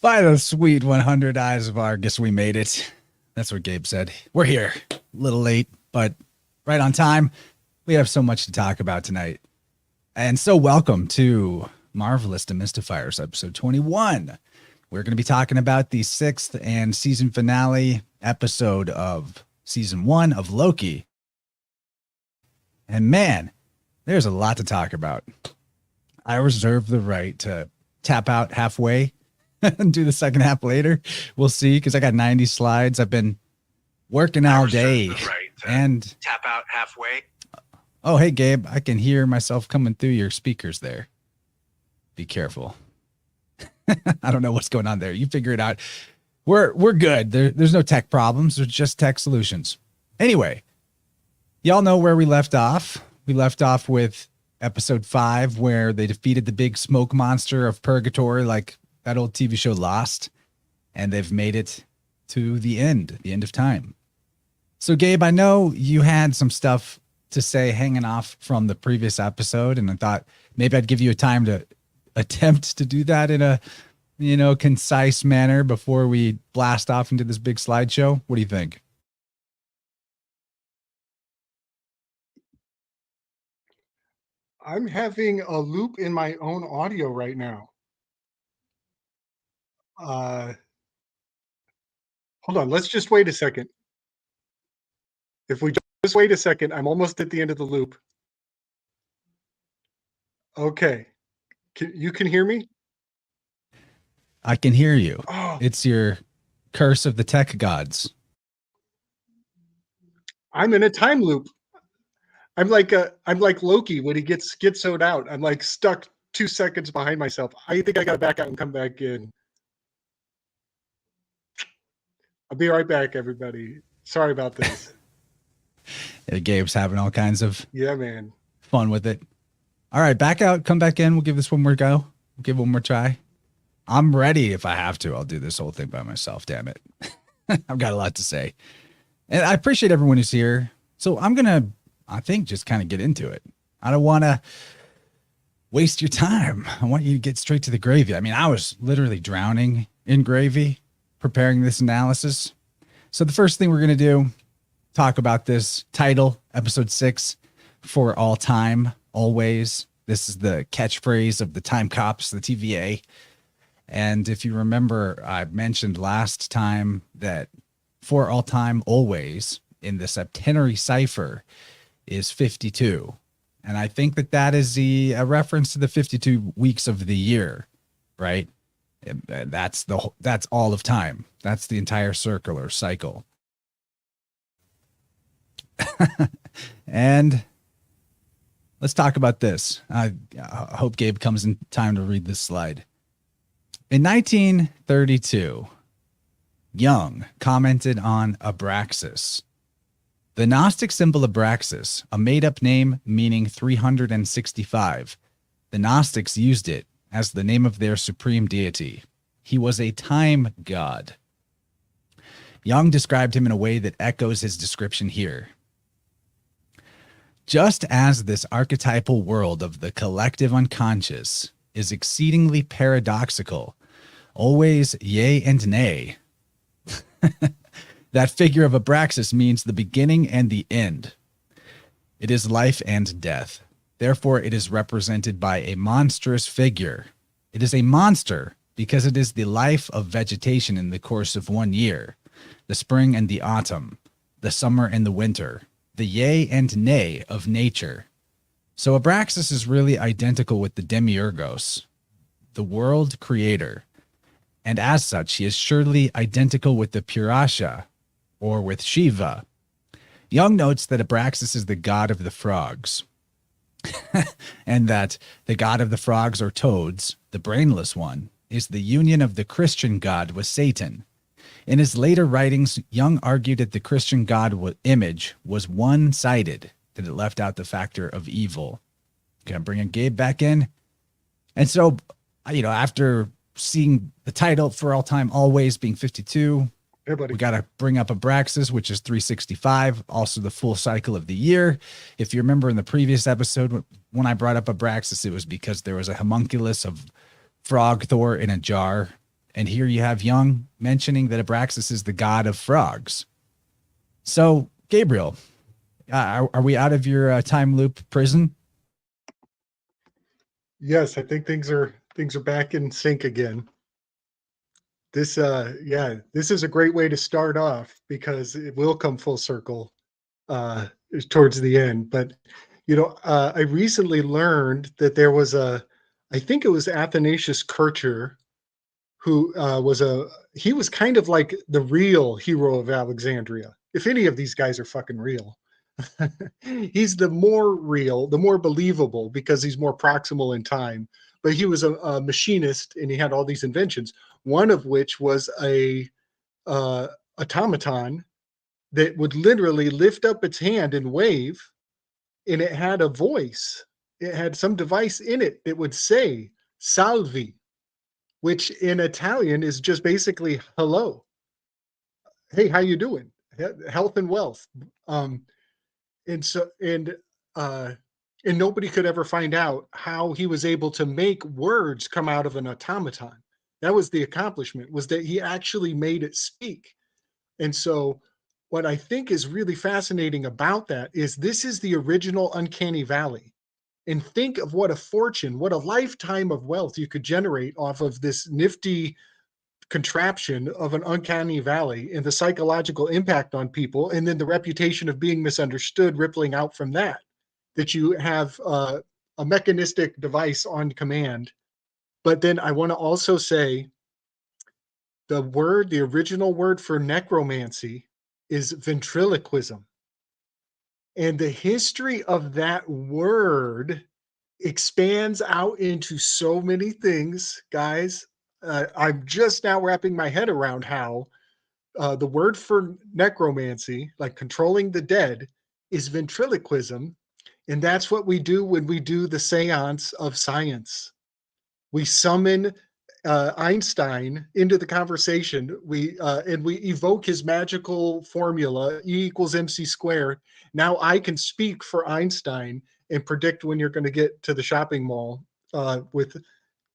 By the sweet 100 eyes of Argus, we made it. That's what Gabe said. We're here. A little late, but right on time. We have so much to talk about tonight. And so welcome to Marvelous DeMystifiers, episode 21. We're going to be talking about the 6th and season finale episode of season 1 of Loki. And man, there's a lot to talk about. I reserve the right to tap out halfway and do the second half later. We'll see, because I got 90 slides. I've been working all day. And tap out halfway. Oh, hey, Gabe, I can hear myself coming through your speakers there. Be careful. I don't know what's going on there. You figure it out. We're good. There's no tech problems. There's just tech solutions. Anyway, y'all know where we left off. We left off with episode 5, where they defeated the big smoke monster of purgatory, like that old TV show Lost, and they've made it to the end of time. So, Gabe, I know you had some stuff to say hanging off from the previous episode, and I thought maybe I'd give you a time to attempt to do that in a, concise manner before we blast off into this big slideshow. What do you think? I'm having a loop in my own audio right now. Hold on, let's just wait a second. If we just wait a second, I'm almost at the end of the loop. Okay. You can hear me? I can hear you. Oh, It's your curse of the tech gods. I'm in a time loop. I'm like Loki when he gets schizoed out. I'm like stuck 2 seconds behind myself. I think I gotta back out and come back in. I'll be right back, everybody. Sorry about this. Yeah, Gabe's having all kinds of Yeah, man. fun with it. All right, back out, come back in. We'll give this one more go. We'll give one more try. I'm ready if I have to. I'll do this whole thing by myself. Damn it. I've got a lot to say. And I appreciate everyone who's here. So I'm going to, I think, just kind of get into it. I don't want to waste your time. I want you to get straight to the gravy. I mean, I was literally drowning in gravy preparing this analysis. So the first thing we're going to do, talk about this title, episode 6, For All Time, Always. This is the catchphrase of the Time Cops, the TVA. And if you remember, I mentioned last time that For All Time, Always in the septenary cipher is 52. And I think that that is a reference to the 52 weeks of the year, right? That's all of time. That's the entire circular cycle. And let's talk about this. I hope Gabe comes in time to read this slide. In 1932, Jung commented on Abraxas. The Gnostic symbol Abraxas, a made-up name meaning 365. The Gnostics used it as the name of their supreme deity. He was a time god. Jung described him in a way that echoes his description here. Just as this archetypal world of the collective unconscious is exceedingly paradoxical, always yea and nay, that figure of Abraxas means the beginning and the end. It is life and death. Therefore, it is represented by a monstrous figure. It is a monster because it is the life of vegetation in the course of 1 year, the spring and the autumn, the summer and the winter, the yea and nay of nature. So Abraxas is really identical with the Demiurgos, the world creator. And as such, he is surely identical with the Purusha, or with Shiva. Jung notes that Abraxas is the god of the frogs, and that the god of the frogs or toads, the brainless one, is the union of the Christian god with Satan. In his later writings, Jung argued that the Christian god image was one-sided, that it left out the factor of evil. Gonna bring Gabe back in. And so, after seeing the title For All Time Always being 52, we got to bring up Abraxas, which is 365, also the full cycle of the year. If you remember in the previous episode, when I brought up Abraxas, it was because there was a homunculus of frog Thor in a jar. And here you have Jung mentioning that Abraxas is the god of frogs. So, Gabriel, are we out of your time loop prison? Yes, I think things are back in sync again. This is a great way to start off because it will come full circle towards the end. But I recently learned that there was I think it was Athanasius Kircher, who he was kind of like the real hero of Alexandria. If any of these guys are fucking real, he's the more real, the more believable because he's more proximal in time. But he was a machinist and he had all these inventions. One of which was a automaton that would literally lift up its hand and wave, and it had a voice. It had some device in it that would say "Salvi," which in Italian is just basically "hello." Hey, how you doing? Health and wealth. And nobody could ever find out how he was able to make words come out of an automaton. That was the accomplishment, was that he actually made it speak. And so what I think is really fascinating about that is this is the original uncanny valley. And think of what a fortune, what a lifetime of wealth you could generate off of this nifty contraption of an uncanny valley and the psychological impact on people, and then the reputation of being misunderstood rippling out from that you have a mechanistic device on command. But then I want to also say the original word for necromancy is ventriloquism. And the history of that word expands out into so many things, guys. I'm just now wrapping my head around how the word for necromancy, like controlling the dead, is ventriloquism. And that's what we do when we do the seance of science. We summon Einstein into the conversation. We evoke his magical formula, E equals MC squared. Now I can speak for Einstein and predict when you're going to get to the shopping mall with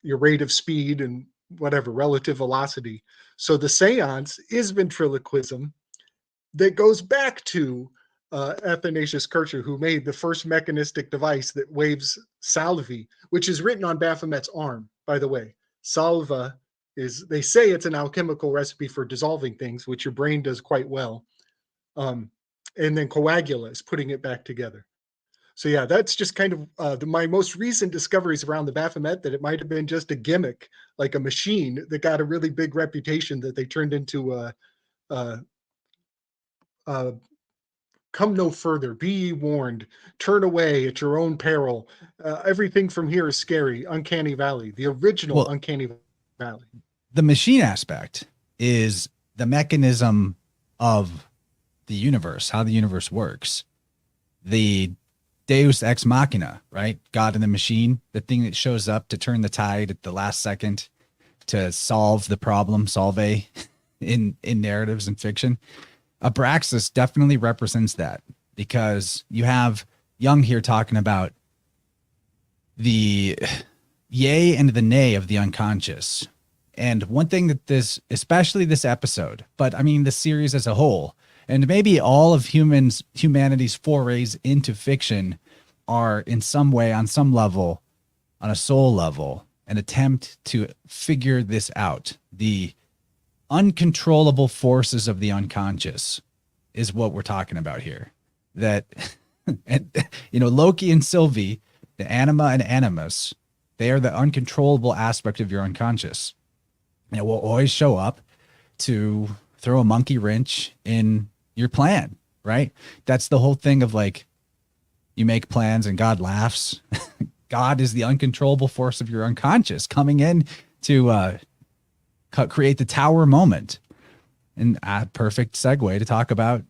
your rate of speed and whatever, relative velocity. So the seance is ventriloquism that goes back to Athanasius Kircher, who made the first mechanistic device that waves salvi, which is written on Baphomet's arm, by the way. Salva is, they say it's an alchemical recipe for dissolving things, which your brain does quite well. And then coagula is putting it back together. So yeah, that's just kind of my most recent discoveries around the Baphomet, that it might have been just a gimmick, like a machine that got a really big reputation that they turned into come no further, be ye warned, turn away at your own peril. Everything from here is scary. Uncanny Valley, the original Uncanny Valley. The machine aspect is the mechanism of the universe, how the universe works. The Deus ex machina, right? God in the machine, the thing that shows up to turn the tide at the last second to solve the problem, in narratives and fiction. Abraxas definitely represents that, because you have Jung here talking about the yay and the nay of the unconscious. And one thing that this, especially this episode, but I mean the series as a whole, and maybe all of humanity's forays into fiction, are in some way, on some level, on a soul level, an attempt to figure this out. The uncontrollable forces of the unconscious is what we're talking about here. That, and, Loki and Sylvie, the anima and animus, they are the uncontrollable aspect of your unconscious. And it will always show up to throw a monkey wrench in your plan, right? That's the whole thing of like, you make plans and God laughs. God is the uncontrollable force of your unconscious coming in to create the tower moment. And a perfect segue to talk about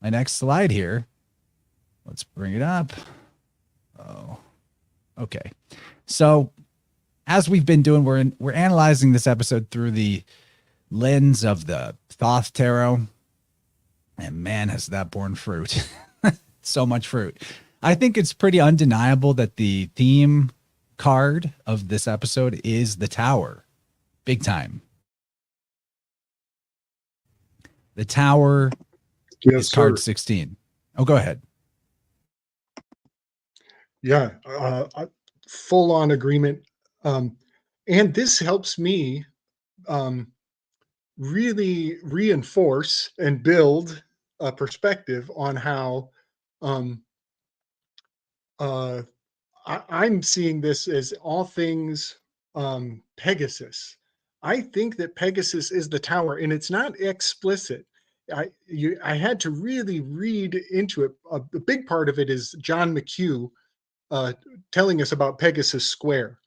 my next slide here. Let's bring it up. Oh, okay. So as we've been doing, we're analyzing this episode through the lens of the Thoth Tarot. And man, has that borne fruit. So much fruit. I think it's pretty undeniable that the theme card of this episode is the Tower. Big time. The Tower is card 16. Oh, go ahead. Yeah, full on agreement. And this helps me really reinforce and build a perspective on how I'm seeing this as all things Pegasus. I think that Pegasus is the tower, and it's not explicit. I had to really read into it. A big part of it is John McHugh telling us about Pegasus Square,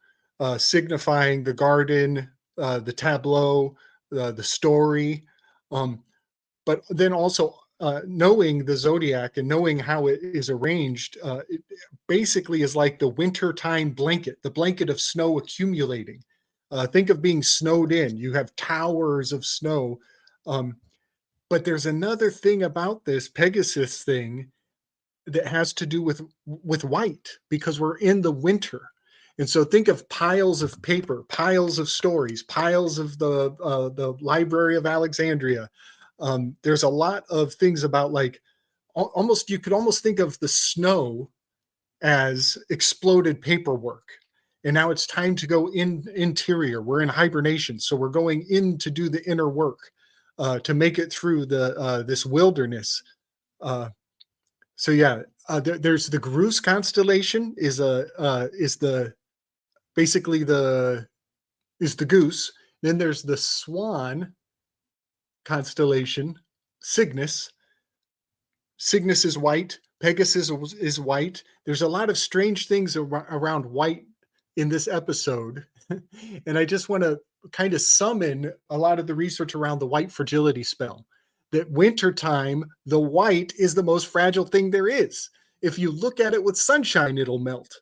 signifying the garden, the tableau, the story, but then also knowing the zodiac and knowing how it is arranged. It basically is like the wintertime blanket, the blanket of snow accumulating. Think of being snowed in. You have towers of snow. But there's another thing about this Pegasus thing that has to do with white, because we're in the winter. And so think of piles of paper, piles of stories, piles of the Library of Alexandria. There's a lot of things about, like, almost, you could almost think of the snow as exploded paperwork. And now it's time to go interior. We're in hibernation. So we're going in to do the inner work to make it through this wilderness. So yeah, there's the Grus constellation is the goose. Then there's the swan, constellation, Cygnus. Cygnus is white. Pegasus is white. There's a lot of strange things around white in this episode. And I just want to kind of summon a lot of the research around the white fragility spell. That wintertime, the white is the most fragile thing there is. If you look at it with sunshine, it'll melt.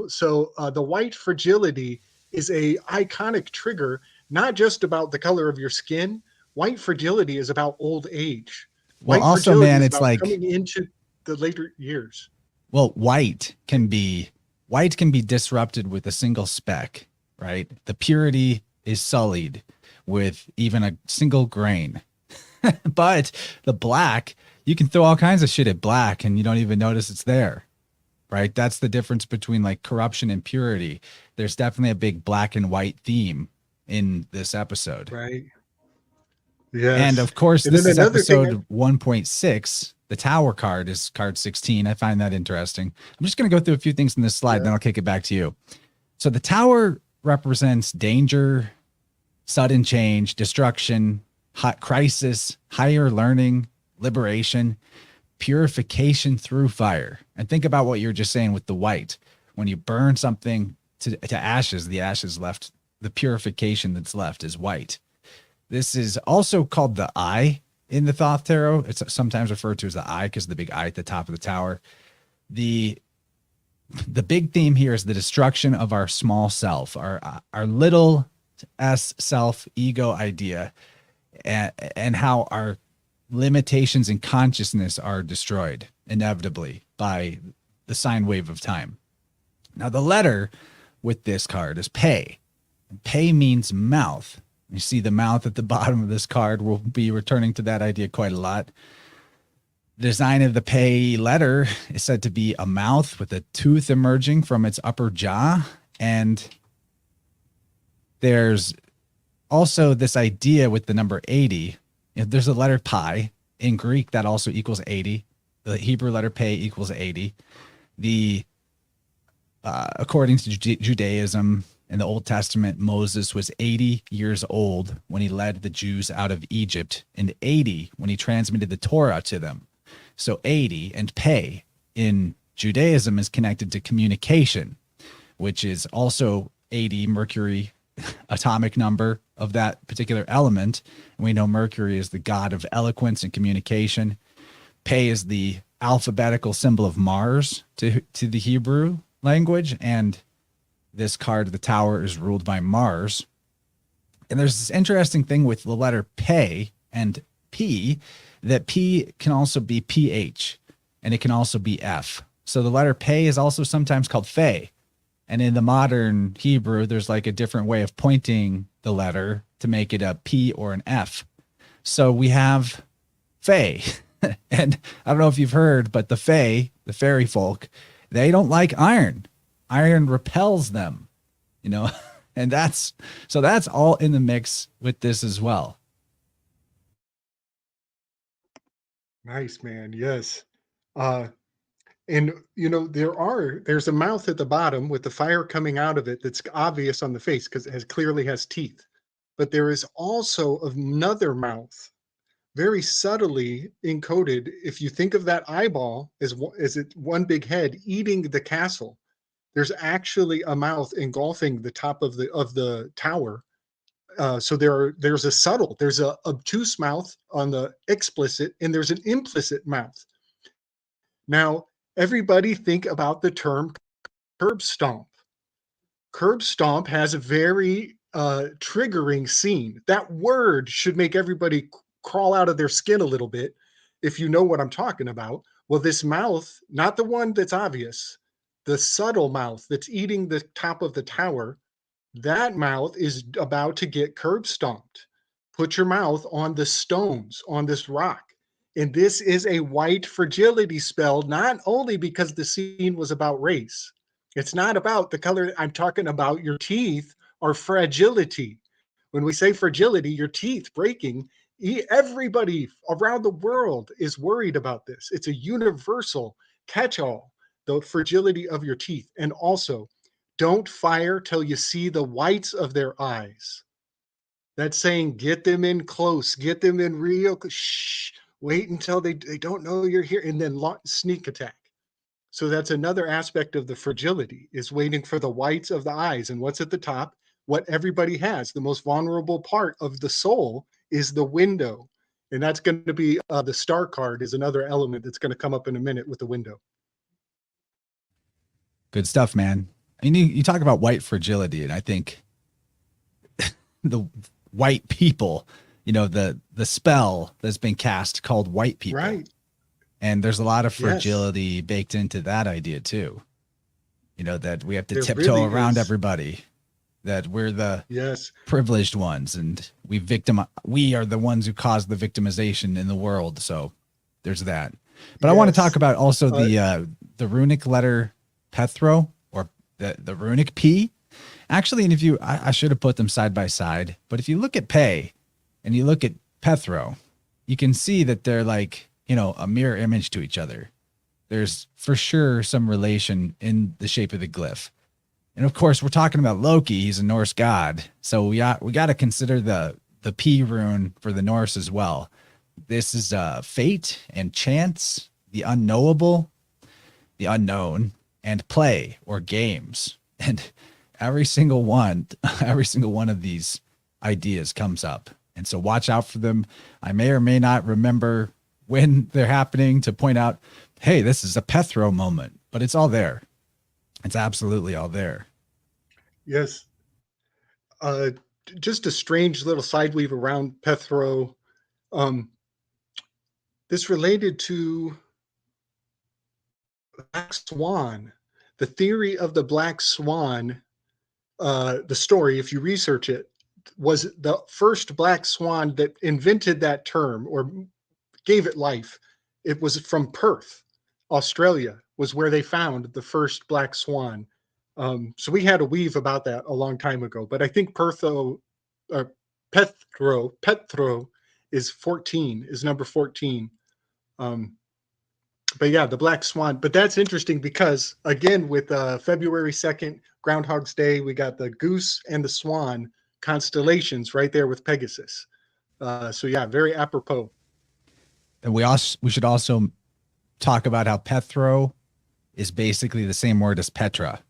So the white fragility is a iconic trigger, not just about the color of your skin. White fragility is about old age. Well, White also, fragility man, is it's about like, coming into the later years. well, white can be disrupted with a single speck, right? The purity is sullied with even a single grain. But the black, you can throw all kinds of shit at black and you don't even notice it's there, right? That's the difference between like corruption and purity. There's definitely a big black and white theme in this episode. Right. Yes. And of course, And this then is another thing episode 1.6. The tower card is card 16. I find that interesting. I'm just going to go through a few things in this slide, then I'll kick it back to you. So the tower represents danger, sudden change, destruction, hot crisis, higher learning, liberation, purification through fire. And think about what you were just saying with the white. When you burn something to ashes, the ashes left, the purification that's left is white. This is also called the eye in the Thoth Tarot. It's sometimes referred to as the eye because of the big eye at the top of the tower. The big theme here is the destruction of our small self, our little s self ego idea, and how our limitations in consciousness are destroyed inevitably by the sine wave of time. Now, the letter with this card is Pei. Pei means mouth. You see the mouth at the bottom of this card. We'll be returning to that idea quite a lot. The design of the Pei letter is said to be a mouth with a tooth emerging from its upper jaw. And there's also this idea with the number 80. There's a letter pi. In Greek, that also equals 80. The Hebrew letter Pei equals 80. According to Judaism, in the Old Testament, Moses was 80 years old when he led the Jews out of Egypt, and 80 when he transmitted the Torah to them. So 80 and Pei in Judaism is connected to communication, which is also 80 Mercury atomic number of that particular element. And we know Mercury is the god of eloquence and communication. Pei is the alphabetical symbol of Mars to the Hebrew language, and this card, the tower, is ruled by Mars. And there's this interesting thing with the letter Pei and P, that P can also be PH, and it can also be F. So the letter Pei is also sometimes called Fe. And in the modern Hebrew, there's like a different way of pointing the letter to make it a P or an F. So we have Fe. And I don't know if you've heard, but the Fe, the fairy folk, they don't like iron. Iron repels them, and that's all in the mix with this as well. Nice, man. Yes. And there's a mouth at the bottom with the fire coming out of it that's obvious on the face because it clearly has teeth. But there is also another mouth, very subtly encoded. If you think of that eyeball as it one big head eating the castle, there's actually a mouth engulfing the top of the tower. So there's a obtuse mouth on the explicit, and there's an implicit mouth. Now, everybody think about the term curb stomp. Curb stomp has a very triggering scene. That word should make everybody crawl out of their skin a little bit, if you know what I'm talking about. Well, this mouth, not the one that's obvious, the subtle mouth that's eating the top of the tower, that mouth is about to get curb stomped. Put your mouth on the stones, on this rock. And this is a white fragility spell, not only because the scene was about race. It's not about the color. I'm talking about your teeth are fragility. When we say fragility, your teeth breaking, everybody around the world is worried about this. It's a universal catch-all, the fragility of your teeth. And also, don't fire till you see the whites of their eyes. That's saying get them in close, get them in real. Shh, wait until they don't know you're here, and then sneak attack. So that's another aspect of the fragility is waiting for the whites of the eyes. And what's at the top? What everybody has. The most vulnerable part of the soul is the window. And that's going to be the star card is another element that's going to come up in a minute with the window. Good stuff, man. And you talk about white fragility, and I think the white people, the spell that's been cast called white people. Right. And there's a lot of fragility baked into that idea too. That we have to tiptoe really around everybody, that we're the privileged ones, and we are the ones who cause the victimization in the world. So there's that. But I want to talk about also the runic letter Pethro, or the runic P. Actually, and if I should have put them side by side, but if you look at Pe and you look at Pethro, you can see that they're like, a mirror image to each other. There's for sure some relation in the shape of the glyph. And of course, we're talking about Loki. He's a Norse god. So we got to consider the P rune for the Norse as well. This is fate and chance, the unknowable, the unknown, and play or games. And every single one of these ideas comes up. And so watch out for them. I may or may not remember when they're happening to point out, hey, this is a Pethro moment, but it's all there. It's absolutely all there. Yes. Just a strange little side weave around Pethro. This related to Black Swan, the theory of the Black Swan, the story, if you research it, was the first Black Swan that invented that term or gave it life. It was from Perth, Australia, was where they found the first Black Swan. So we had a weave about that a long time ago, but I think Pethro is 14, is number 14. But yeah, the Black Swan. But that's interesting because, again, with February 2nd, Groundhog's Day, we got the goose and the swan constellations right there with Pegasus. So yeah, very apropos. And we should also talk about how Pethro is basically the same word as Petra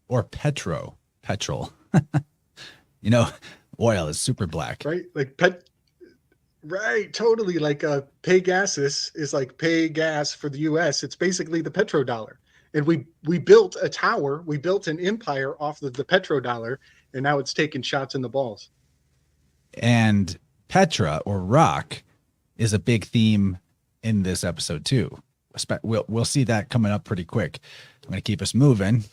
or petrol. Oil is super black. Right? Like right, totally. Like Pegasus is like pay gas for the US. It's basically the petrodollar. And we built a tower, we built an empire off of the petrodollar, and now it's taking shots in the balls. And Petra, or rock, is a big theme in this episode too. We'll see that coming up pretty quick. I'm going to keep us moving.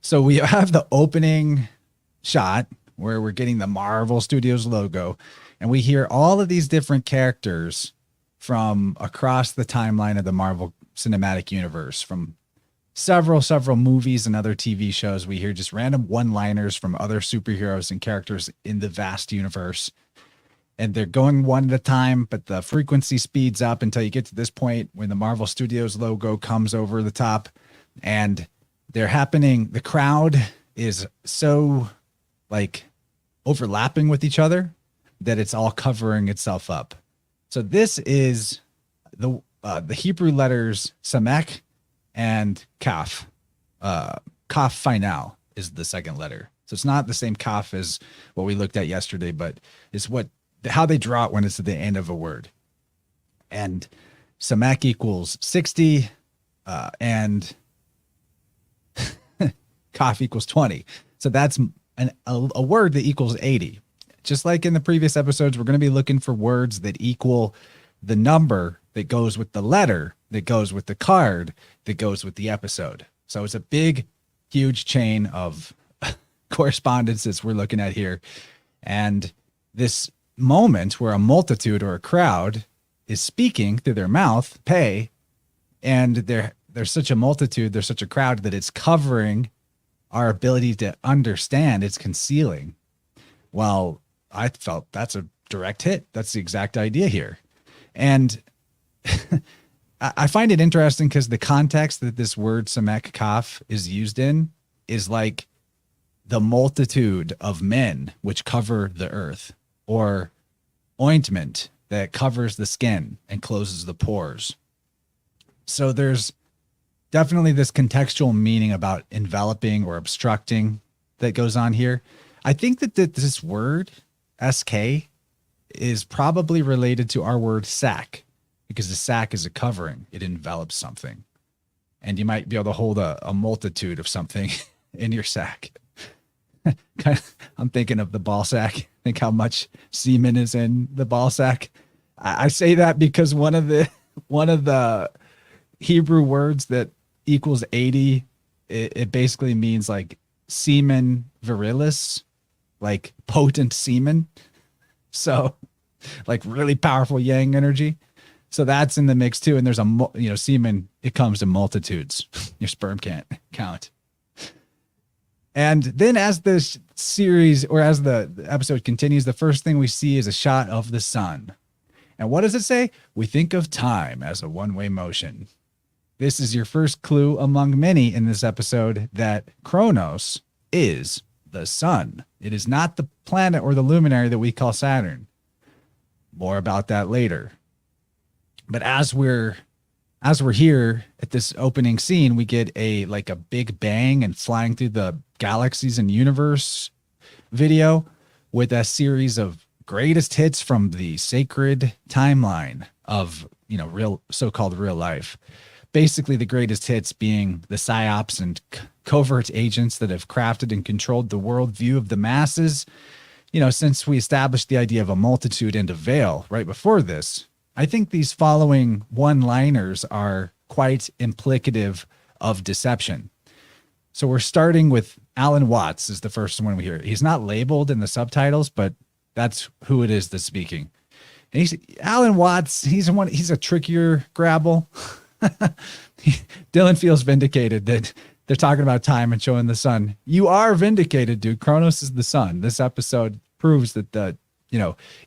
So we have the opening shot where we're getting the Marvel Studios logo, and we hear all of these different characters from across the timeline of the Marvel Cinematic Universe, from several movies and other TV shows. We hear just random one-liners from other superheroes and characters in the vast universe. And they're going one at a time, but the frequency speeds up until you get to this point when the Marvel Studios logo comes over the top, and they're happening. The crowd is so like overlapping with each other that it's all covering itself up. So this is the Hebrew letters Samek and Kaf. Kaf final is the second letter. So it's not the same Kaf as what we looked at yesterday, but it's how they draw it when it's at the end of a word. And Samek equals 60, and Kaf equals 20. So that's a word that equals 80. Just like in the previous episodes, we're going to be looking for words that equal the number that goes with the letter, that goes with the card, that goes with the episode. So it's a big, huge chain of correspondences we're looking at here. And this moment where a multitude or a crowd is speaking through their mouth, pay, and there's such a multitude, there's such a crowd that it's covering our ability to understand, it's concealing. Well, I felt that's a direct hit. That's the exact idea here. And I find it interesting because the context that this word Samek Kaf is used in is like the multitude of men which cover the earth, or ointment that covers the skin and closes the pores. So there's definitely this contextual meaning about enveloping or obstructing that goes on here. I think that this word SK is probably related to our word sack, because the sack is a covering. It envelops something. And you might be able to hold a multitude of something in your sack. I'm thinking of the ball sack. Think how much semen is in the ball sack. I say that because one of the Hebrew words that equals 80, it basically means like semen virilis, like potent semen. So like really powerful yang energy. So that's in the mix too. And there's semen, it comes in multitudes. Your sperm can't count. And then as this series, or as the episode continues, the first thing we see is a shot of the sun. And what does it say? We think of time as a one-way motion. This is your first clue among many in this episode that Kronos is the sun. It is not the planet or the luminary that we call Saturn. More about that later. But as we're here at this opening scene, we get a big bang and flying through the galaxies and universe video with a series of greatest hits from the sacred timeline of, real so-called real life. Basically, the greatest hits being the psyops and covert agents that have crafted and controlled the worldview of the masses. Since we established the idea of a multitude and a veil right before this, I think these following one-liners are quite implicative of deception. So we're starting with Alan Watts is the first one we hear. He's not labeled in the subtitles, but that's who it is that's speaking. And Alan Watts, he's a trickier grabble. Dylan feels vindicated that they're talking about time and showing the sun. You are vindicated, dude. Kronos is the sun. This episode proves that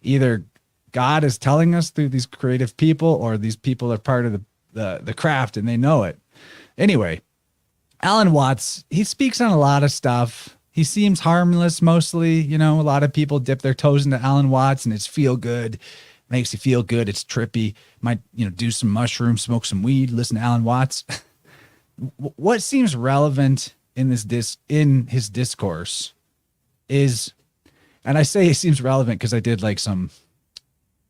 either God is telling us through these creative people, or these people are part of the craft and they know it. Anyway, Alan Watts, he speaks on a lot of stuff. He seems harmless mostly. A lot of people dip their toes into Alan Watts and it's feel good. Makes you feel good. It's trippy. Might, do some mushrooms, smoke some weed, listen to Alan Watts. What seems relevant in in his discourse is, and I say it seems relevant because I did some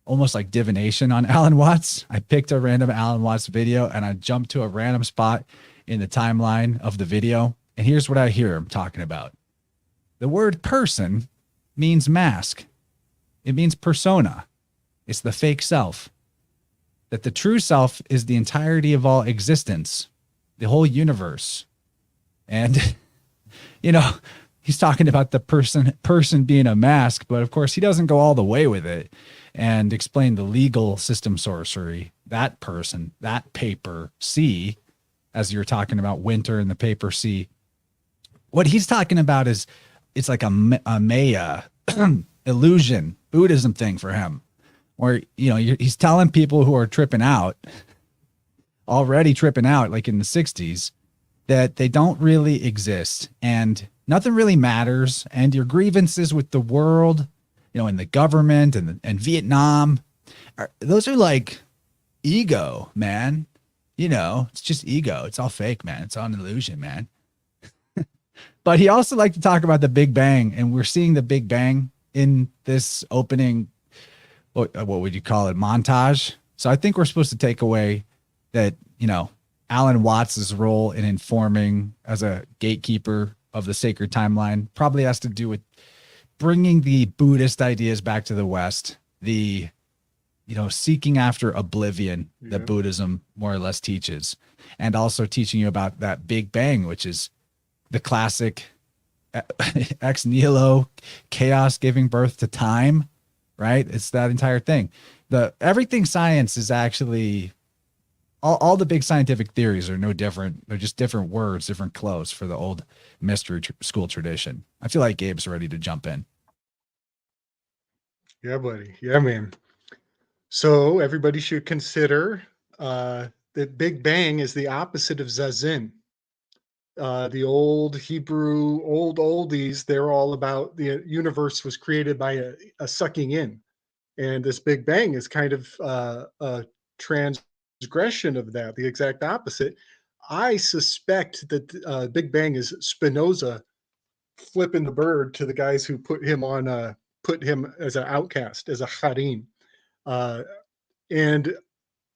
almost like divination on Alan Watts. I picked a random Alan Watts video and I jumped to a random spot in the timeline of the video. And here's what I hear him talking about. The word person means mask. It means persona. It's the fake self. That the true self is the entirety of all existence, the whole universe. And, he's talking about the person being a mask, but of course he doesn't go all the way with it and explain the legal system sorcery. That person, that paper C, as you're talking about winter and the paper C. What he's talking about is it's like a Maya illusion, Buddhism thing for him. Where, he's telling people who are already tripping out, like in the 60s, that they don't really exist and nothing really matters. And your grievances with the world, and the government and Vietnam, those are like ego, man. It's just ego. It's all fake, man. It's all an illusion, man. But he also liked to talk about the Big Bang, and we're seeing the Big Bang in this opening, what would you call it, montage. So I think we're supposed to take away that, Alan Watts' role in informing as a gatekeeper of the sacred timeline probably has to do with bringing the Buddhist ideas back to the West, the, seeking after oblivion that Buddhism more or less teaches, and also teaching you about that Big Bang, which is the classic ex nihilo chaos giving birth to time, right? It's that entire thing. Everything science is actually, all the big scientific theories are no different. They're just different words, different clothes for the old mystery school tradition. I feel like Gabe's ready to jump in. Yeah, buddy. Yeah, man. So everybody should consider that Big Bang is the opposite of Zazen. The old Hebrew, old oldies, they're all about the universe was created by a sucking in. And this Big Bang is kind of a transgression of that, the exact opposite. I suspect that Big Bang is Spinoza flipping the bird to the guys who put him as an outcast, as a harim. Uh, and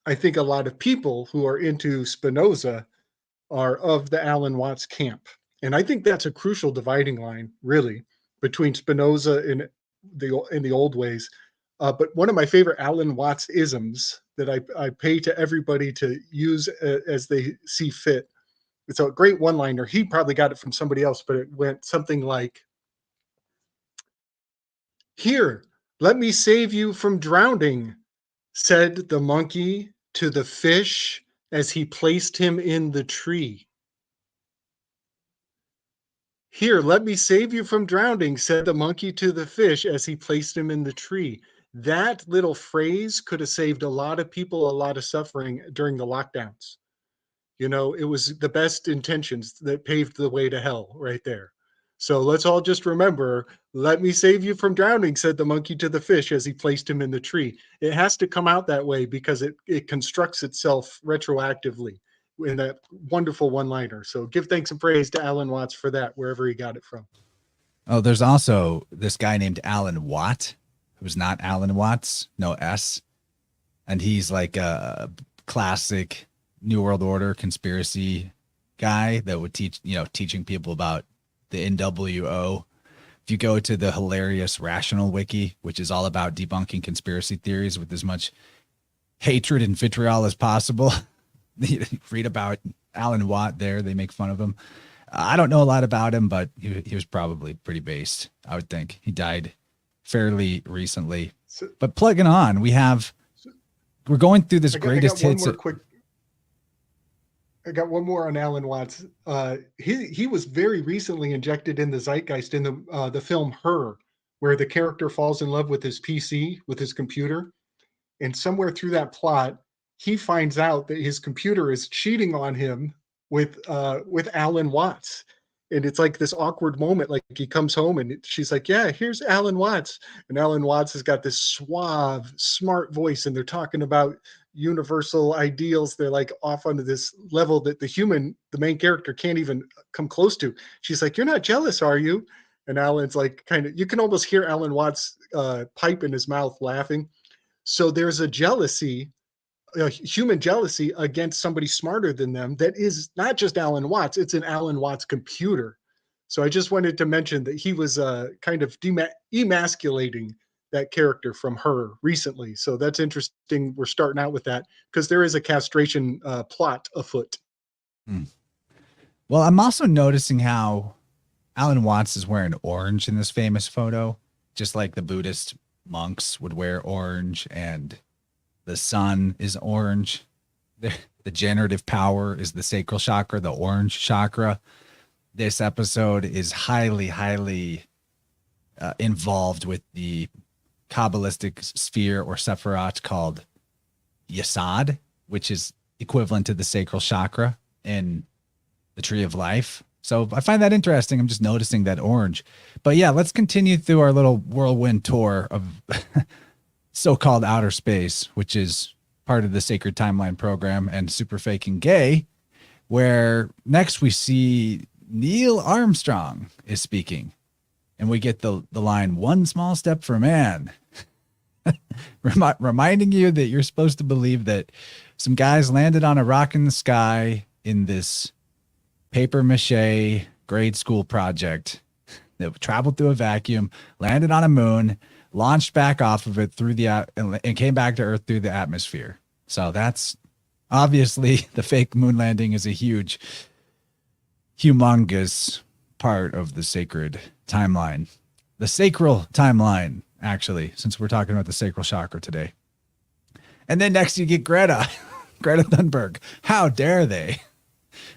I think a lot of people who are into Spinoza are of the Alan Watts camp. And I think that's a crucial dividing line, really, between Spinoza and the old ways. But one of my favorite Alan Watts isms that I pay to everybody to use as they see fit. It's a great one-liner. He probably got it from somebody else, but it went something like, "Here, let me save you from drowning," said the monkey to the fish as he placed him in the tree. "Here, let me save you from drowning," said the monkey to the fish as he placed him in the tree. That little phrase could have saved a lot of people a lot of suffering during the lockdowns. You know, it was the best intentions that paved the way to hell right there. So let's all just remember, "Let me save you from drowning," said the monkey to the fish as he placed him in the tree. It has to come out that way because it constructs itself retroactively in that wonderful one-liner. So give thanks and praise to Alan Watts for that, wherever he got it from. Oh, there's also this guy named Alan Watt, who's not Alan Watts, no S. And he's like a classic New World Order conspiracy guy that would teaching people about the NWO. If you go to the hilarious Rational Wiki, which is all about debunking conspiracy theories with as much hatred and vitriol as possible, read about Alan Watt there. They make fun of him. I don't know a lot about him, but he was probably pretty based, I would think. He died fairly recently. But plugging on, we're going through this greatest hits. I got one more on Alan Watts. He was very recently injected in the zeitgeist in the film Her, where the character falls in love with his PC, with his computer, and somewhere through that plot, he finds out that his computer is cheating on him with Alan Watts. And it's like this awkward moment. Like he comes home and she's like, "Yeah, here's Alan Watts." And Alan Watts has got this suave, smart voice, and they're talking about universal ideals. They're like off onto this level that the main character, can't even come close to. She's like, "You're not jealous, are you?" And Alan's like, you can almost hear Alan Watts pipe in his mouth laughing. So there's a human jealousy against somebody smarter than them that is not just Alan Watts, it's an Alan Watts computer. So I just wanted to mention that he was kind of emasculating that character from Her recently. So that's interesting. We're starting out with that because there is a castration plot afoot. Well, I'm also noticing how Alan Watts is wearing orange in this famous photo, just like the Buddhist monks would wear orange, and the sun is orange. The generative power is the sacral chakra, the orange chakra. This episode is highly, highly involved with the Kabbalistic sphere or Sephirot called Yesod, which is equivalent to the sacral chakra in the Tree of Life. So I find that interesting. I'm just noticing that orange. But yeah, let's continue through our little whirlwind tour of so-called outer space, which is part of the Sacred Timeline program and Super Faking Gay, where next we see Neil Armstrong is speaking. And we get the line, "One small step for man," reminding you that you're supposed to believe that some guys landed on a rock in the sky in this paper mache grade school project that traveled through a vacuum, landed on a moon, launched back off of it and came back to Earth through the atmosphere. So that's obviously the fake moon landing is a humongous part of the sacred timeline, the sacral timeline, actually, since we're talking about the sacral chakra today. And then next you get Greta Thunberg. How dare they?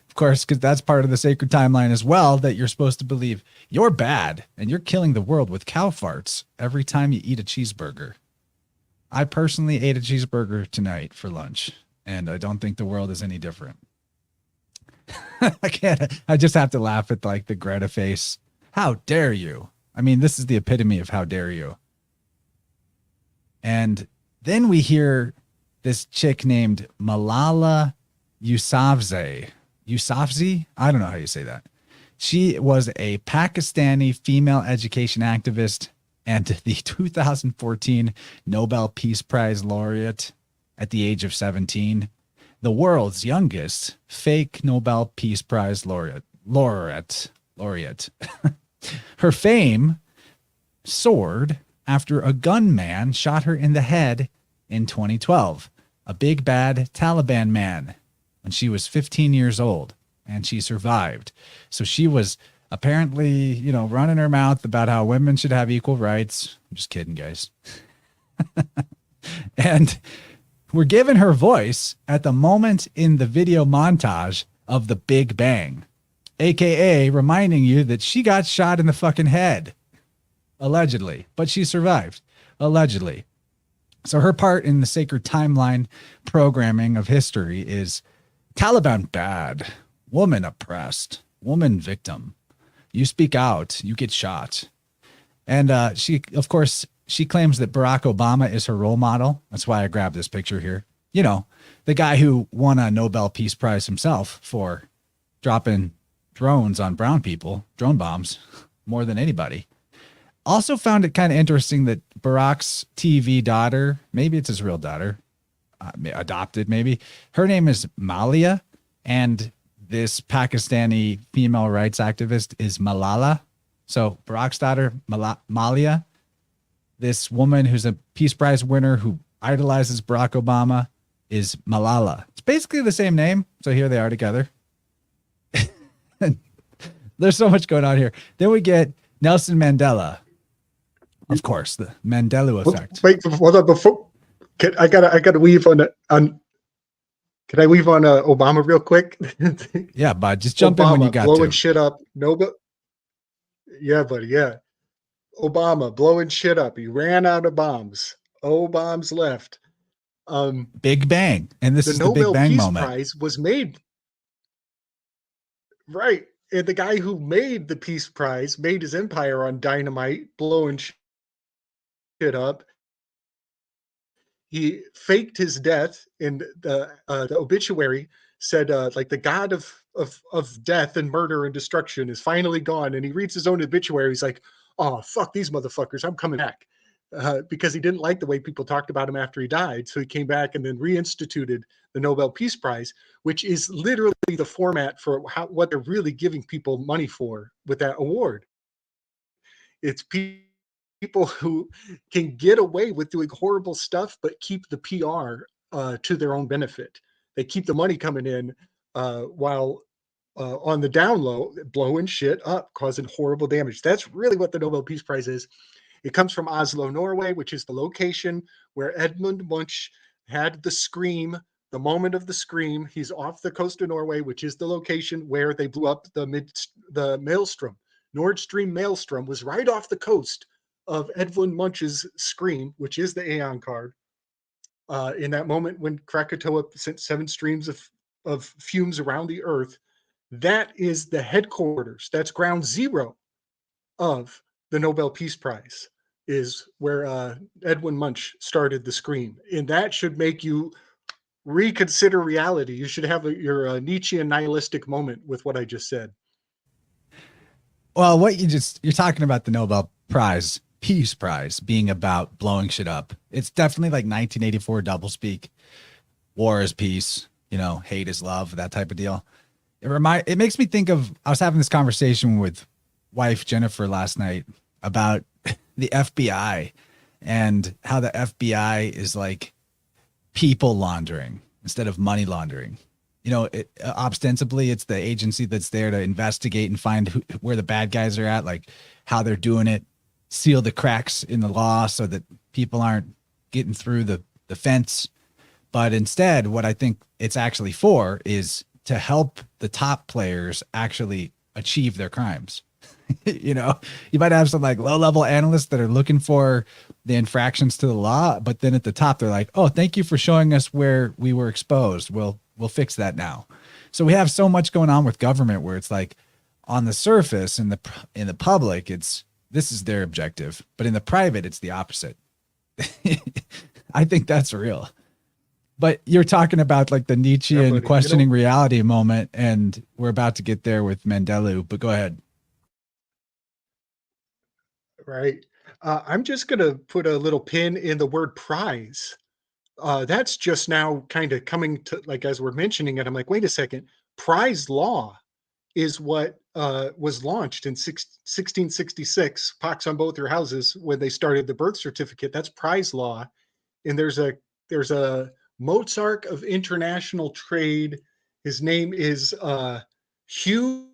Of course, because that's part of the sacred timeline as well, that you're supposed to believe you're bad and you're killing the world with cow farts every time you eat a cheeseburger. I personally ate a cheeseburger tonight for lunch, and I don't think the world is any different. I can't. I just have to laugh at like the Greta face. How dare you? I mean, this is the epitome of how dare you. And then we hear this chick named Malala Yousafzai. Yousafzai? I don't know how you say that. She was a Pakistani female education activist and the 2014 Nobel Peace Prize laureate at the age of 17. The world's youngest fake Nobel Peace Prize laureate. Her fame soared after a gunman shot her in the head in 2012, a big bad Taliban man, when she was 15 years old, and she survived. So she was apparently, you know, running her mouth about how women should have equal rights. I'm just kidding, guys. And we're giving her voice at the moment in the video montage of the Big Bang, aka reminding you that she got shot in the fucking head, allegedly, but she survived, allegedly. So her part in the sacred timeline programming of history is Taliban bad, woman oppressed, woman victim. You speak out, you get shot. And she, of course, she claims that Barack Obama is her role model. That's why I grabbed this picture here. You know, the guy who won a Nobel Peace Prize himself for dropping drones on brown people, drone bombs, more than anybody. Also found it kind of interesting that Barack's TV daughter, maybe it's his real daughter, adopted maybe, her name is Malia, and this Pakistani female rights activist is Malala. So Barack's daughter, Malia, this woman who's a Peace Prize winner who idolizes Barack Obama, is Malala. It's basically the same name. So here they are together. There's so much going on here. Then we get Nelson Mandela. Of course, the Mandela effect. Wait, hold on. Before I gotta weave on can I weave on Obama real quick? Yeah, bud. Just jump Obama, in when you got blowing to. shit up. Yeah, buddy. Yeah. Obama blowing shit up. He ran out of bombs. Oh, bombs left. Big Bang, and this is the Big Bang Peace moment. Prize was made. Right. And the guy who made the Peace Prize made his empire on dynamite, blowing shit up. He faked his death, and the obituary said, like, the god of death and murder and destruction is finally gone. And he reads his own obituary. He's like, oh, fuck these motherfuckers. I'm coming back. Because he didn't like the way people talked about him after he died. So he came back and then reinstituted the Nobel Peace Prize, which is literally the format for what they're really giving people money for with that award. It's people who can get away with doing horrible stuff, but keep the PR to their own benefit. They keep the money coming in while on the down low, blowing shit up, causing horrible damage. That's really what the Nobel Peace Prize is. It comes from Oslo, Norway, which is the location where Edmund Munch had the scream, the moment of the scream. He's off the coast of Norway, which is the location where they blew up the maelstrom. Nord Stream maelstrom was right off the coast of Edmund Munch's scream, which is the Aeon card. In that moment when Krakatoa sent 7 streams of fumes around the earth, that is the headquarters. That's ground zero of the Nobel Peace Prize, is where Edwin Munch started the scream. And that should make you reconsider reality. You should have your Nietzschean nihilistic moment with what I just said. Well, you're talking about the Nobel Prize, Peace Prize, being about blowing shit up. It's definitely like 1984 doublespeak. War is peace, you know, hate is love, that type of deal. It makes me think of, I was having this conversation with wife Jennifer last night about the FBI and how the FBI is like people laundering instead of money laundering. You know, ostensibly it's the agency that's there to investigate and find where the bad guys are at, like how they're doing it, seal the cracks in the law so that people aren't getting through the fence. But instead, what I think it's actually for is to help the top players actually achieve their crimes. You know, you might have some like low level analysts that are looking for the infractions to the law, but then at the top, they're like, oh, thank you for showing us where we were exposed. We'll We'll fix that now. So we have so much going on with government where it's like on the surface in the public, this is their objective, but in the private, it's the opposite. I think that's real. But you're talking about like the Nietzschean questioning reality moment, and we're about to get there with Mandela, but go ahead. Right. I'm just going to put a little pin in the word prize. That's just now kind of coming to, like, as we're mentioning it, I'm like, wait a second. Prize law is what was launched in 1666, pox on both your houses, when they started the birth certificate. That's prize law. And there's a Mozart of international trade. His name is Hugh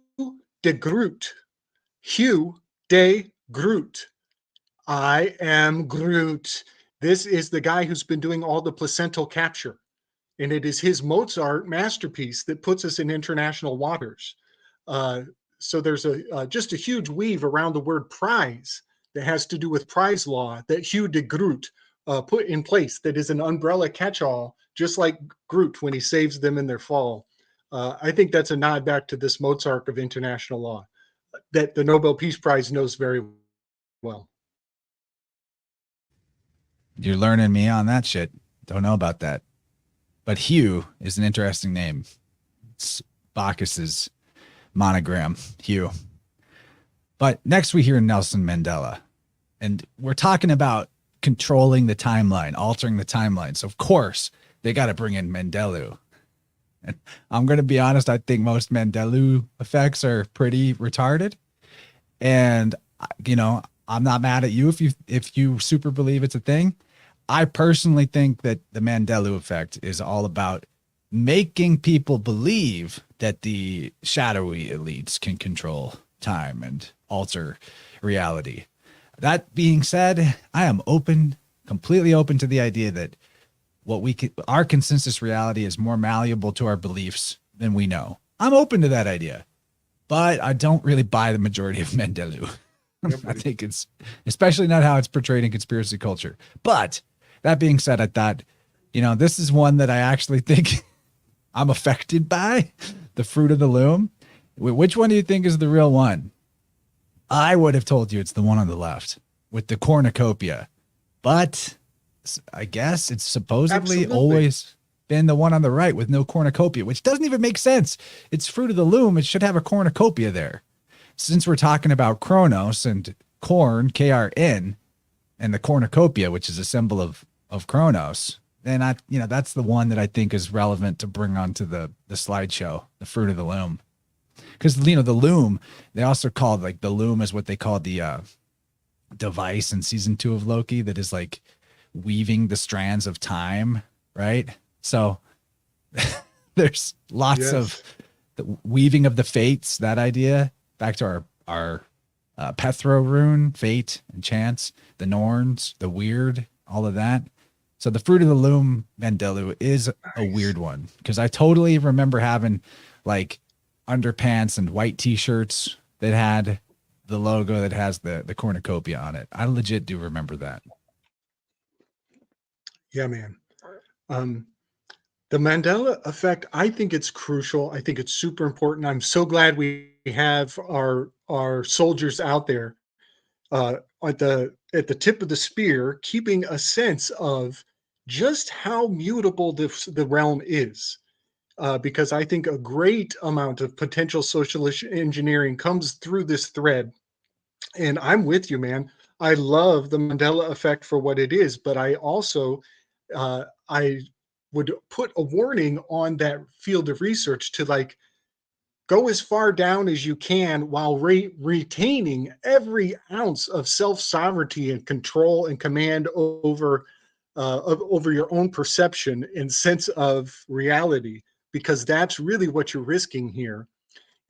de Groot. Hugh de Groot. I am Groot. This is the guy who's been doing all the placental capture. And it is his Mozart masterpiece that puts us in international waters. So there's just a huge weave around the word prize that has to do with prize law that Hugh de Groot put in place, that is an umbrella catch-all, just like Groot when he saves them in their fall. I think that's a nod back to this Mozart of international law that the Nobel Peace Prize knows very well. You're learning me on that shit. Don't know about that. But Hugh is an interesting name. It's Bacchus's monogram, Hugh. But next we hear Nelson Mandela. And we're talking about controlling the timeline, altering the timeline. So of course they got to bring in Mandela. And I'm going to be honest, I think most Mandela effects are pretty retarded. And you know, I'm not mad at you if you super believe it's a thing. I personally think that the Mandela effect is all about making people believe that the shadowy elites can control time and alter reality. That being said, I am completely open to the idea that our consensus reality is more malleable to our beliefs than we know. I'm open to that idea, but I don't really buy the majority of Mandela. I think it's especially not how it's portrayed in conspiracy culture. But that being said, I thought, this is one that I actually think I'm affected by, the fruit of the loom. Which one do you think is the real one? I would have told you it's the one on the left with the cornucopia, but I guess it's supposedly always been the one on the right with no cornucopia, which doesn't even make sense. It's fruit of the loom. It should have a cornucopia there. Since we're talking about Kronos and corn, KRN, and the cornucopia, which is a symbol of Kronos, then that's the one that I think is relevant to bring onto the slideshow, the fruit of the loom. Because the loom, they also called, like, the loom is what they called the device in season 2 of Loki that is like weaving the strands of time, right? So there's lots of the weaving of the fates, that idea, back to our Pethro rune, fate and chance, the Norns, the weird, all of that. So the fruit of the loom Mandela is a weird one, because I totally remember having like underpants and white t-shirts that had the logo that has the cornucopia on it. I legit do remember that. Yeah, man. The Mandela effect, I think it's crucial. I think it's super important. I'm so glad we have our soldiers out there at the tip of the spear, keeping a sense of just how mutable the realm is. Because I think a great amount of potential social engineering comes through this thread. And I'm with you, man. I love the Mandela effect for what it is, but I also I would put a warning on that field of research to, like, go as far down as you can while retaining every ounce of self-sovereignty and control and command over your own perception and sense of reality, because that's really what you're risking here.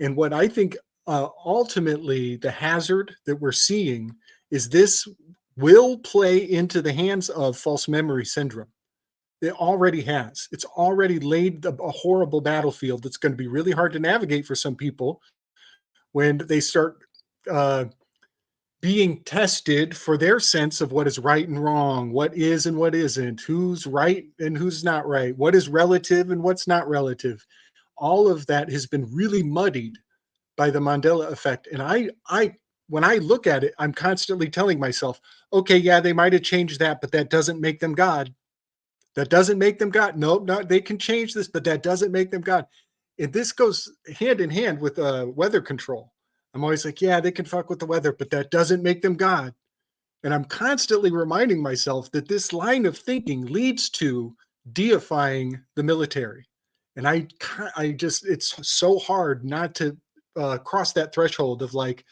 And what I think ultimately the hazard that we're seeing is this will play into the hands of false memory syndrome. It already has. It's already laid a horrible battlefield that's going to be really hard to navigate for some people when they start being tested for their sense of what is right and wrong, what is and what isn't, who's right and who's not right, what is relative and what's not relative. All of that has been really muddied by the Mandela effect. And when I look at it, I'm constantly telling myself, okay, yeah, they might have changed that, but that doesn't make them God. That doesn't make them God. Nope, not they can change this, but that doesn't make them God. And this goes hand in hand with weather control. I'm always like, yeah, they can fuck with the weather, but that doesn't make them God. And I'm constantly reminding myself that this line of thinking leads to deifying the military. And I just, it's so hard not to cross that threshold of like,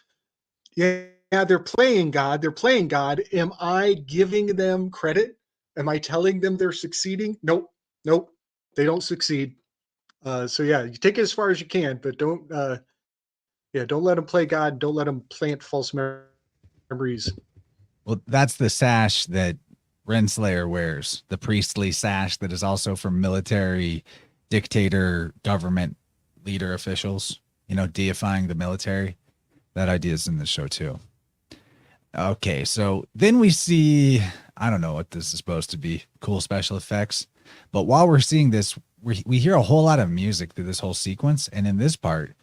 yeah, they're playing God. They're playing God. Am I giving them credit? Am I telling them they're succeeding? Nope. Nope. They don't succeed. So yeah, you take it as far as you can, but don't let them play God. Don't let them plant false memories. Well, that's the sash that Renslayer wears, the priestly sash that is also from military dictator government leader officials, deifying the military. That idea is in the show too. Okay, so then we see, I don't know what this is supposed to be, cool special effects. But while we're seeing this, we hear a whole lot of music through this whole sequence. And in this part,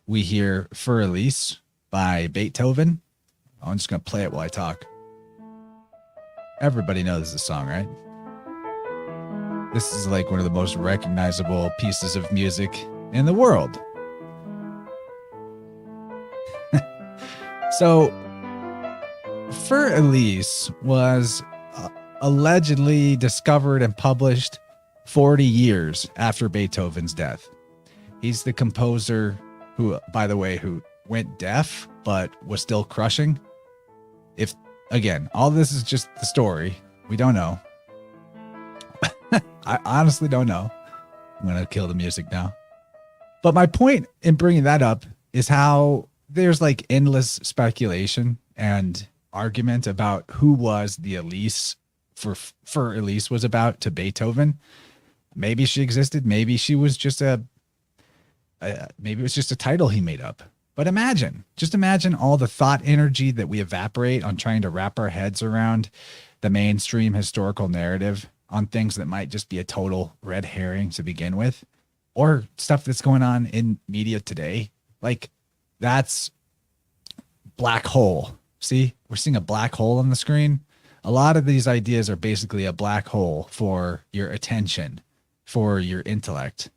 we hear Für Elise by Beethoven. I'm just going to play it while I talk. Everybody knows this song, right? This is like one of the most recognizable pieces of music in the world. So, Für Elise was allegedly discovered and published 40 years after Beethoven's death. He's the composer who, by the way, who went deaf but was still crushing. If, again, all this is just the story. We don't know. I honestly don't know. I'm going to kill the music now. But my point in bringing that up is how there's like endless speculation and argument about who was the Elise for Elise was about to Beethoven. Maybe she existed. Maybe she was just maybe it was just a title he made up. But just imagine all the thought energy that we evaporate on trying to wrap our heads around the mainstream historical narrative on things that might just be a total red herring to begin with, or stuff that's going on in media today. Like, that's black hole. See, we're seeing a black hole on the screen. A lot of these ideas are basically a black hole for your attention, for your intellect.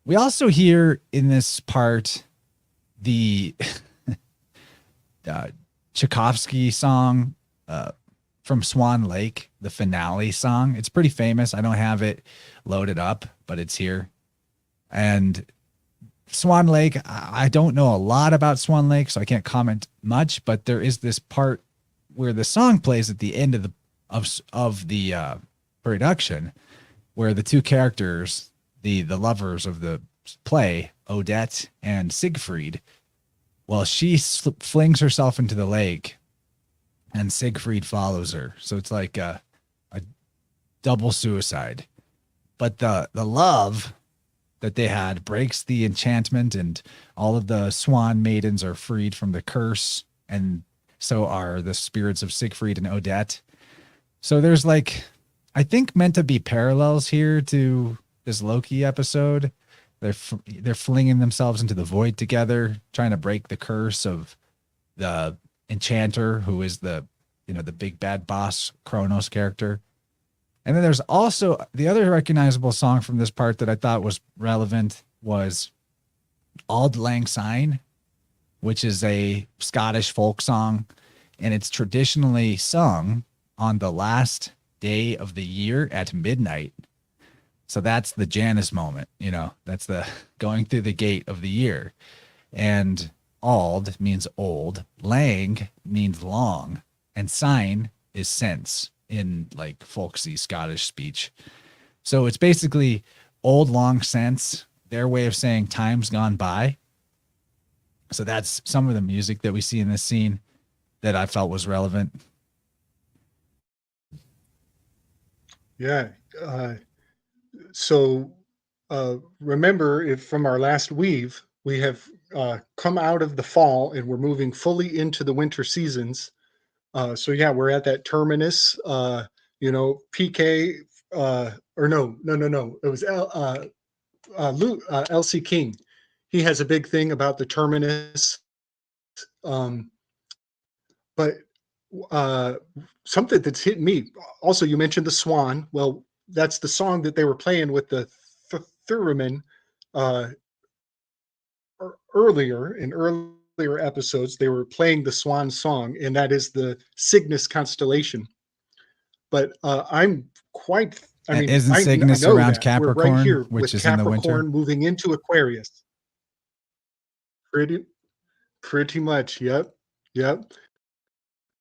We also hear in this part the Tchaikovsky song from Swan Lake, the finale song. It's pretty famous. I don't have it loaded up, but it's here. And Swan Lake, I don't know a lot about Swan Lake, so I can't comment much, but there is this part where the song plays at the end of the production, where the two characters, the lovers of the play, Odette and Siegfried, well, she flings herself into the lake and Siegfried follows her. So it's like a double suicide. But the love that they had breaks the enchantment, and all of the swan maidens are freed from the curse, and so are the spirits of Siegfried and Odette. So there's like, I think, meant to be parallels here to this Loki episode. They're flinging themselves into the void together, trying to break the curse of the enchanter, who is the big bad boss Kronos character. And then there's also the other recognizable song from this part that I thought was relevant was Auld Lang Syne, which is a Scottish folk song, and it's traditionally sung on the last day of the year at midnight. So that's the Janus moment, that's the going through the gate of the year. And Auld means old, Lang means long, and Syne is sense in like folksy Scottish speech. So it's basically old long sense, their way of saying time's gone by. So that's some of the music that we see in this scene that I felt was relevant. Yeah. So remember, if from our last weave, we have come out of the fall and we're moving fully into the winter seasons. So yeah, we're at that terminus. PK, or no. It was LC King. He has a big thing about the terminus. But something that's hit me. Also, you mentioned the swan. Well, that's the song that they were playing with the theremin earlier episodes. They were playing the swan song, and that is the Cygnus constellation. But I'm quite. I mean, isn't I Cygnus know around that Capricorn, we're right here which with is in the winter? Capricorn moving into Aquarius. Pretty much. Yep.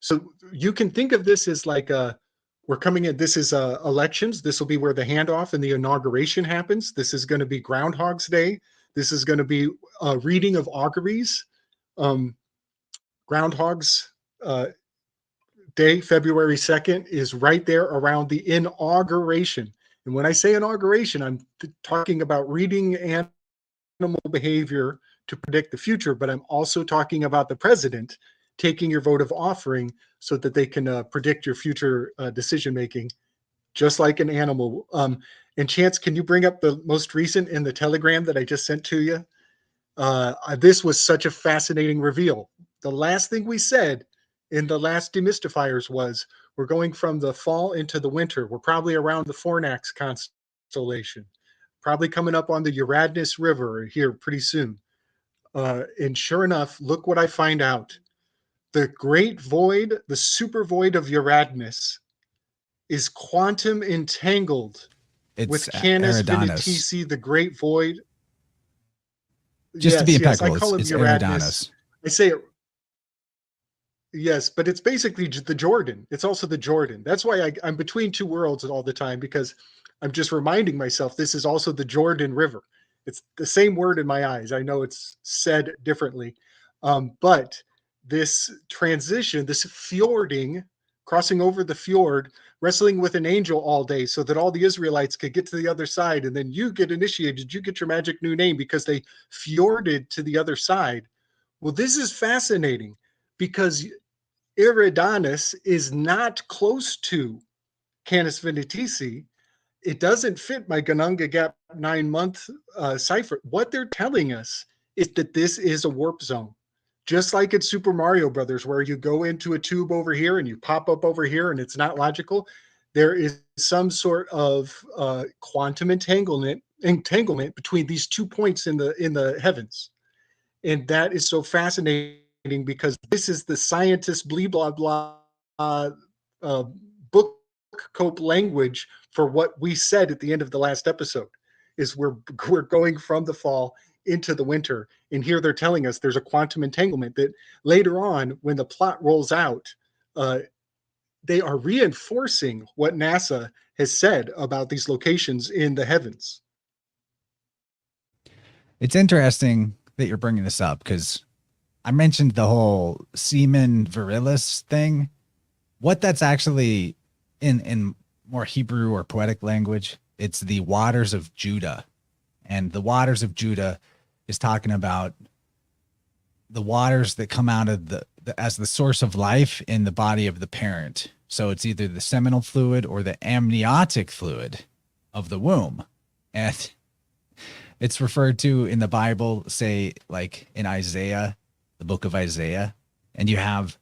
So you can think of this as like we're coming in. This is elections. This will be where the handoff and the inauguration happens. This is going to be Groundhog's Day. This is going to be a reading of auguries. Groundhog's Day, February 2nd, is right there around the inauguration. And when I say inauguration, I'm talking about reading animal behavior to predict the future, but I'm also talking about the president taking your vote of offering so that they can predict your future decision making, just like an animal. And Chance, can you bring up the most recent in the Telegram that I just sent to you? This was such a fascinating reveal. The last thing we said in the last DeMystifiers was we're going from the fall into the winter. We're probably around the Fornax constellation, probably coming up on the Uranus River here pretty soon. And sure enough, look what I find out. The great void, the super void of Uranus, is quantum entangled with Canis Venatici, the great void. Just to be impeccable, I call it it's Uranus. I say it. Yes, but it's basically the Jordan. It's also the Jordan. That's why I'm between two worlds all the time, because I'm just reminding myself this is also the Jordan River. It's the same word in my eyes. I know it's said differently. But this transition, this fjording, crossing over the fjord, wrestling with an angel all day so that all the Israelites could get to the other side, and then you get initiated, you get your magic new name because they fjorded to the other side. Well, this is fascinating because Eridanus is not close to Canis Venatici. It doesn't fit my Gananga Gap 9-month cipher. What they're telling us is that this is a warp zone. Just like it's Super Mario Brothers, where you go into a tube over here and you pop up over here and it's not logical. There is some sort of quantum entanglement between these 2 points in the heavens. And that is so fascinating because this is the scientist blah blah book cope language for what we said at the end of the last episode. Is we're going from the fall into the winter, and here they're telling us there's a quantum entanglement that later on, when the plot rolls out, they are reinforcing what NASA has said about these locations in the heavens. It's interesting that you're bringing this up because I mentioned the whole semen virilis thing. What that's actually in more Hebrew or poetic language, it's the waters of Judah. And the waters of Judah is talking about the waters that come out of the as the source of life in the body of the parent. So it's either the seminal fluid or the amniotic fluid of the womb. And it's referred to in the Bible, say like in Isaiah, the book of Isaiah, and you have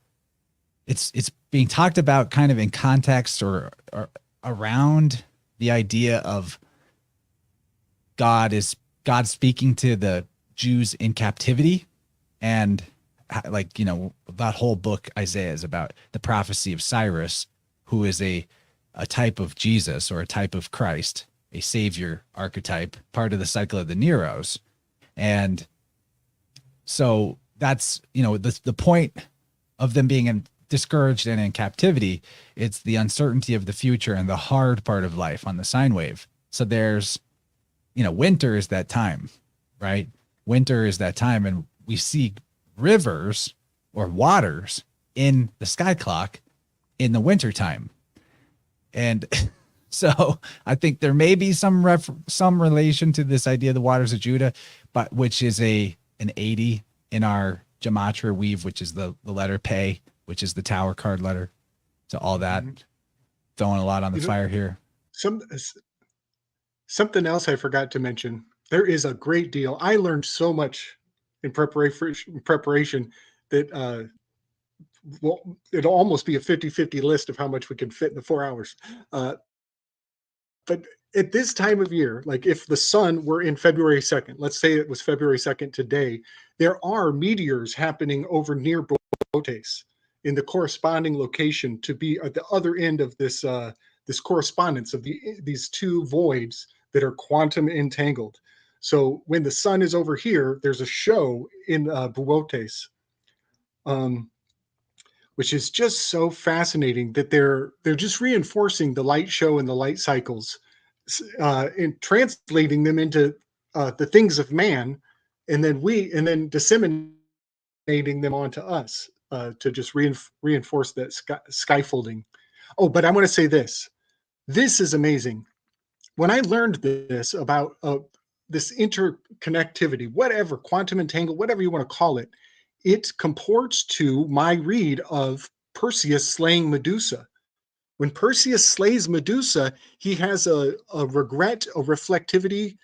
it's being talked about kind of in context or around the idea of God speaking to the Jews in captivity. And like, you know, that whole book Isaiah is about the prophecy of Cyrus, who is a type of Jesus or a type of Christ, a savior archetype, part of the cycle of the Neros. And so that's, you know, the point of them being discouraged and in captivity. It's the uncertainty of the future and the hard part of life on the sine wave. So there's, you know, winter is that time, right? Winter is that time. And we see rivers or waters in the sky clock in the winter time. And so I think there may be some relation to this idea of the waters of Judah, but which is a an 80 in our gematria weave, which is the letter Pei, which is the tower card letter. So all that, throwing a lot on the fire here. Something else I forgot to mention. There is a great deal. I learned so much in preparation that well, it'll almost be a 50-50 list of how much we can fit in the 4 hours. But at this time of year, like if the sun were in February 2nd, let's say it was February 2nd today, there are meteors happening over near Botes in the corresponding location to be at the other end of this this correspondence of these two voids that are quantum entangled. So when the sun is over here, there's a show in Botes, which is just so fascinating that they're just reinforcing the light show and the light cycles, and translating them into the things of man, and then disseminating them onto us to just reinforce that skyfolding. Oh, but I want to say this. This is amazing. When I learned this about this interconnectivity, whatever, quantum entangle, whatever you want to call it, it comports to my read of Perseus slaying Medusa. When Perseus slays Medusa, he has a regret, a reflectivity,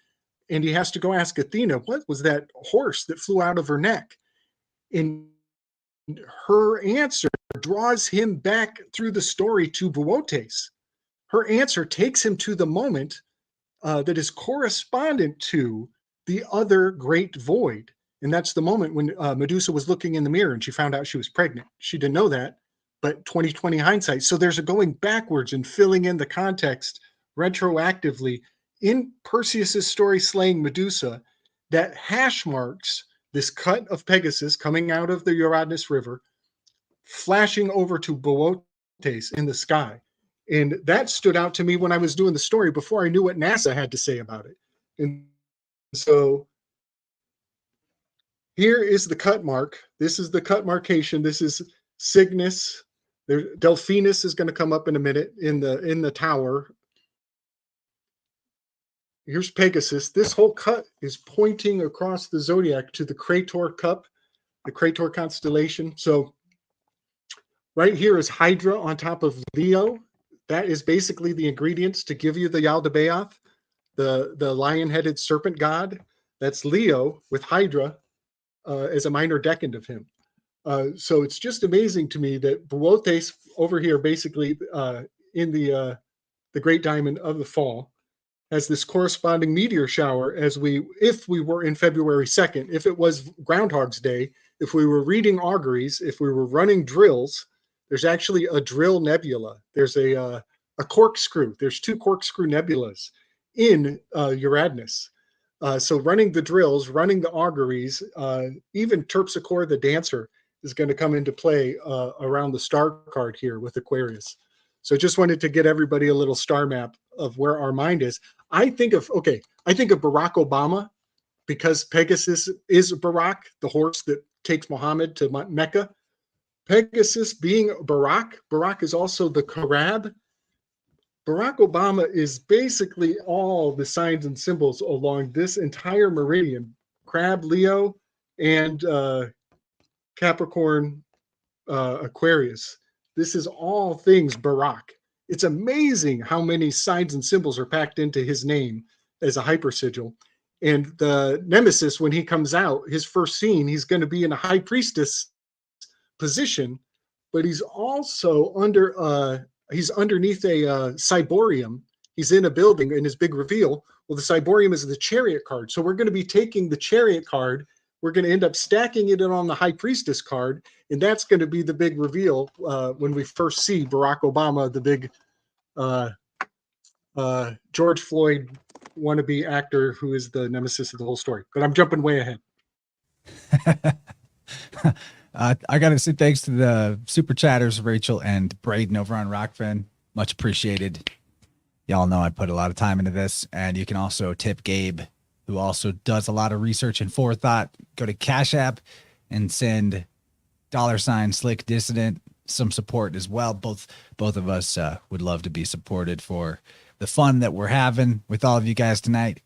and he has to go ask Athena, what was that horse that flew out of her neck? And her answer draws him back through the story to Botes. Her answer takes him to the moment that is correspondent to the other great void. And that's the moment when Medusa was looking in the mirror and she found out she was pregnant. She didn't know that, but 2020 hindsight. So there's a going backwards and filling in the context retroactively in Perseus's story slaying Medusa that hash marks this cut of Pegasus coming out of the Uranus River, flashing over to Botes in the sky. And that stood out to me when I was doing the story before I knew what NASA had to say about it. And so here is the cut mark. This is the cut markation. This is Cygnus. Delphinus is going to come up in a minute in the tower. Here's Pegasus. This whole cut is pointing across the zodiac to the Crator Cup, the Crator constellation. So right here is Hydra on top of Leo. That is basically the ingredients to give you the Yaldabaoth, the lion-headed serpent god. That's Leo with Hydra as a minor decant of him. So it's just amazing to me that Botes over here, basically in the Great Diamond of the Fall, has this corresponding meteor shower if we were in February 2nd, if it was Groundhog's Day, if we were reading auguries, if we were running drills. There's actually a drill nebula. There's a corkscrew. There's two corkscrew nebulas in Uranus. So running the drills, running the auguries, even Terpsichore the dancer is going to come into play around the star card here with Aquarius. So just wanted to get everybody a little star map of where our mind is. I think of Barack Obama because Pegasus is Barack, the horse that takes Muhammad to Mecca. Pegasus being Barack. Barack is also the Karab. Barack Obama is basically all the signs and symbols along this entire meridian, Crab, Leo, and Capricorn, Aquarius. This is all things Barack. It's amazing how many signs and symbols are packed into his name as a hypersigil. And the Nemesis, when he comes out, his first scene, he's going to be in a high priestess position, but he's also he's underneath a cyborium. He's in a building in his big reveal. Well, the cyborium is the chariot card. So we're going to be taking the chariot card. We're going to end up stacking it on the high priestess card. And that's going to be the big reveal when we first see Barack Obama, the big George Floyd wannabe actor who is the nemesis of the whole story. But I'm jumping way ahead. I got to say thanks to the super chatters, Rachel and Braden over on Rockfin. Much appreciated. Y'all know I put a lot of time into this. And you can also tip Gabe, who also does a lot of research and forethought. Go to Cash App and send $Slick Dissident some support as well. Both of us would love to be supported for the fun that we're having with all of you guys tonight.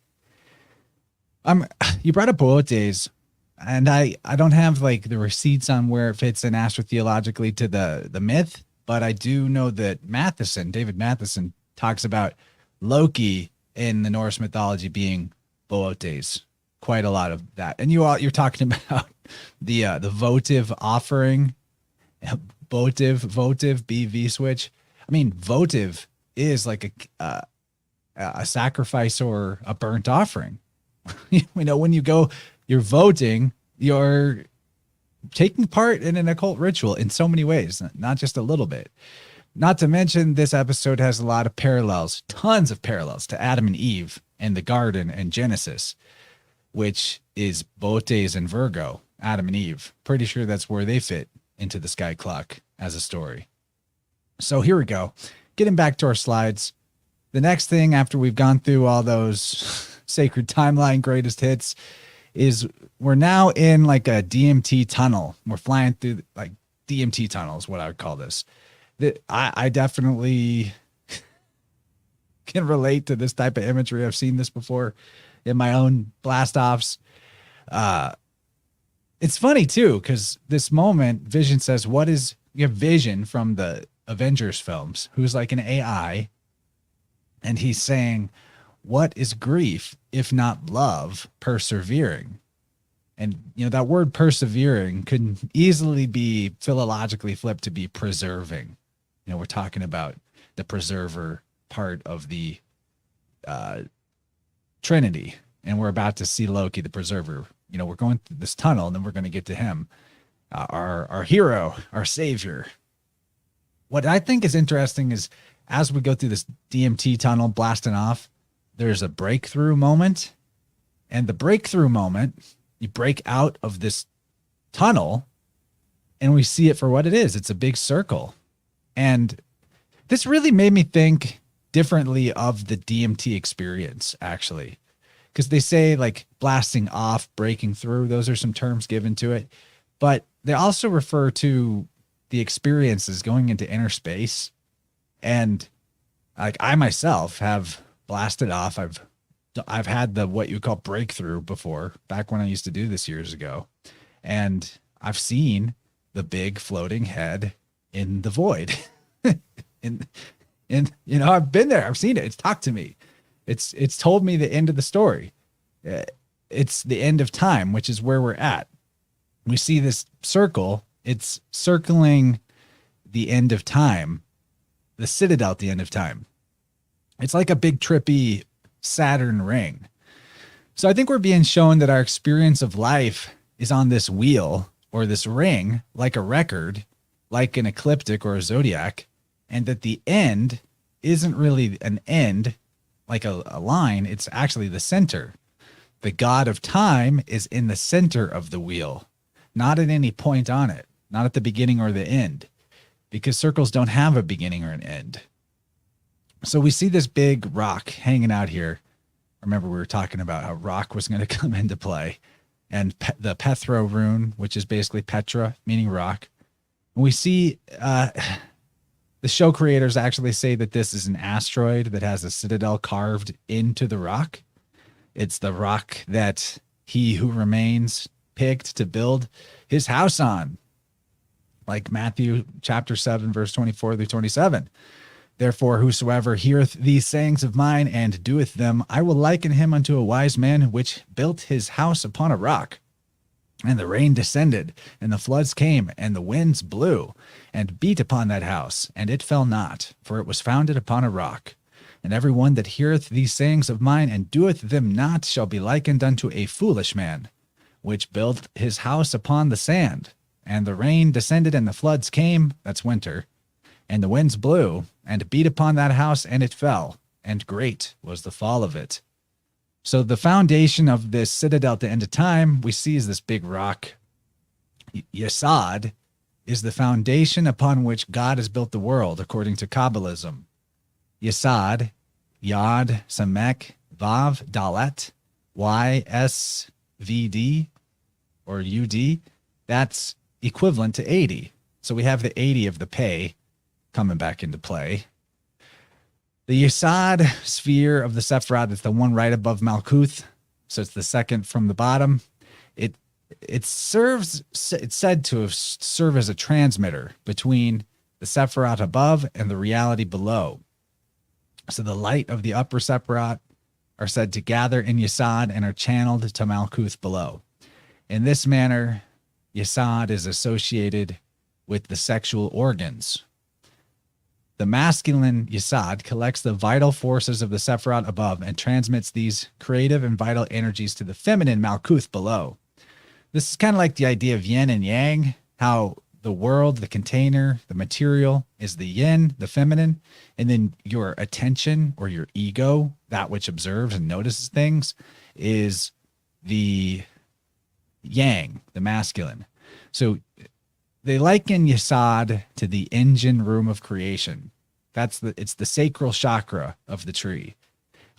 You brought up Botes. And I don't have like the receipts on where it fits in astrotheologically to the myth, but I do know that David Matheson talks about Loki in the Norse mythology being Boötes, quite a lot of that. And you're talking about the votive offering, votive BV switch. I mean, votive is like a sacrifice or a burnt offering. When you're voting, you're taking part in an occult ritual in so many ways, not just a little bit. Not to mention, this episode has a lot of parallels, tons of parallels to Adam and Eve and the garden and Genesis, which is Boötes and Virgo, Adam and Eve. Pretty sure that's where they fit into the sky clock as a story. So here we go. Getting back to our slides. The next thing after we've gone through all those sacred timeline greatest hits is we're now in like a DMT tunnel. We're flying through like DMT tunnels, what I would call this. I definitely can relate to this type of imagery. I've seen this before in my own blast offs. It's funny too, because this moment, Vision says, you have Vision from the Avengers films, who's like an AI. And he's saying, what is grief if not love persevering? And, that word persevering could easily be philologically flipped to be preserving. We're talking about the preserver part of the Trinity. And we're about to see Loki, the preserver. We're going through this tunnel and then we're going to get to him, our hero, our savior. What I think is interesting is as we go through this DMT tunnel blasting off, there's a breakthrough moment. And the breakthrough moment, you break out of this tunnel and we see it for what it is. It's a big circle. And this really made me think differently of the DMT experience, actually. Because they say like blasting off, breaking through, those are some terms given to it. But they also refer to the experiences going into inner space. And like I myself have blasted off. I've had the what you call breakthrough before, back when I used to do this years ago. And I've seen the big floating head in the void. and I've been there. I've seen it. It's talked to me. It's told me the end of the story. It's the end of time, which is where we're at. We see this circle. It's circling the end of time, the citadel at the end of time. It's like a big trippy Saturn ring. So I think we're being shown that our experience of life is on this wheel or this ring, like a record, like an ecliptic or a zodiac, and that the end isn't really an end, like a line. It's actually the center. The god of time is in the center of the wheel, not at any point on it, not at the beginning or the end, because circles don't have a beginning or an end. So we see this big rock hanging out here. Remember, we were talking about how rock was going to come into play, and the Pethro rune, which is basically Petra, meaning rock. And we see the show creators actually say that this is an asteroid that has a citadel carved into the rock. It's the rock that he who remains picked to build his house on, like Matthew chapter 7, verse 24 through 27. Therefore, whosoever heareth these sayings of mine and doeth them, I will liken him unto a wise man which built his house upon a rock. And the rain descended, and the floods came, and the winds blew, and beat upon that house, and it fell not, for it was founded upon a rock. And every one that heareth these sayings of mine and doeth them not shall be likened unto a foolish man, which built his house upon the sand. And the rain descended, and the floods came, that's winter, and the winds blew, and beat upon that house, and it fell, and great was the fall of it. So the foundation of this citadel at the end of time, we see is this big rock. Yesod is the foundation upon which God has built the world, according to Kabbalism. Yesod, Yod, Samek, Vav, Dalet, YSVD, or UD, that's equivalent to 80. So we have the 80 of the pay coming back into play. The Yesod sphere of the Sephiroth is the one right above Malkuth. So it's the second from the bottom. It's said to have served as a transmitter between the Sephiroth above and the reality below. So the light of the upper Sephiroth are said to gather in Yesod and are channeled to Malkuth below. In this manner, Yesod is associated with the sexual organs. The masculine Yesod collects the vital forces of the Sephiroth above and transmits these creative and vital energies to the feminine Malkuth below. This is kind of like the idea of yin and yang, how the world, the container, the material is the yin, the feminine, and then your attention or your ego, that which observes and notices things, is the yang, the masculine. So they liken Yesod to the engine room of creation. It's the sacral chakra of the tree.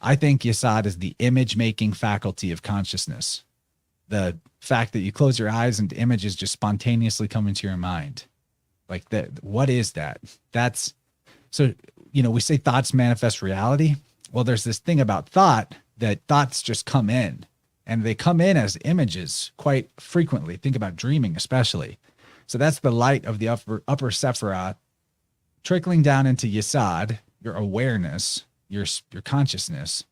I think Yesod is the image-making faculty of consciousness. The fact that you close your eyes and images just spontaneously come into your mind. Like that, what is that? That's so, we say thoughts manifest reality. Well, there's this thing about thought that thoughts just come in, and they come in as images quite frequently. Think about dreaming, especially. So that's the light of the upper Sephiroth trickling down into Yesod, your awareness, your consciousness.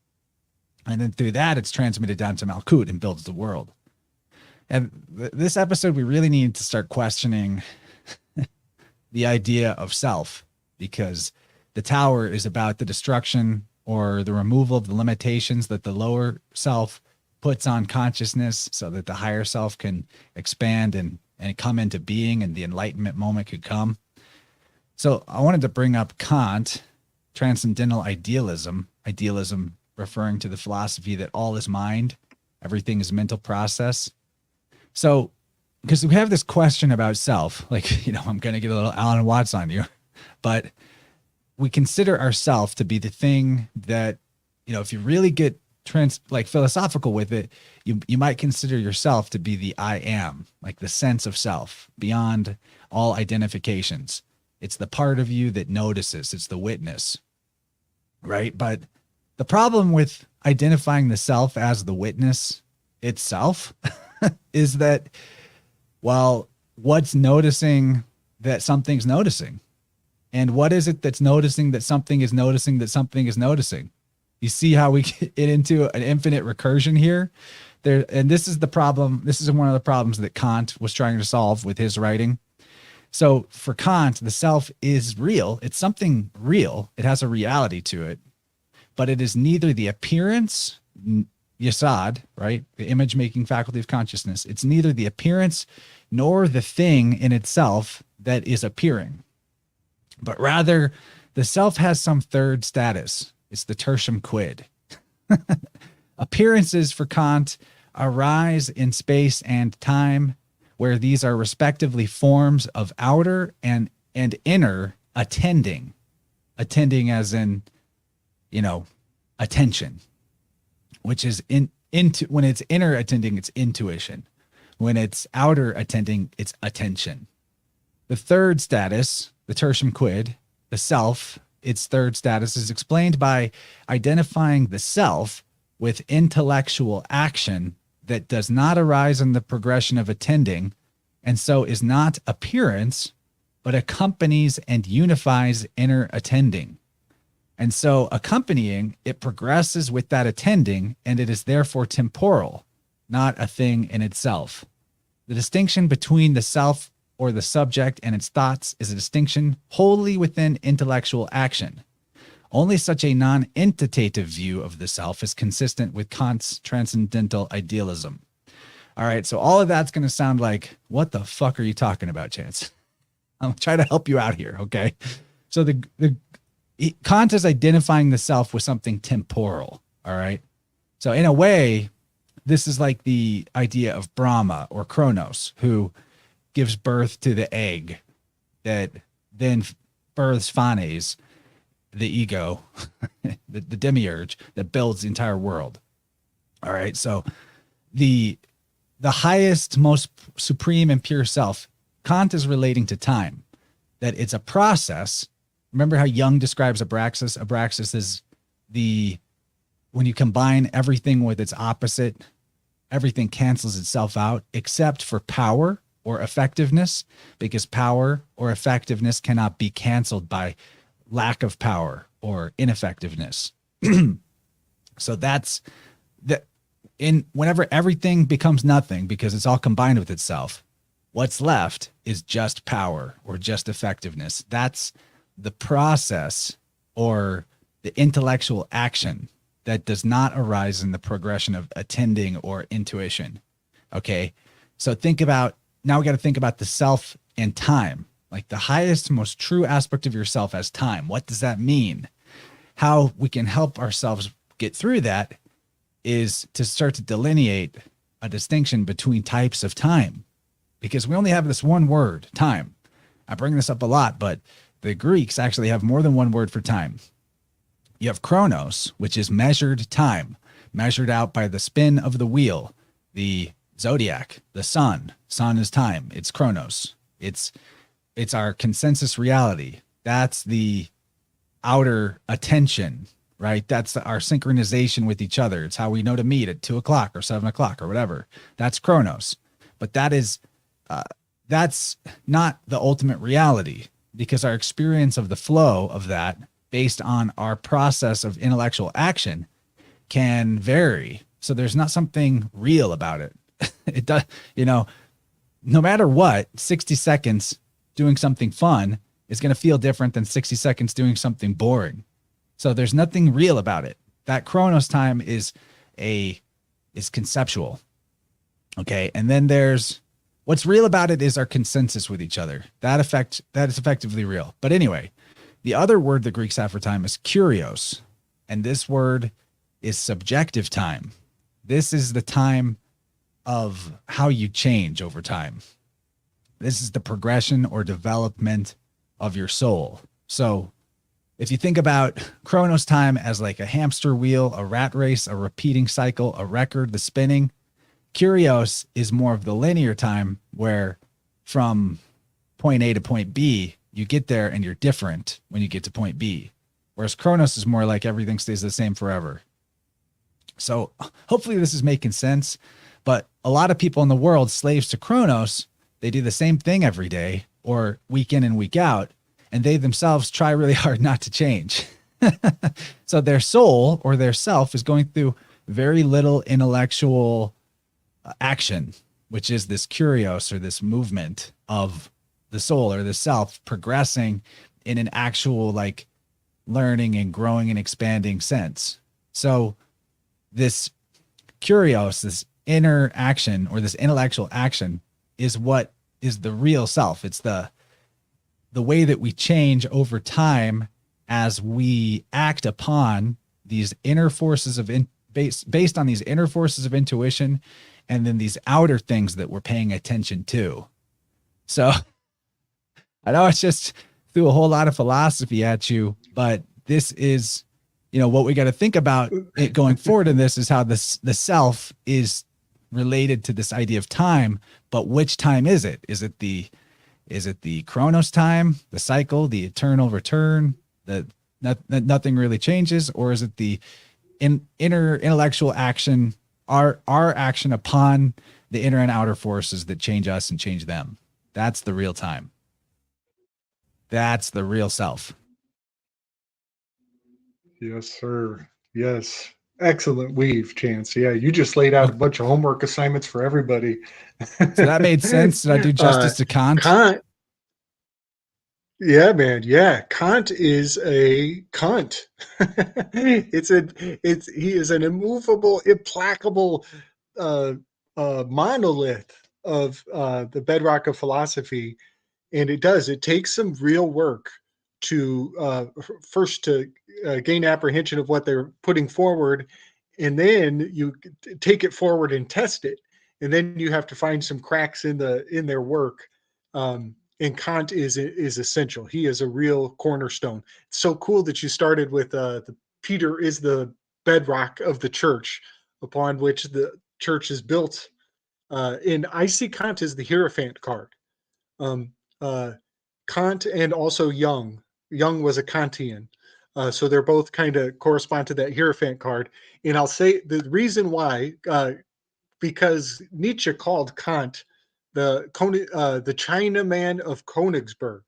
And then through that, it's transmitted down to Malkuth and builds the world. And this episode, we really need to start questioning the idea of self, because the tower is about the destruction or the removal of the limitations that the lower self puts on consciousness so that the higher self can expand and come into being and the enlightenment moment could come. So I wanted to bring up Kant, transcendental idealism referring to the philosophy that all is mind, everything is mental process. So, because we have this question about self, like, I'm going to get a little Alan Watts on you, but we consider ourself to be the thing that, if you really get philosophical with it, you might consider yourself to be the I am, like the sense of self beyond all identifications. It's the part of you that notices. It's the witness, right? But the problem with identifying the self as the witness itself is that, well, what's noticing that something's noticing? And what is it that's noticing that something is noticing that something is noticing? You see how we get into an infinite recursion here? And this is the problem. This is one of the problems that Kant was trying to solve with his writing. So for Kant, the self is real. It's something real. It has a reality to it, but it is neither the appearance, Yesod, right? The image-making faculty of consciousness. It's neither the appearance nor the thing in itself that is appearing, but rather the self has some third status. It's the tertium quid. Appearances for Kant arise in space and time, where these are respectively forms of outer and inner attending as in, attention, which is into when it's inner attending, it's intuition. When it's outer attending, it's attention. The third status, the tertium quid, the self, its third status is explained by identifying the self with intellectual action that does not arise in the progression of attending, and so is not appearance, but accompanies and unifies inner attending. And so accompanying, it progresses with that attending, and it is therefore temporal, not a thing in itself. The distinction between the self or the subject and its thoughts is a distinction wholly within intellectual action. Only such a non-entitative view of the self is consistent with Kant's transcendental idealism. All right, so all of that's going to sound like, what the fuck are you talking about, Chance? I'm trying to help you out here, okay? So Kant is identifying the self with something temporal, all right? So in a way, this is like the idea of Brahma or Kronos, who gives birth to the egg that then births Phanes, the ego, the demiurge that builds the entire world. All right. So the highest, most supreme and pure self, Kant is relating to time, that it's a process. Remember how Jung describes Abraxas? Abraxas is when you combine everything with its opposite, everything cancels itself out except for power or effectiveness, because power or effectiveness cannot be canceled by lack of power or ineffectiveness. So that's the in whenever everything becomes nothing because it's all combined with itself, what's left is just power or just effectiveness. That's the process or the intellectual action that does not arise in the progression of attending or intuition. Okay. So now we got to think about the self and time, like the highest, most true aspect of yourself as time. What does that mean? How we can help ourselves get through that is to start to delineate a distinction between types of time, because we only have this one word, time. I bring this up a lot, but the Greeks actually have more than one word for time. You have Kronos, which is measured time, measured out by the spin of the wheel, the zodiac, the sun. Sun is time. It's Kronos. It's our consensus reality. That's the outer attention, right? That's our synchronization with each other. It's how we know to meet at 2 o'clock or 7 o'clock or whatever. That's Kronos. But that's not the ultimate reality, because our experience of the flow of that based on our process of intellectual action can vary. So there's not something real about it. It does, no matter what, 60 seconds doing something fun is going to feel different than 60 seconds doing something boring. So there's nothing real about it. That Kronos time is conceptual. Okay. And then there's what's real about it is our consensus with each other. That is effectively real. But anyway, the other word the Greeks have for time is kurios. And this word is subjective time. This is the time of how you change over time. This is the progression or development of your soul. So if you think about Kronos time as like a hamster wheel, a rat race, a repeating cycle, a record, the spinning, Kurios is more of the linear time where from point A to point B, you get there and you're different when you get to point B. Whereas Kronos is more like everything stays the same forever. So hopefully this is making sense. But a lot of people in the world, slaves to Kronos, they do the same thing every day or week in and week out, and they themselves try really hard not to change. So their soul or their self is going through very little intellectual action, which is this kurios or this movement of the soul or the self progressing in an actual like learning and growing and expanding sense. So this kurios, this inner action or this intellectual action is what is the real self. It's the way that we change over time as we act upon these inner forces of based on these inner forces of intuition, and then these outer things that we're paying attention to. So I know it's just threw a whole lot of philosophy at you, but this is, what we got to think about it going forward in this is how the self is related to this idea of time, but which time is it? Is it the Kronos time, the cycle, the eternal return, that nothing really changes? Or is it the inner intellectual action, our action upon the inner and outer forces that change us and change them? That's the real time. That's the real self. Yes, sir. Yes. Excellent weave, Chance. Yeah, you just laid out a bunch of homework assignments for everybody. So that made sense. Did I do justice to Kant? Yeah, man. Yeah, Kant is a cunt. He is an immovable, implacable monolith of the bedrock of philosophy, and it takes some real work to first to gain apprehension of what they're putting forward, and then you take it forward and test it, and then you have to find some cracks in their work. And Kant is essential. He is a real cornerstone. It's so cool that you started with the Peter is the bedrock of the church upon which the church is built. And I see Kant as the Hierophant card. Kant and also Jung. Jung was a Kantian. So they're both kind of correspond to that Hierophant card. And I'll say the reason why because Nietzsche called Kant the Chinaman of Königsberg.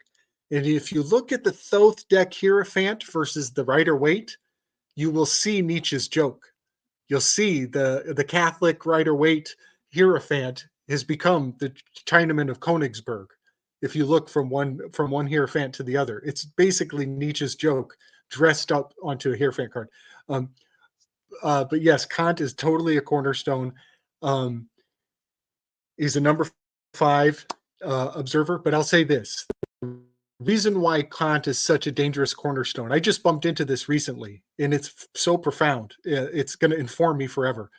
And if you look at the Thoth deck Hierophant versus the Rider-Waite, you will see Nietzsche's joke. You'll see the Catholic Rider-Waite Hierophant has become the Chinaman of Königsberg. If you look from one Hierophant to the other, it's basically Nietzsche's joke dressed up onto a Hierophant card. But yes, Kant is totally a cornerstone. He's a number 5 observer. But I'll say this: the reason why Kant is such a dangerous cornerstone, I just bumped into this recently, and it's so profound. It's going to inform me forever.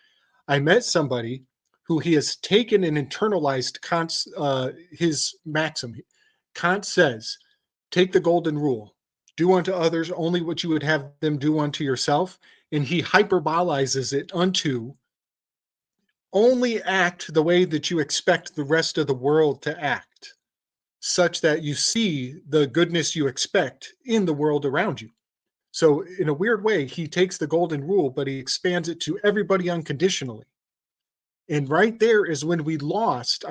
I met somebody who he has taken and internalized Kant's his maxim. Kant says, take the golden rule, do unto others only what you would have them do unto yourself. And he hyperbolizes it unto only act the way that you expect the rest of the world to act, such that you see the goodness you expect in the world around you. So in a weird way, he takes the golden rule, but he expands it to everybody unconditionally. And right there is when I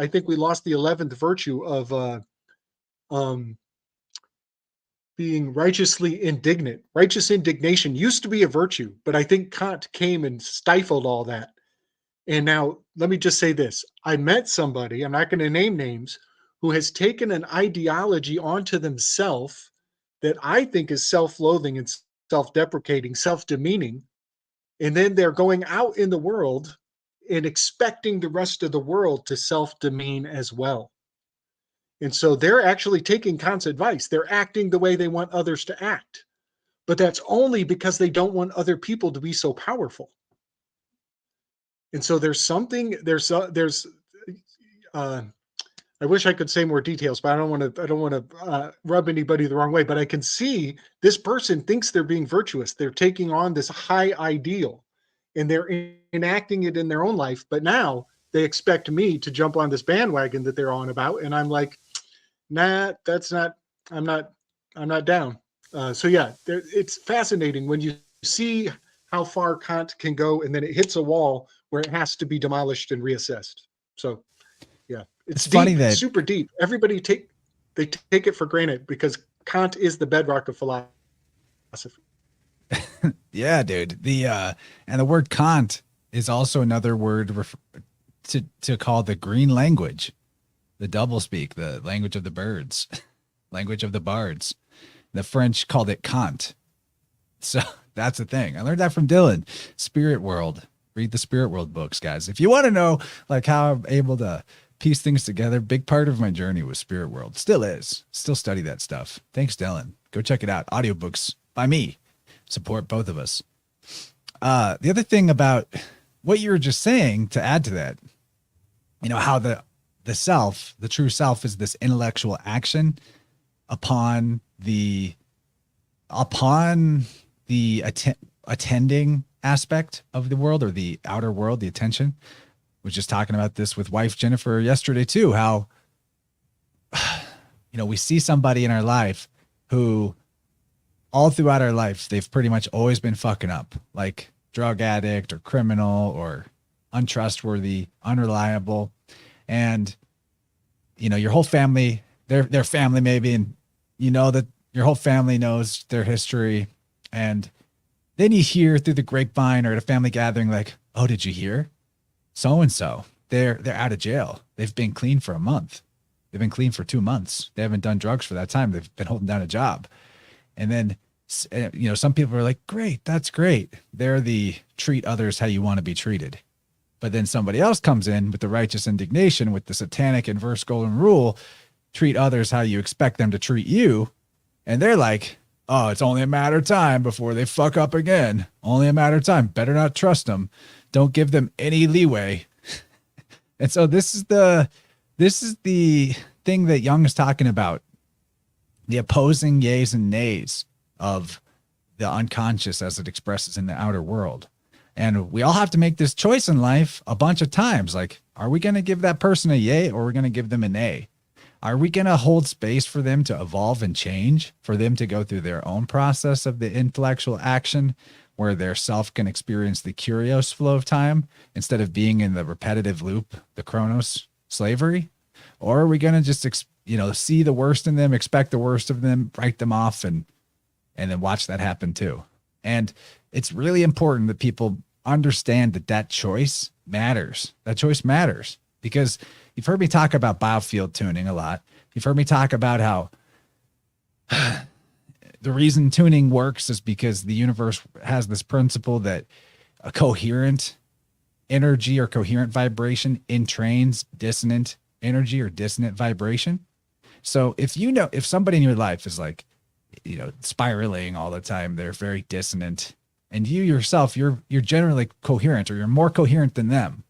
think we lost the 11th virtue of being righteously indignant. Righteous indignation used to be a virtue, but I think Kant came and stifled all that. And now let me just say this. I met somebody, I'm not going to name names, who has taken an ideology onto themselves that I think is self-loathing and self-deprecating, self-demeaning. And then they're going out in the world and expecting the rest of the world to self-demean as well. And so they're actually taking Kant's advice. They're acting the way they want others to act. But that's only because they don't want other people to be so powerful. And so I wish I could say more details, but I don't want to rub anybody the wrong way. But I can see this person thinks they're being virtuous. They're taking on this high ideal, and they're enacting it in their own life. But now they expect me to jump on this bandwagon that they're on about, and I'm like, nah, I'm not down. So yeah, it's fascinating when you see how far Kant can go, and then it hits a wall where it has to be demolished and reassessed. So yeah, it's deep, funny that super deep. Everybody take it for granted because Kant is the bedrock of philosophy. Yeah, dude. And the word Kant is also another word to call the green language, the doublespeak, the language of the birds, language of the bards. The French called it Kant. So that's the thing. I learned that from Dylan. Spirit World. Read the Spirit World books, guys. If you want to know like how I'm able to piece things together, big part of my journey was Spirit World. Still is. Still study that stuff. Thanks, Dylan. Go check it out. Audiobooks by me. Support both of us. The other thing about what you were just saying, to add to that, you know, how the self, the true self, is this intellectual action upon the attending aspect of the world, or the outer world, the attention. Was just talking about this with wife Jennifer yesterday too, how you know, we see somebody in our life who all throughout our life they've pretty much always been fucking up, like drug addict or criminal or untrustworthy, unreliable. And you know, your whole family, their family maybe, and you know that your whole family knows their history. And then you hear through the grapevine or at a family gathering, like, oh, did you hear? So-and-so, they're out of jail. They've been clean for a month. They've been clean for 2 months. They haven't done drugs for that time. They've been holding down a job. And then, you know, some people are like, great, that's great. They're the treat others how you want to be treated. But then somebody else comes in with the righteous indignation, with the satanic inverse golden rule, treat others how you expect them to treat you. And they're like, oh, it's only a matter of time before they fuck up again. Only a matter of time. Better not trust them. Don't give them any leeway. And so this is the thing that Jung is talking about, the opposing yays and nays of the unconscious as it expresses in the outer world. And we all have to make this choice in life a bunch of times. Like, are we going to give that person a yay, or are we going to give them a nay? Are we going to hold space for them to evolve and change, for them to go through their own process of the intellectual action where their self can experience the curious flow of time instead of being in the repetitive loop, the Kronos slavery? Or are we going to just, see the worst in them, expect the worst of them, write them off, and then watch that happen too? And it's really important that people understand that choice matters. That choice matters, because you've heard me talk about biofield tuning a lot. You've heard me talk about how the reason tuning works is because the universe has this principle that a coherent energy or coherent vibration entrains dissonant energy or dissonant vibration. So if somebody in your life is like, spiraling all the time, they're very dissonant, and you yourself, you're generally coherent, or you're more coherent than them,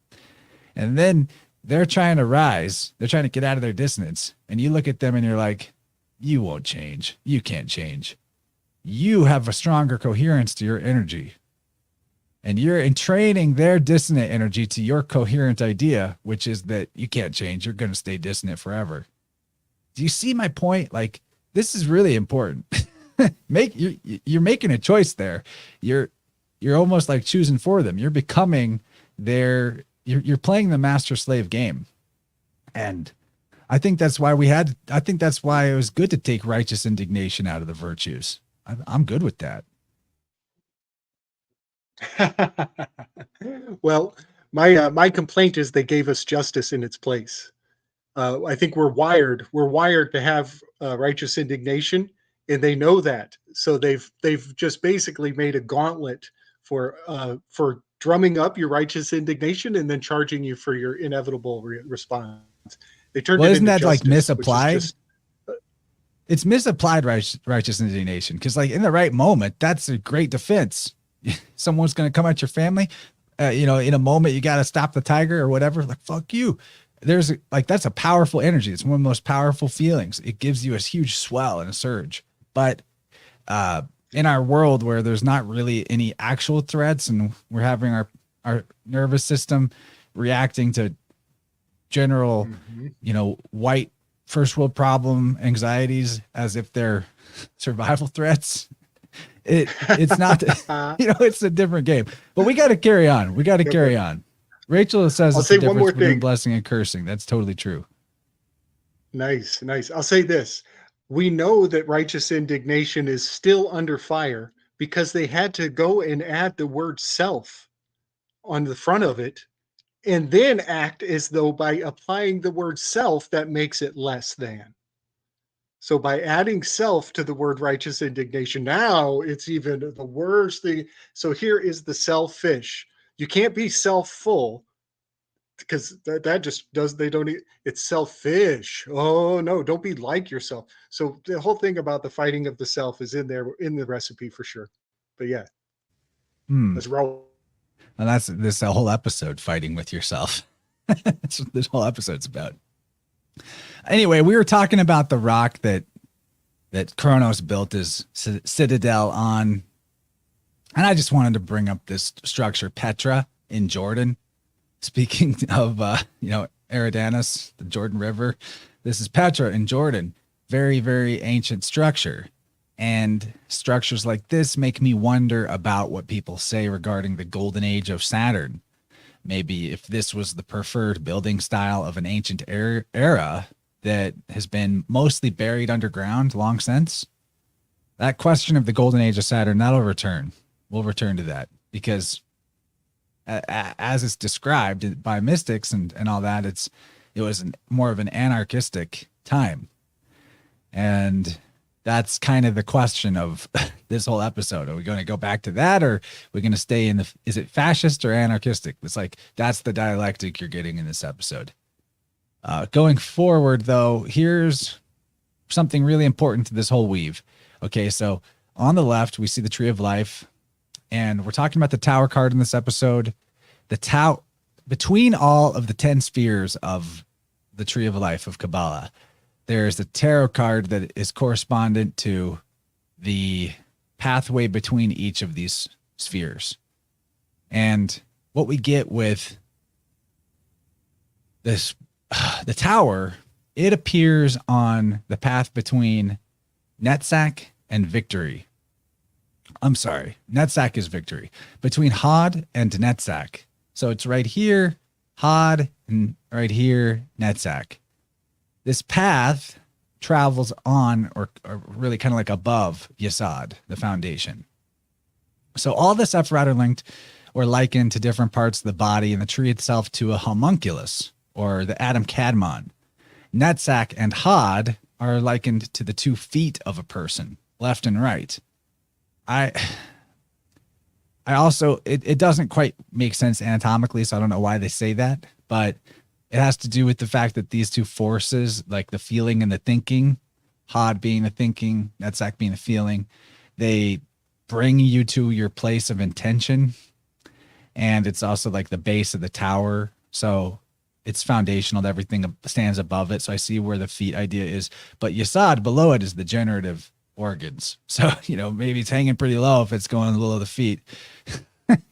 and then they're trying to rise, they're trying to get out of their dissonance, and you look at them and you're like, you won't change. You can't change. You have a stronger coherence to your energy, and you're entraining their dissonant energy to your coherent idea, which is that you can't change. You're going to stay dissonant forever. Do you see my point? Like, this is really important. You're making a choice there. You're almost like choosing for them. You're becoming you're playing the master slave game. And I think that's why it was good to take righteous indignation out of the virtues. I'm good with that. Well, my complaint is they gave us justice in its place. I think we're wired to have righteous indignation, and they know that. So they've just basically made a gauntlet for drumming up your righteous indignation and then charging you for your inevitable response. They turned it isn't into that justice, like misapplied? Just, it's misapplied righteous indignation, because like in the right moment, that's a great defense. Someone's going to come at your family, in a moment you got to stop the tiger or whatever. Like, fuck you. That's a powerful energy. It's one of the most powerful feelings. It gives you a huge swell and a surge. But in our world where there's not really any actual threats, and we're having our nervous system reacting to general, white first world problem anxieties as if they're survival threats, it's not, it's a different game. But we got to carry on. Carry on. Rachel says I'll it's say the one more difference between thing. blessing and cursing. That's totally true. Nice. I'll say this. We know that righteous indignation is still under fire because they had to go and add the word self on the front of it, and then act as though by applying the word self, that makes it less than. So by adding self to the word righteous indignation, now it's even the worst thing. So here is the selfish. You can't be self-full, because that just does, it's selfish. Oh no, don't be like yourself. So the whole thing about the fighting of the self is in there in the recipe for sure. But yeah, let's roll. And that's this whole episode, fighting with yourself. That's what this whole episode's about. Anyway, we were talking about the rock that Kronos built his citadel on, and I just wanted to bring up this structure, Petra in Jordan. Speaking of, Eridanus, the Jordan River, this is Petra in Jordan. Very, very ancient structure. And structures like this make me wonder about what people say regarding the golden age of Saturn. Maybe if this was the preferred building style of an ancient era that has been mostly buried underground long since. That question of the golden age of Saturn, that'll return. We'll return to that, because as it's described by mystics and all that, it was more of an anarchistic time. And that's kind of the question of this whole episode. Are we going to go back to that, or are we going to stay in is it fascist or anarchistic? It's like, that's the dialectic you're getting in this episode. Going forward though, here's something really important to this whole weave. Okay. So on the left, we see the Tree of Life, and we're talking about the Tower card in this episode. Between all of the 10 spheres of the Tree of Life of Kabbalah, there's the tarot card that is correspondent to the pathway between each of these spheres. And what we get with this, the Tower, it appears on the path between Netzach and Victory. I'm sorry. Netzach is victory. Between Hod and Netzach. So it's right here, Hod, and right here, Netzach. This path travels on or really kind of like above Yesod, the foundation. So all the Sephiroth are linked or likened to different parts of the body, and the tree itself to a homunculus or the Adam Kadmon. Netzach and Hod are likened to the 2 feet of a person, left and right. I also, it doesn't quite make sense anatomically, so I don't know why they say that, but it has to do with the fact that these 2 forces, like the feeling and the thinking, Hod being the thinking, Netzach being the feeling, they bring you to your place of intention. And it's also like the base of the tower. So it's foundational to everything stands above it. So I see where the feet idea is. But Yesod below it is the generative organs. So, maybe it's hanging pretty low if it's going below the feet.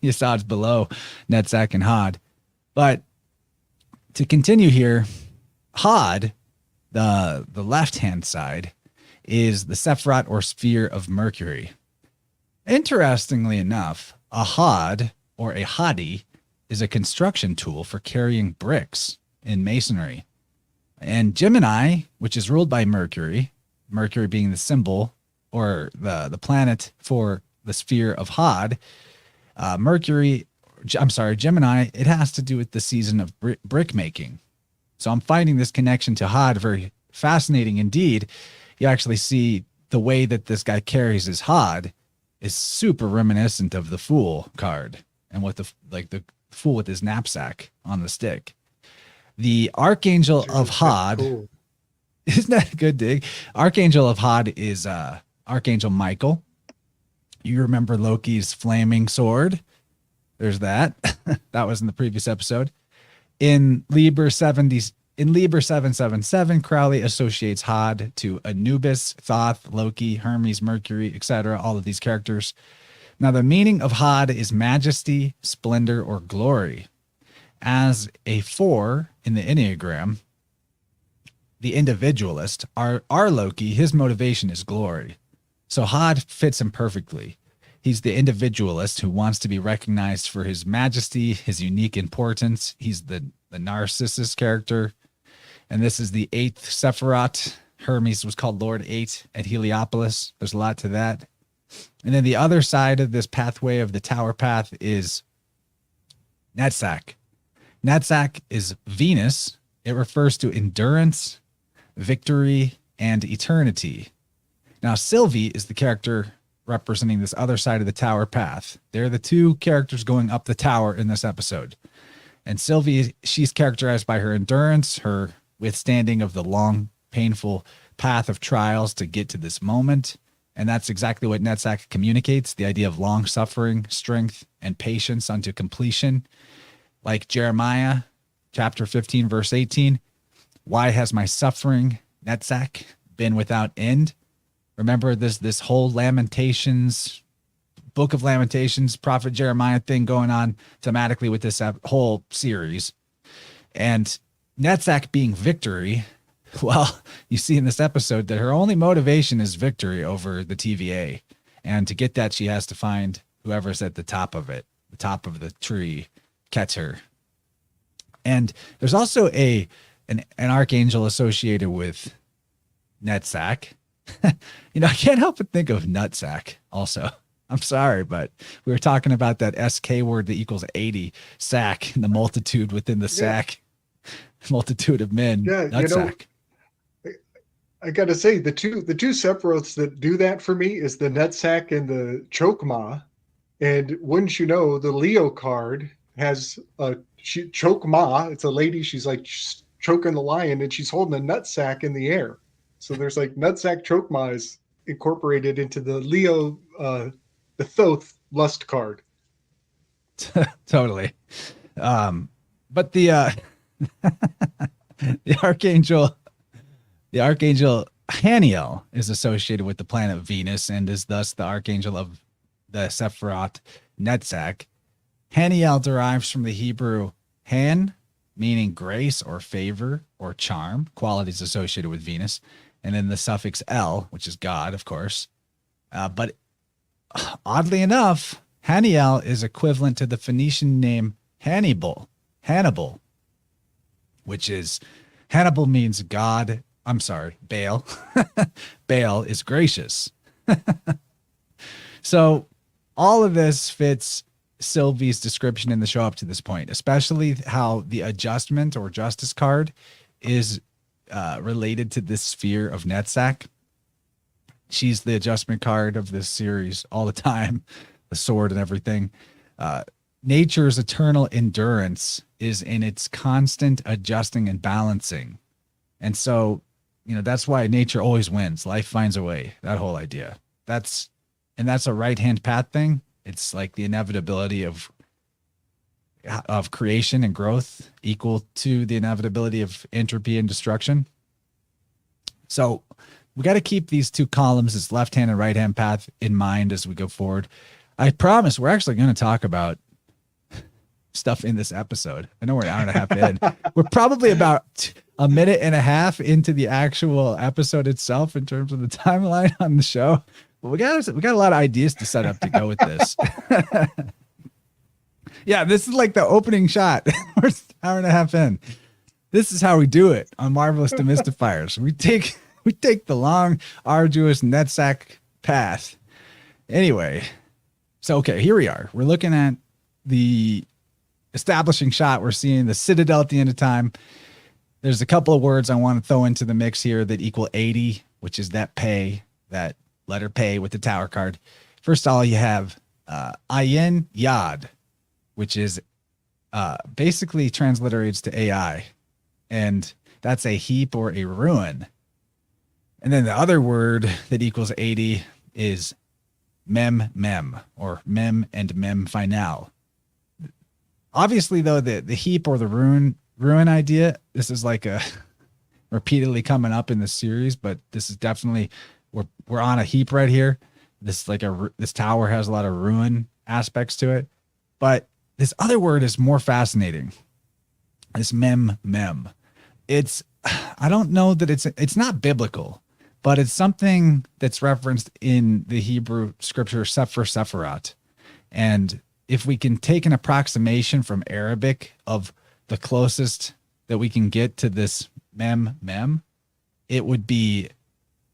Yesod's below Netzach and Hod. But to continue here, Hod, the left-hand side, is the Sephiroth or sphere of Mercury. Interestingly enough, a Hod or a Hodi is a construction tool for carrying bricks in masonry. And Gemini, which is ruled by Mercury, Mercury being the symbol or the planet for the sphere of Hod, Gemini, it has to do with the season of brick making. So I'm finding this connection to Hod very fascinating indeed. You actually see the way that this guy carries his Hod is super reminiscent of the Fool card and what the Fool with his knapsack on the stick. The Archangel of Hod, cool. Isn't that a good dig? Archangel of Hod is Archangel Michael. You remember Loki's flaming sword? There's that. That was in the previous episode. In Liber 777, Crowley associates Hod to Anubis, Thoth, Loki, Hermes, Mercury, etc. All of these characters. Now, the meaning of Hod is majesty, splendor, or glory. As a 4 in the Enneagram, the individualist, our Loki, his motivation is glory. So Hod fits him perfectly. He's the individualist who wants to be recognized for his majesty, his unique importance. He's the Narcissus character. And this is the 8th Sephiroth. Hermes was called Lord 8 at Heliopolis. There's a lot to that. And then the other side of this pathway of the tower path is Netzach. Netzach is Venus. It refers to endurance, victory, and eternity. Now, Sylvie is the character representing this other side of the tower path. They're the 2 characters going up the tower in this episode. And Sylvie, she's characterized by her endurance, her withstanding of the long, painful path of trials to get to this moment. And that's exactly what Netzach communicates, the idea of long suffering, strength, and patience unto completion. Like Jeremiah chapter 15, verse 18, why has my suffering, Netzach, been without end? Remember this whole Lamentations, Book of Lamentations, Prophet Jeremiah thing going on thematically with this whole series. And Netzach being victory, well, you see in this episode that her only motivation is victory over the TVA. And to get that, she has to find whoever's at the top of it, the top of the tree, Keter. And there's also an archangel associated with Netzach. I can't help but think of nutsack also. I'm sorry, but we were talking about that SK word that equals 80, sack, and the multitude within the sack, multitude of men, nutsack. I got to say, the two Sephiroths that do that for me is the nutsack and the chokma. And wouldn't you know, the Leo card has a chokma. It's a lady. She's like choking the lion, and she's holding a nutsack in the air. So there's like nutsack chokma is incorporated into the Leo, the Thoth lust card. Totally. But the archangel Haniel is associated with the planet Venus and is thus the archangel of the Sephiroth Netzach. Haniel derives from the Hebrew Han, meaning grace or favor or charm, qualities associated with Venus, and then the suffix El, which is God, of course. But oddly enough, Haniel is equivalent to the Phoenician name Hannibal, which is Hannibal means God. I'm sorry, Baal. Baal is gracious. So all of this fits Sylvie's description in the show up to this point, especially how the adjustment or justice card is related to this sphere of Netzach. She's the adjustment card of this series all the time, the sword and everything. Nature's eternal endurance is in its constant adjusting and balancing. And so, that's why nature always wins. Life finds a way. That whole idea. That's a right-hand path thing. It's like the inevitability of creation and growth equal to the inevitability of entropy and destruction. So we got to keep these two columns, this left-hand and right-hand path, in mind as we go forward. I promise we're actually going to talk about stuff in this episode. I know we're an hour and a half in. We're probably about a minute and a half into the actual episode itself in terms of the timeline on the show. But we got a lot of ideas to set up to go with this. Yeah, this is like the opening shot. We're an hour and a half in. This is how we do it on Marvelous DeMystifiers. We take the long, arduous Netzach path. Anyway, so okay, here we are. We're looking at the establishing shot. We're seeing the Citadel at the end of time. There's a couple of words I want to throw into the mix here that equal 80, which is that letter pay with the tower card. First of all, you have Ayin Yad, which is basically transliterates to AI. And that's a heap or a ruin. And then the other word that equals 80 is mem, or mem and mem final. Obviously, though, the heap or the ruin idea, this is like a repeatedly coming up in the series, but this is definitely, we're on a heap right here. This this tower has a lot of ruin aspects to it, but this other word is more fascinating. This mem. I don't know that it's not biblical, but it's something that's referenced in the Hebrew scripture Sephirot. And if we can take an approximation from Arabic of the closest that we can get to this mem, it would be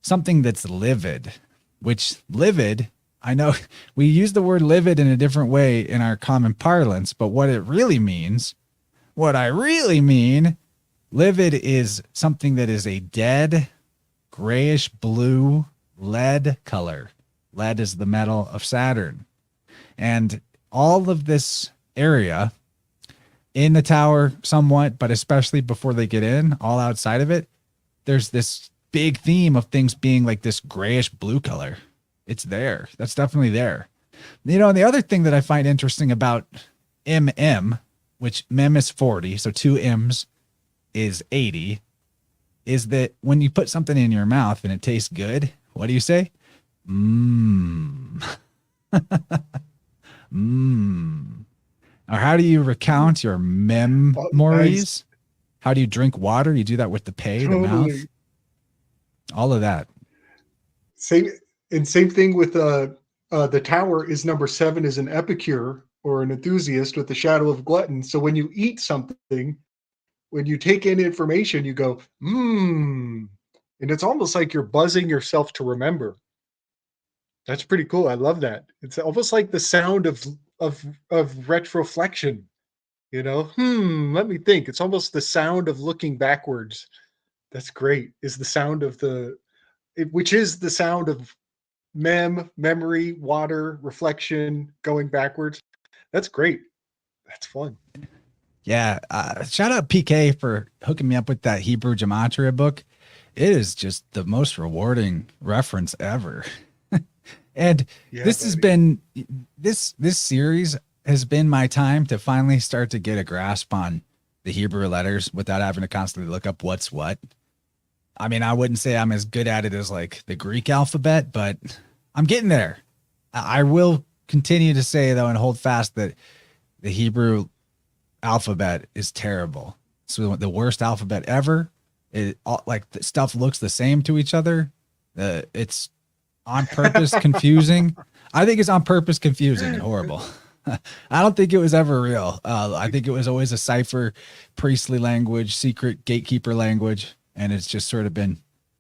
something that's livid, which livid, I know we use the word livid in a different way in our common parlance, but what I really mean, livid is something that is a dead, grayish blue lead color. Lead is the metal of Saturn. And all of this area in the tower somewhat, but especially before they get in, all outside of it, there's this big theme of things being like this grayish blue color. It's there. That's definitely there. And the other thing that I find interesting about MM, which mem is 40, so two M's is 80, is that when you put something in your mouth and it tastes good, what do you say? Mmm. Mmm. Or how do you recount your memories? Nice. How do you drink water? You do that with the pay, the mouth. All of that. Same thing with the tower is number 7 is an epicure or an enthusiast with the shadow of glutton. So when you eat something, when you take in information, you go, and it's almost like you're buzzing yourself to remember. That's pretty cool. I love that. It's almost like the sound of retroflexion, let me think. It's almost the sound of looking backwards. That's great. Is the sound of which is the sound of memory, water, reflection, going backwards. That's great. That's fun. Yeah. Shout out PK for hooking me up with that Hebrew Gematria book. It is just the most rewarding reference ever. And this has been this series has been my time to finally start to get a grasp on the Hebrew letters without having to constantly look up what's what. I mean, I wouldn't say I'm as good at it as like the Greek alphabet, but I'm getting there. I will continue to say, though, and hold fast that the Hebrew alphabet is terrible. So the worst alphabet ever. The stuff looks the same to each other. It's on purpose confusing. I think it's on purpose confusing and horrible. I don't think it was ever real. I think it was always a cipher, priestly language, secret gatekeeper language, and it's just sort of been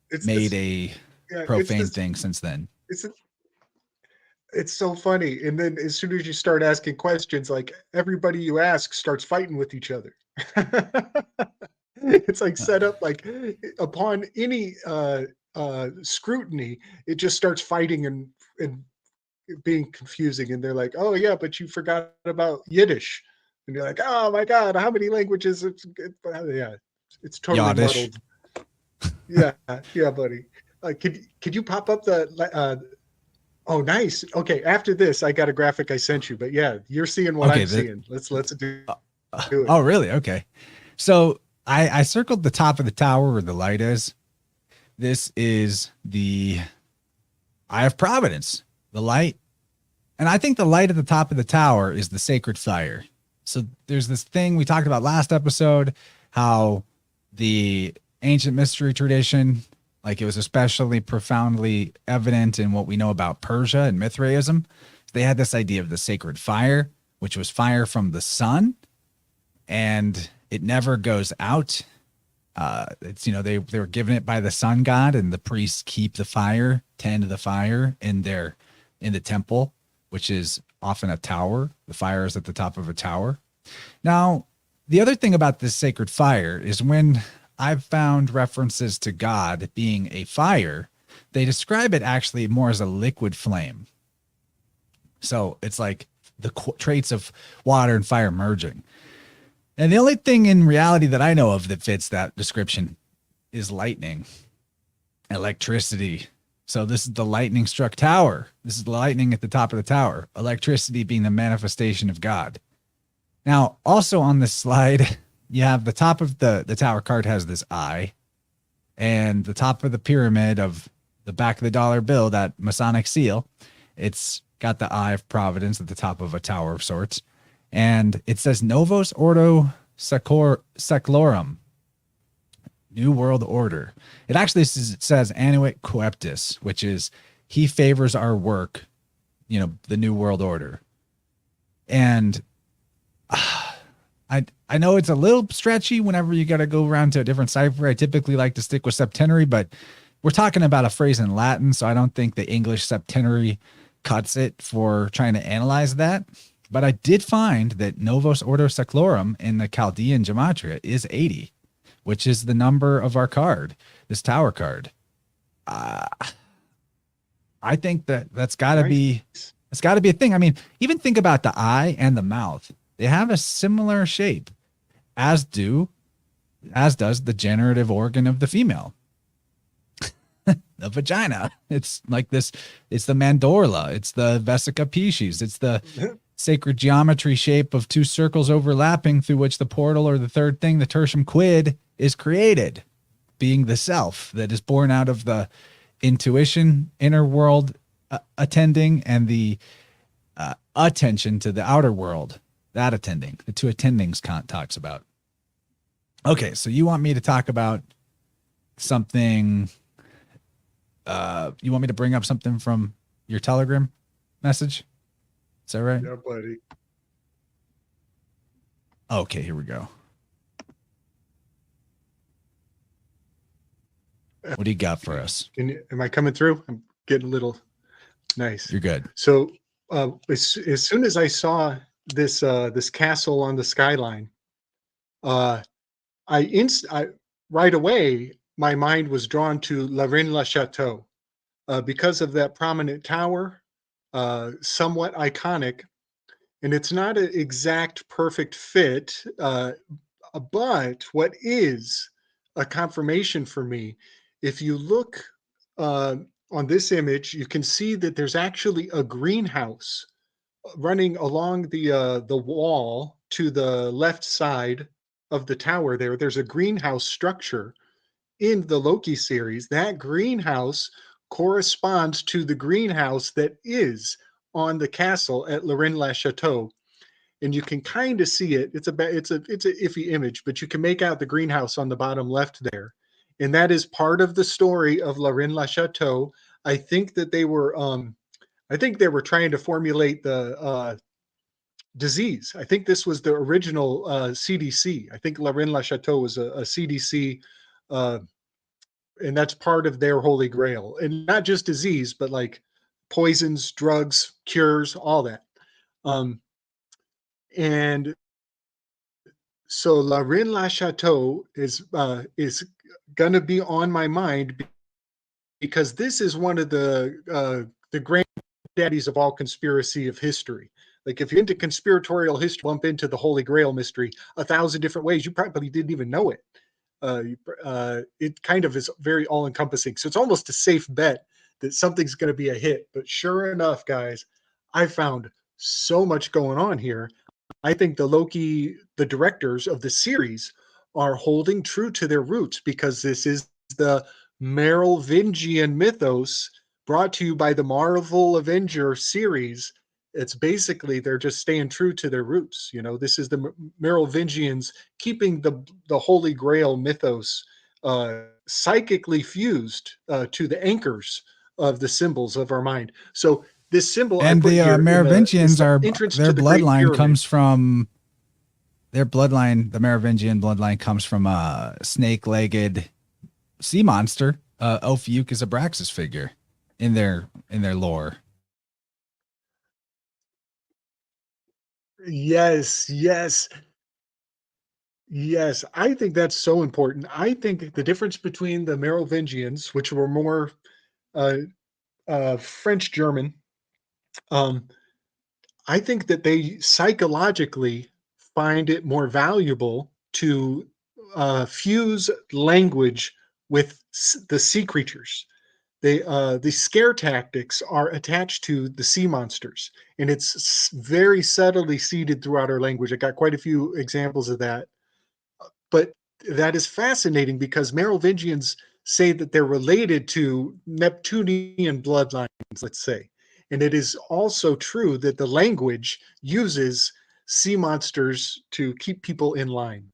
It's made this, a yeah, profane thing since then. it's it's so funny. And then as soon as you start asking questions, like everybody you ask starts fighting with each other. It's like set up like upon any scrutiny, it just starts fighting and being confusing. And they're like, oh yeah, but you forgot about Yiddish. And you're like, oh my God, how many languages? Yeah, it's totally Yiddish. muddled. Yeah, yeah, buddy. Could you pop up the oh, nice. Okay, after this, I got a graphic I sent you, but yeah, you're seeing what Okay, I'm seeing. Let's do it. Oh, really? Okay. So I circled the top of the tower where the light is. This is the Eye of Providence, the light. And I think the light at the top of the tower is the sacred fire. So there's this thing we talked about last episode, how the ancient mystery tradition, like it was especially profoundly evident in what we know about Persia and Mithraism. They had this idea of the sacred fire, which was fire from the sun, and it never goes out. It's, you know, they were given it by the sun god, and the priests keep the fire, tend the fire in the temple, which is often a tower. The fire is at the top of a tower. Now, the other thing about this sacred fire is when I've found references to God being a fire, they describe it actually more as a liquid flame. So it's like the traits of water and fire merging. And the only thing in reality that I know of that fits that description is lightning, electricity. So this is the lightning struck tower. This is the lightning at the top of the tower. Electricity being the manifestation of God. Now, also on this slide, you have the top of the tower card has this eye, and the top of the pyramid of the back of the dollar bill, that Masonic seal, it's got the Eye of Providence at the top of a tower of sorts. And it says Novos Ordo Seclorum, New World Order. It actually says Annuit Coeptis, which is he favors our work, you know, the New World Order. And I know it's a little stretchy whenever you got to go around to a different cipher. I typically like to stick with septenary, but we're talking about a phrase in Latin, so I don't think the English septenary cuts it for trying to analyze that. But I did find that Novos Ordo Seclorum in the Chaldean gematria is 80, which is the number of our card, this tower card. I think that's got to be, it's got to be a thing. I mean, even think about the eye and the mouth. They have a similar shape, as does the generative organ of the female. The vagina. It's like this. It's the mandorla. It's the vesica piscis. It's the sacred geometry shape of two circles overlapping through which the portal, or the third thing, the tertium quid, is created, being the self that is born out of the intuition, inner world attending, and the attention to the outer world, that attending. The two attendings Kant talks about. Okay, so you want me to talk about something. You want me to bring up something from your Telegram message? Is that right? Yeah, buddy. Okay, here we go. What do you got for us? Am I coming through? I'm getting a little nice. You're good. So as soon as I saw this this castle on the skyline, I right away my mind was drawn to La Chateau because of that prominent tower, somewhat iconic, and it's not an exact perfect fit, but what is a confirmation for me, if you look on this image, you can see that there's actually a greenhouse running along the wall to the left side of the tower. There's a greenhouse structure in the Loki series. That greenhouse corresponds to the greenhouse that is on the castle at Lorraine-la-Chateau, and you can kind of see it. It's a iffy image, but you can make out the greenhouse on the bottom left there, and that is part of the story of Lorraine-la-Chateau. I think that they were I think they were trying to formulate the disease. I think this was the original CDC. I think La Reine Le Chateau was a CDC, and that's part of their holy grail. And not just disease, but like poisons, drugs, cures, all that. And so La Reine Le Chateau is going to be on my mind because this is one of the granddaddies of all conspiracy of history. Like if you're into conspiratorial history, bump into the Holy Grail mystery 1,000 different ways. You probably didn't even know it. It kind of is very all-encompassing. So it's almost a safe bet that something's going to be a hit. But sure enough, guys, I found so much going on here. I think the directors of the series are holding true to their roots because this is the Merovingian mythos brought to you by the Marvel Avenger series. It's basically they're just staying true to their roots. You know, this is the Merovingians keeping the Holy Grail mythos psychically fused to the anchors of the symbols of our mind. So this symbol and the Merovingians are their bloodline comes from their bloodline. The Merovingian bloodline comes from a snake-legged sea monster. Ophiuchus Abraxas figure in their lore. Yes. I think that's so important. I think the difference between the Merovingians, which were more French German, I think that they psychologically find it more valuable to fuse language with the sea creatures. The scare tactics are attached to the sea monsters, and it's very subtly seeded throughout our language. I got quite a few examples of that, but that is fascinating because Merovingians say that they're related to Neptunian bloodlines, let's say. And it is also true that the language uses sea monsters to keep people in line,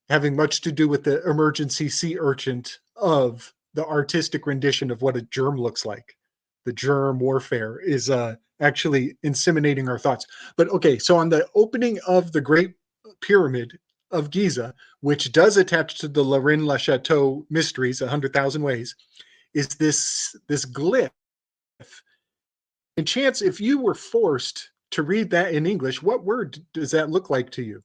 having much to do with the emergency sea urchin of the artistic rendition of what a germ looks like. The germ warfare is actually inseminating our thoughts. But okay, so on the opening of the Great Pyramid of Giza, which does attach to the La Reine Le Chateau mysteries, 100,000 ways, is this glyph. And Chance, if you were forced to read that in English, what word does that look like to you?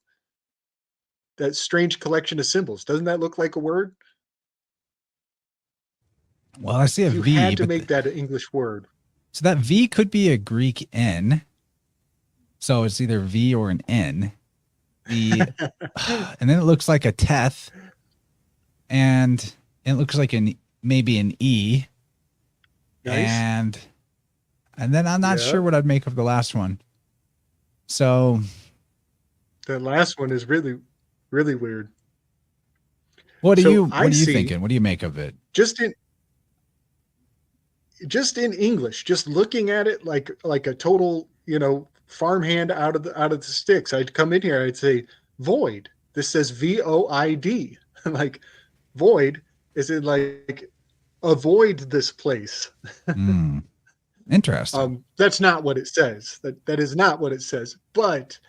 That strange collection of symbols. Doesn't that look like a word? Well, I see a if you V. had to make that an English word. So that V could be a Greek N. So it's either V or an N. And then it looks like a teth, and it looks like maybe an E. Nice. And then I'm not sure what I'd make of the last one. So the last one is really, really weird. What are you thinking? What do you make of it? Just in English, just looking at it like a total, farmhand out of the sticks. I'd come in here, I'd say void. This says VOID. Like void is in like avoid this place. Interesting. That's not what it says. That is not what it says. But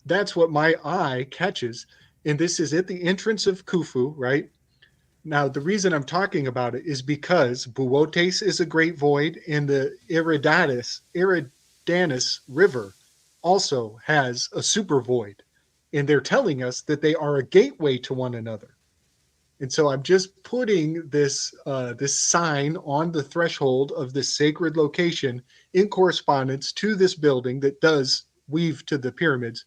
that's what my eye catches. And this is at the entrance of Khufu, right? Now, the reason I'm talking about it is because Buotes is a great void, and the Eridanus River also has a super void. And they're telling us that they are a gateway to one another. And so I'm just putting this sign on the threshold of this sacred location in correspondence to this building that does weave to the pyramids.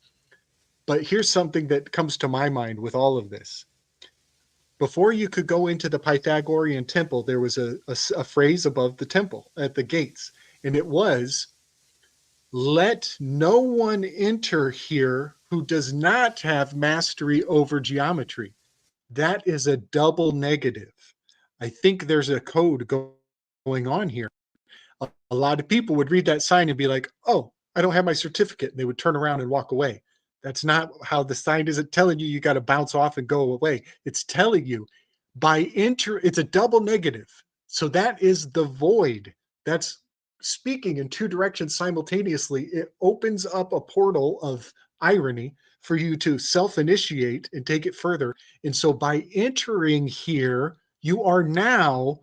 But here's something that comes to my mind with all of this. Before you could go into the Pythagorean temple, there was a phrase above the temple at the gates, and it was, "Let no one enter here who does not have mastery over geometry." That is a double negative. I think there's a code going on here. A lot of people would read that sign and be like, "Oh, I don't have my certificate." And they would turn around and walk away. That's not how the sign isn't telling you got to bounce off and go away. It's telling you it's a double negative. So that is the void. That's speaking in two directions simultaneously, it opens up a portal of irony for you to self-initiate and take it further. And so by entering here, you are now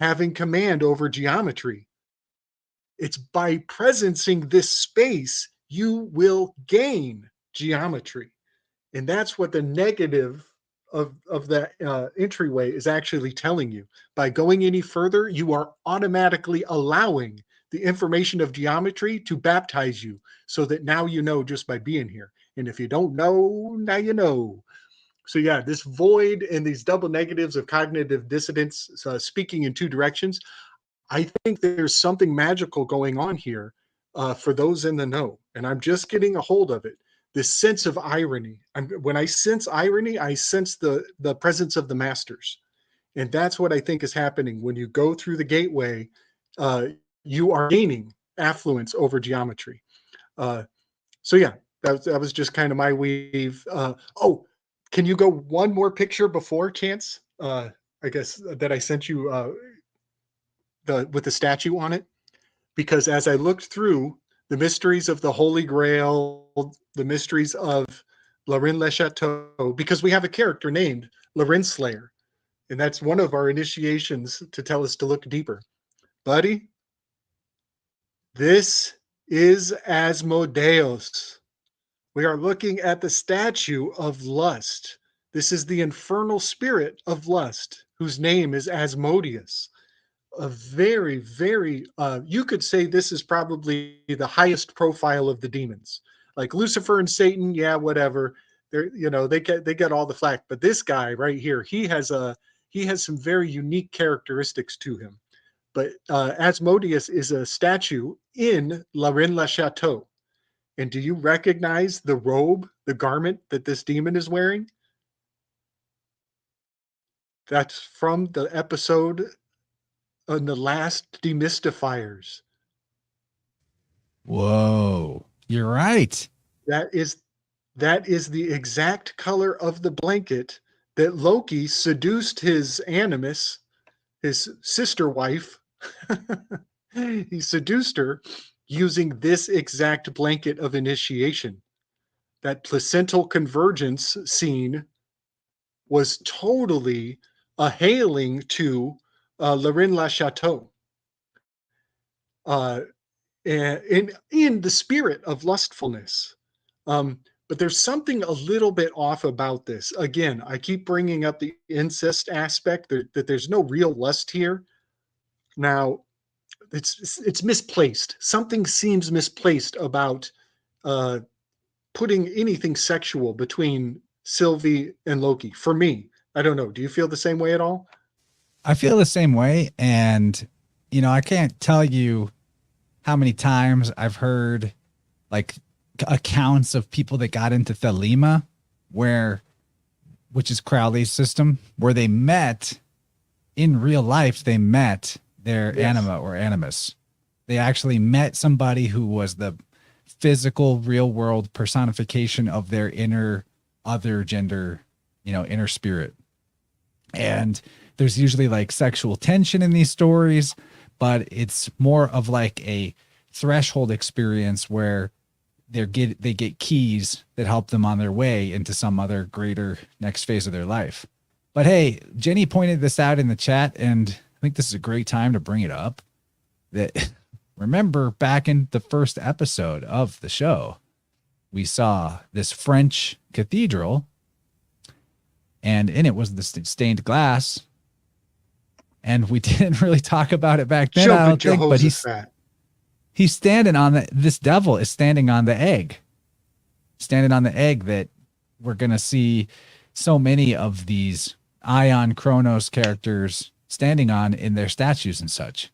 having command over geometry. It's by presencing this space, you will gain geometry. And that's what the negative of that entryway is actually telling you. By going any further, you are automatically allowing the information of geometry to baptize you, so that now you know just by being here. And if you don't know, now you know. So yeah, this void and these double negatives of cognitive dissonance, speaking in two directions, I think there's something magical going on here for those in the know. And I'm just getting a hold of it. This sense of irony. When I sense irony, I sense the presence of the masters. And that's what I think is happening. When you go through the gateway, you are gaining affluence over geometry. So yeah, that was just kind of my weave. Oh, can you go one more picture before, Chance? I guess that I sent you with the statue on it, because as I looked through the mysteries of the Holy Grail, the mysteries of Lorin Le Chateau, because we have a character named Lorin Slayer, and that's one of our initiations to tell us to look deeper. Buddy, this is Asmodeus. We are looking at the statue of lust. This is the infernal spirit of lust, whose name is Asmodeus. A very, very, you could say this is probably the highest profile of the demons. Like Lucifer and Satan, yeah, whatever. They get all the flack. But this guy right here, he has some very unique characteristics to him. But Asmodeus is a statue in La Reine La Chateau. And do you recognize the robe, the garment that this demon is wearing? That's from the episode on the last DeMystifiers. Whoa, you're right. That is the exact color of the blanket that Loki seduced his animus, his sister wife. He seduced her using this exact blanket of initiation. That placental convergence scene was totally a hailing to La Reine La Chateau. In the spirit of lustfulness. But there's something a little bit off about this. Again, I keep bringing up the incest aspect, that there's no real lust here. Now, it's misplaced. Something seems misplaced about putting anything sexual between Sylvie and Loki. For me, I don't know. Do you feel the same way at all? I feel the same way. And, I can't tell you how many times I've heard like accounts of people that got into Thelema, which is Crowley's system, where they met in real life, they met their anima or animus. They actually met somebody who was the physical, real world personification of their inner other gender, inner spirit. And there's usually like sexual tension in these stories, but it's more of like a threshold experience where they get keys that help them on their way into some other greater next phase of their life. But hey, Jenny pointed this out in the chat, and I think this is a great time to bring it up. That remember back in the first episode of the show, we saw this French cathedral, and in it was the stained glass. And we didn't really talk about it back then, I don't think, but he's standing on this devil is standing on the egg that we're going to see so many of these Ion Kronos characters standing on in their statues and such.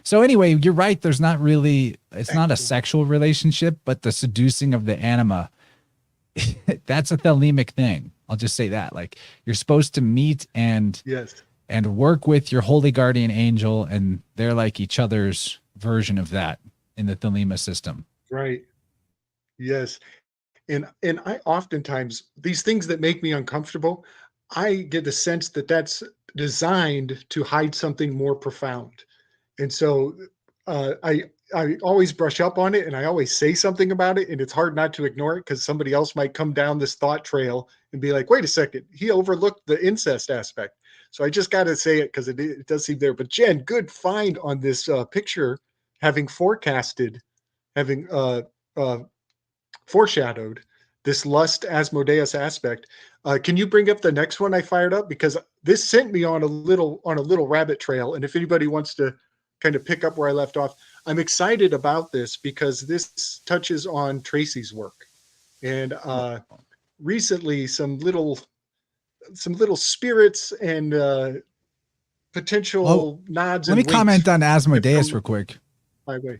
So anyway, you're right. It's not a sexual relationship, but the seducing of the anima, that's a thelemic thing. I'll just say that. Like, you're supposed to meet and work with your holy guardian angel, and they're like each other's version of that in the Thelema system. Right. Yes. And I oftentimes, these things that make me uncomfortable, I get the sense that that's designed to hide something more profound. And so I always brush up on it, and I always say something about it, and it's hard not to ignore it because somebody else might come down this thought trail and be like, wait a second, he overlooked the incest aspect. So I just got to say it because it does seem there. But Jen, good find on this picture, having forecasted, having uh, foreshadowed this lust Asmodeus aspect. Can you bring up the next one I fired up? Because this sent me on a little rabbit trail. And if anybody wants to kind of pick up where I left off, I'm excited about this because this touches on Tracy's work. And recently some little spirits and potential nods let and me winks comment on Asmodeus real quick. my way.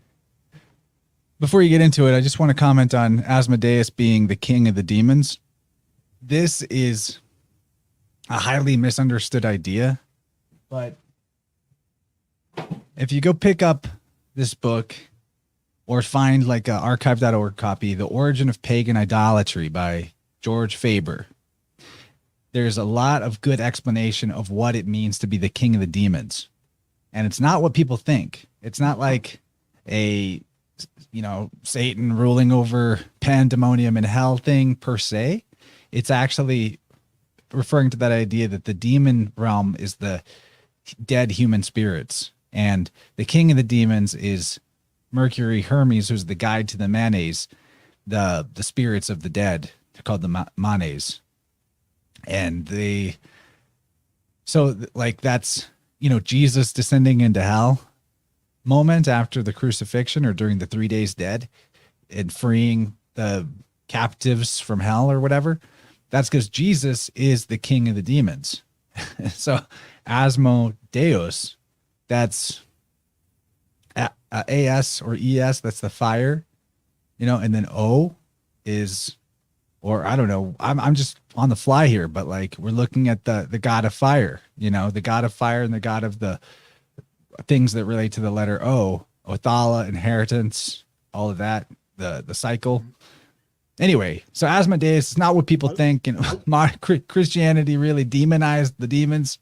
Before you get into it, I just want to comment on Asmodeus being the king of the demons. This is a highly misunderstood idea, but if you go pick up this book or find like a archive.org copy, The Origin of Pagan Idolatry by George Faber, there's a lot of good explanation of what it means to be the king of the demons. And it's not what people think. It's not like a, Satan ruling over pandemonium and hell thing per se. It's actually referring to that idea that the demon realm is the dead human spirits. And the king of the demons is Mercury Hermes, who's the guide to the manes, the spirits of the dead. They're called the manes. And that's, Jesus descending into hell moment after the crucifixion or during the 3 days dead and freeing the captives from hell or whatever. That's because Jesus is the king of the demons. So Asmodeus, that's AS or ES, that's the fire, and then O is, or I don't know, I'm just on the fly here, but like we're looking at the god of fire, the god of fire and the god of the things that relate to the letter O, Othala, inheritance, all of that, the cycle. Anyway, so Asmodeus is not what people think, and Christianity really demonized the demons,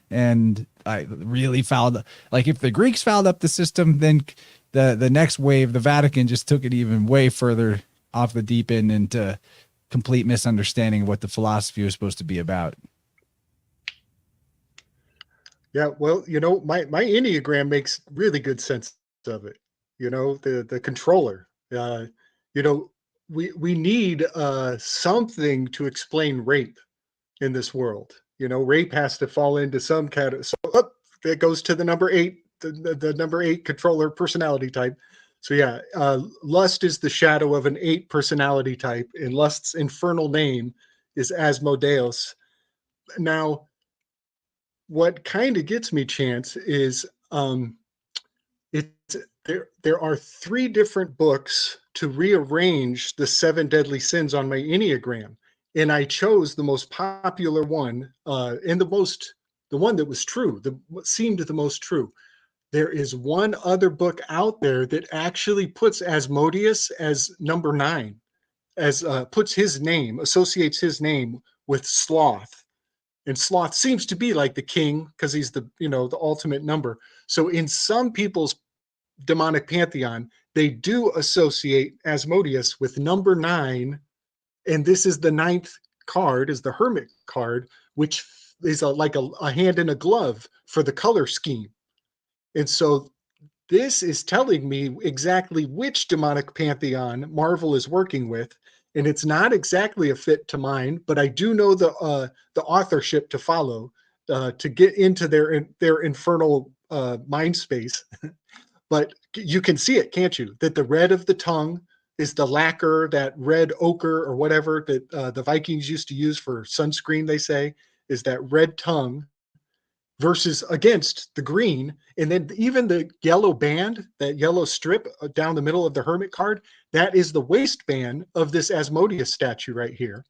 and I really fouled. Like if the Greeks fouled up the system, then the next wave, the Vatican, just took it even way further off the deep end into complete misunderstanding of what the philosophy was supposed to be about. Yeah, well, my Enneagram makes really good sense of it. The controller. We need something to explain rape in this world. Rape has to fall into some category. So that goes to the number 8, the number 8 controller personality type. So yeah, lust is the shadow of an 8 personality type, and lust's infernal name is Asmodeus. Now, what kind of gets me, Chance, is there are 3 different books to rearrange the 7 deadly sins on my Enneagram, and I chose the most popular one, and the one that was true, what seemed the most true. There is one other book out there that actually puts Asmodeus as number 9, as puts his name, associates his name with sloth. And sloth seems to be like the king because he's the ultimate number. So in some people's demonic pantheon, they do associate Asmodeus with number 9, and this is the 9th card, is the Hermit card, which is like a hand in a glove for the color scheme. And so this is telling me exactly which demonic pantheon Marvel is working with, and it's not exactly a fit to mine, but I do know the authorship to follow to get into their infernal mind space. But you can see it, can't you? That the red of the tongue is the lacquer, that red ochre or whatever that the Vikings used to use for sunscreen, they say, is that red tongue versus against the green. And then even the yellow band, that yellow strip down the middle of the Hermit card, that is the waistband of this Asmodeus statue right here.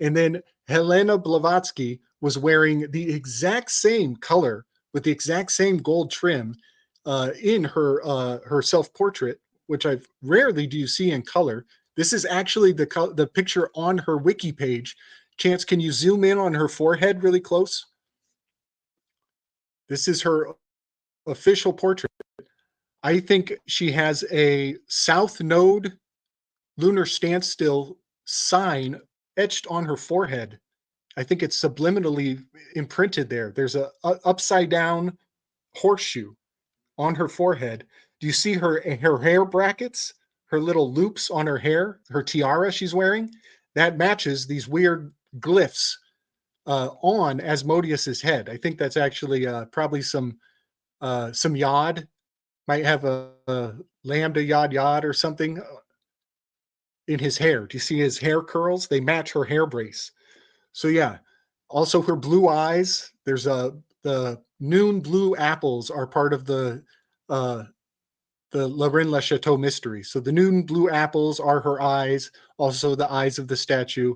And then Helena Blavatsky was wearing the exact same color with the exact same gold trim in her self-portrait, which I've rarely do you see in color. This is actually the picture on her wiki page. Chance, can you zoom in on her forehead really close? This is her official portrait. I think she has a South Node lunar standstill sign etched on her forehead. I think it's subliminally imprinted there. There's a upside down horseshoe on her forehead. Do you see her hair brackets, her little loops on her hair, her tiara she's wearing? That matches these weird glyphs on Asmodeus's head. I think that's actually probably some yod. Might have a lambda yod yod or something in his hair. Do you see his hair curls? They match her hair brace. So yeah. Also her blue eyes. There's the noon blue apples are part of the Lauren Le Chateau mystery. So the noon blue apples are her eyes, also the eyes of the statue.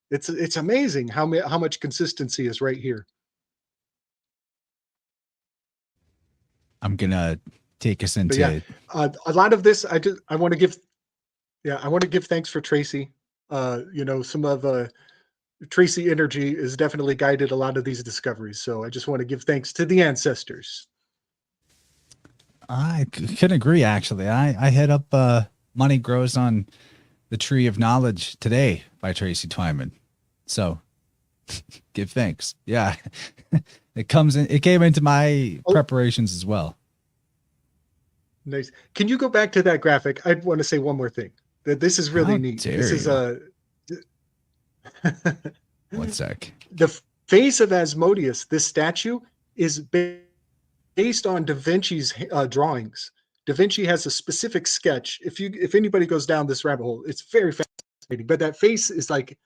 It's amazing how much consistency is right here. I'm gonna take us into. But yeah, a lot of this I want to give thanks for Tracy. Some of Tracy energy has definitely guided a lot of these discoveries. So I just want to give thanks to the ancestors. I can agree. Actually, I hit up "Money Grows on the Tree of Knowledge" today by Tracy Twyman. So give thanks. Yeah, it came into my preparations as well. Nice. Can you go back to that graphic? I want to say one more thing. That this is really neat. This is one sec. The face of Asmodeus, this statue, is based on Da Vinci's drawings. Da Vinci has a specific sketch. If anybody goes down this rabbit hole, it's very fascinating. But that face is like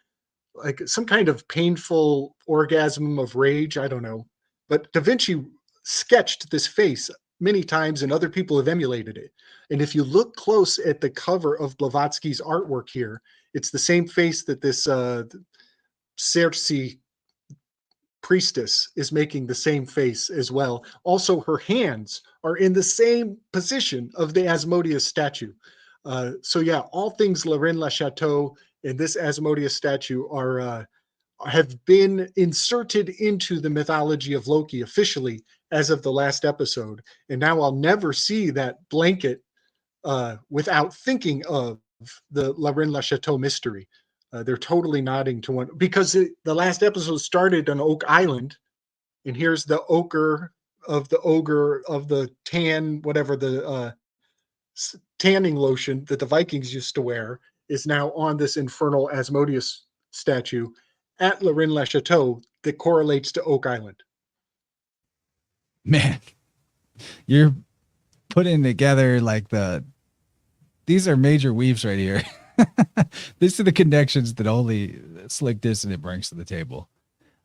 some kind of painful orgasm of rage. I don't know. But Da Vinci sketched this face many times, and other people have emulated it. And if you look close at the cover of Blavatsky's artwork here, it's the same face that this Circe priestess is making, the same face as well. Also, her hands are in the same position of the Asmodeus statue. So yeah, all things Lauren Le Chateau and this Asmodeus statue have been inserted into the mythology of Loki officially as of the last episode. And now I'll never see that blanket without thinking of the Lauren Le Chateau mystery. They're totally nodding to one, because the last episode started on Oak Island, and here's the ogre of the tan, whatever the tanning lotion that the Vikings used to wear is now on this infernal Asmodeus statue at Lauren Le Chateau that correlates to Oak Island. Man, you're putting together these are major weaves right here. These are the connections that only Slick Dissonant brings to the table.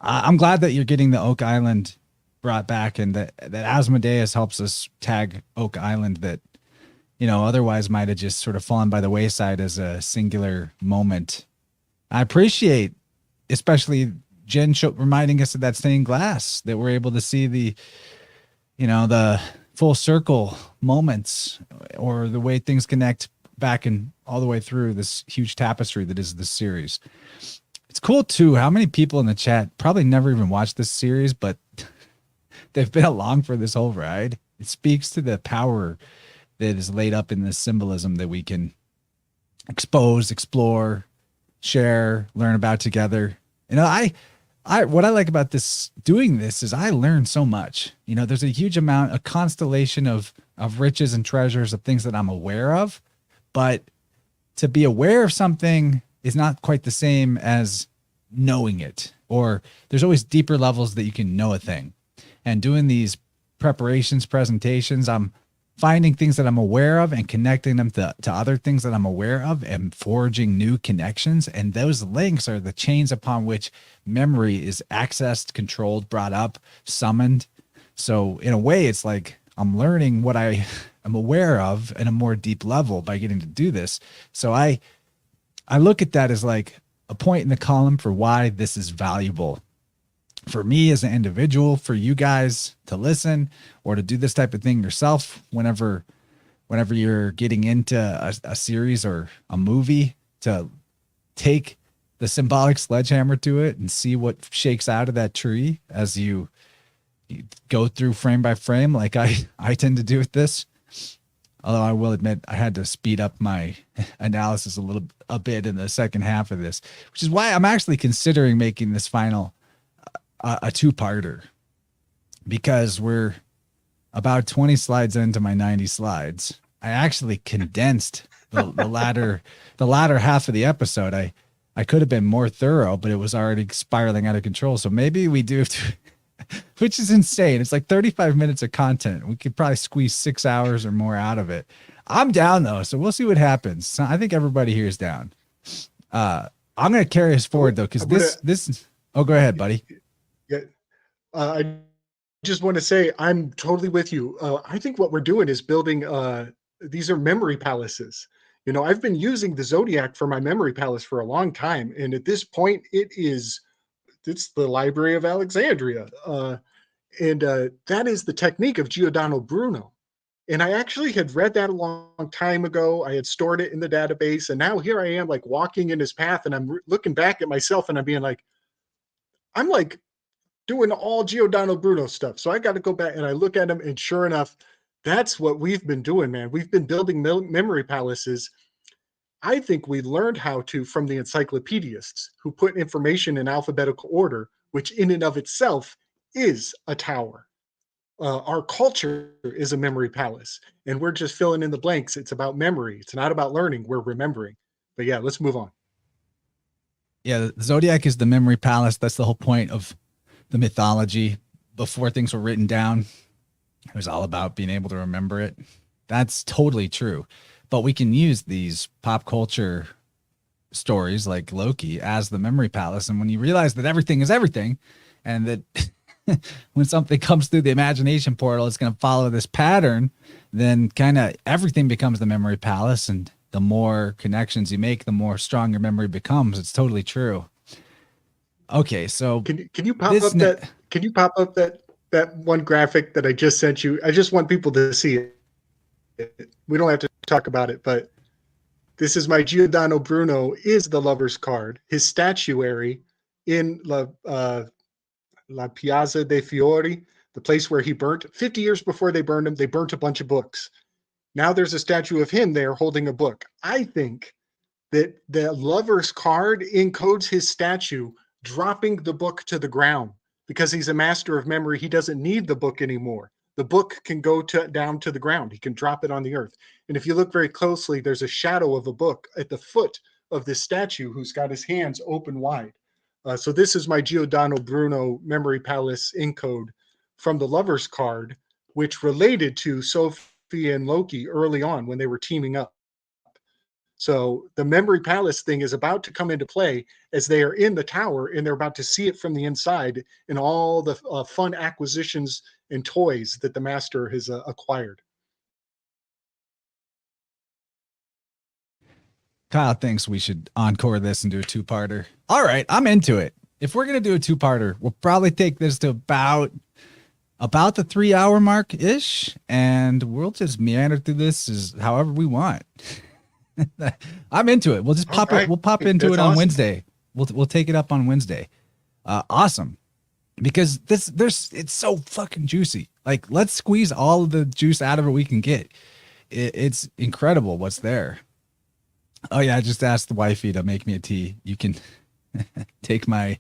I'm glad that you're getting the Oak Island brought back, and that Asmodeus helps us tag Oak Island that, otherwise might have just sort of fallen by the wayside as a singular moment. I appreciate, especially Jen reminding us of that stained glass, that we're able to see the full circle moments, or the way things connect back and all the way through this huge tapestry that is this series. It's cool too how many people in the chat probably never even watched this series, but they've been along for this whole ride. It speaks to the power that is laid up in this symbolism that we can expose, explore, share, learn about together. What I like about doing this is I learn so much. There's a huge amount, a constellation of riches and treasures of things that I'm aware of, but to be aware of something is not quite the same as knowing it, or there's always deeper levels that you can know a thing. And doing these presentations, I'm finding things that I'm aware of and connecting them to other things that I'm aware of, and forging new connections. And those links are the chains upon which memory is accessed, controlled, brought up, summoned. So in a way, it's like I'm learning what I am aware of in a more deep level by getting to do this. So I look at that as like a point in the column for why this is valuable for me as an individual, for you guys to listen or to do this type of thing yourself whenever you're getting into a series or a movie, to take the symbolic sledgehammer to it and see what shakes out of that tree as you go through frame by frame, like I tend to do with this. Although I will admit I had to speed up my analysis a bit in the second half of this, which is why I'm actually considering making this final a two-parter, because we're about 20 slides into my 90 slides. I actually condensed the latter half of the episode. I could have been more thorough, but it was already spiraling out of control. So maybe we do have to, which is insane. It's like 35 minutes of content. We could probably squeeze 6 hours or more out of it. I'm down though, so we'll see what happens. So I think everybody here is down. I'm going to carry us forward though, because this. Oh, go ahead, buddy. Yeah, I just want to say I'm totally with you. I think what we're doing is building. These are memory palaces. You know, I've been using the Zodiac for my memory palace for a long time, and at this point, it's the Library of Alexandria, and that is the technique of Giordano Bruno. And I actually had read that a long time ago. I had stored it in the database, and now here I am, like walking in his path, and I'm looking back at myself, and I'm being like, I'm like doing all Giordano Bruno stuff. So I got to go back and I look at him, and sure enough, that's what we've been doing, man. We've been building memory palaces. I think we learned how to from the encyclopedists who put information in alphabetical order, which in and of itself is a tower. Our culture is a memory palace, and we're just filling in the blanks. It's about memory. It's not about learning. We're remembering. But yeah, let's move on. Yeah, the Zodiac is the memory palace. That's the whole point of the mythology. Before things were written down, it was all about being able to remember it. That's totally true. But we can use these pop culture stories like Loki as the memory palace. And when you realize that everything is everything, and that when something comes through the imagination portal, it's going to follow this pattern, then kind of everything becomes the memory palace. And the more connections you make, the more strong your memory becomes. It's totally true. Okay, so can you pop up that? Can you pop up that one graphic that I just sent you? I just want people to see it. We don't have to talk about it, but this is my Giordano Bruno is the lover's card. His statuary in La Piazza dei Fiori, the place where he burnt. 50 years before they burned him, they burnt a bunch of books. Now there's a statue of him there holding a book. I think that the lover's card encodes his statue dropping the book to the ground because he's a master of memory. He doesn't need the book anymore. The book can go down to the ground. He can drop it on the earth. And if you look very closely, there's a shadow of a book at the foot of this statue who's got his hands open wide. So this is my Giordano Bruno Memory Palace encode from the lover's card, which related to Sophie and Loki early on when they were teaming up. So the memory palace thing is about to come into play as they are in the tower and they're about to see it from the inside in all the fun acquisitions and toys that the master has acquired. Kyle thinks we should encore this and do a two-parter. All right, I'm into it. If we're going to do a two-parter, we'll probably take this to about the 3 hour mark ish. And we'll just meander through this as however we want. I'm into it. We'll just pop it. We'll pop into it on Wednesday. We'll take it up on Wednesday. Awesome. Because it's so fucking juicy. Like, let's squeeze all of the juice out of it we can get. It's incredible what's there. Oh yeah, I just asked the wifey to make me a tea. You can take my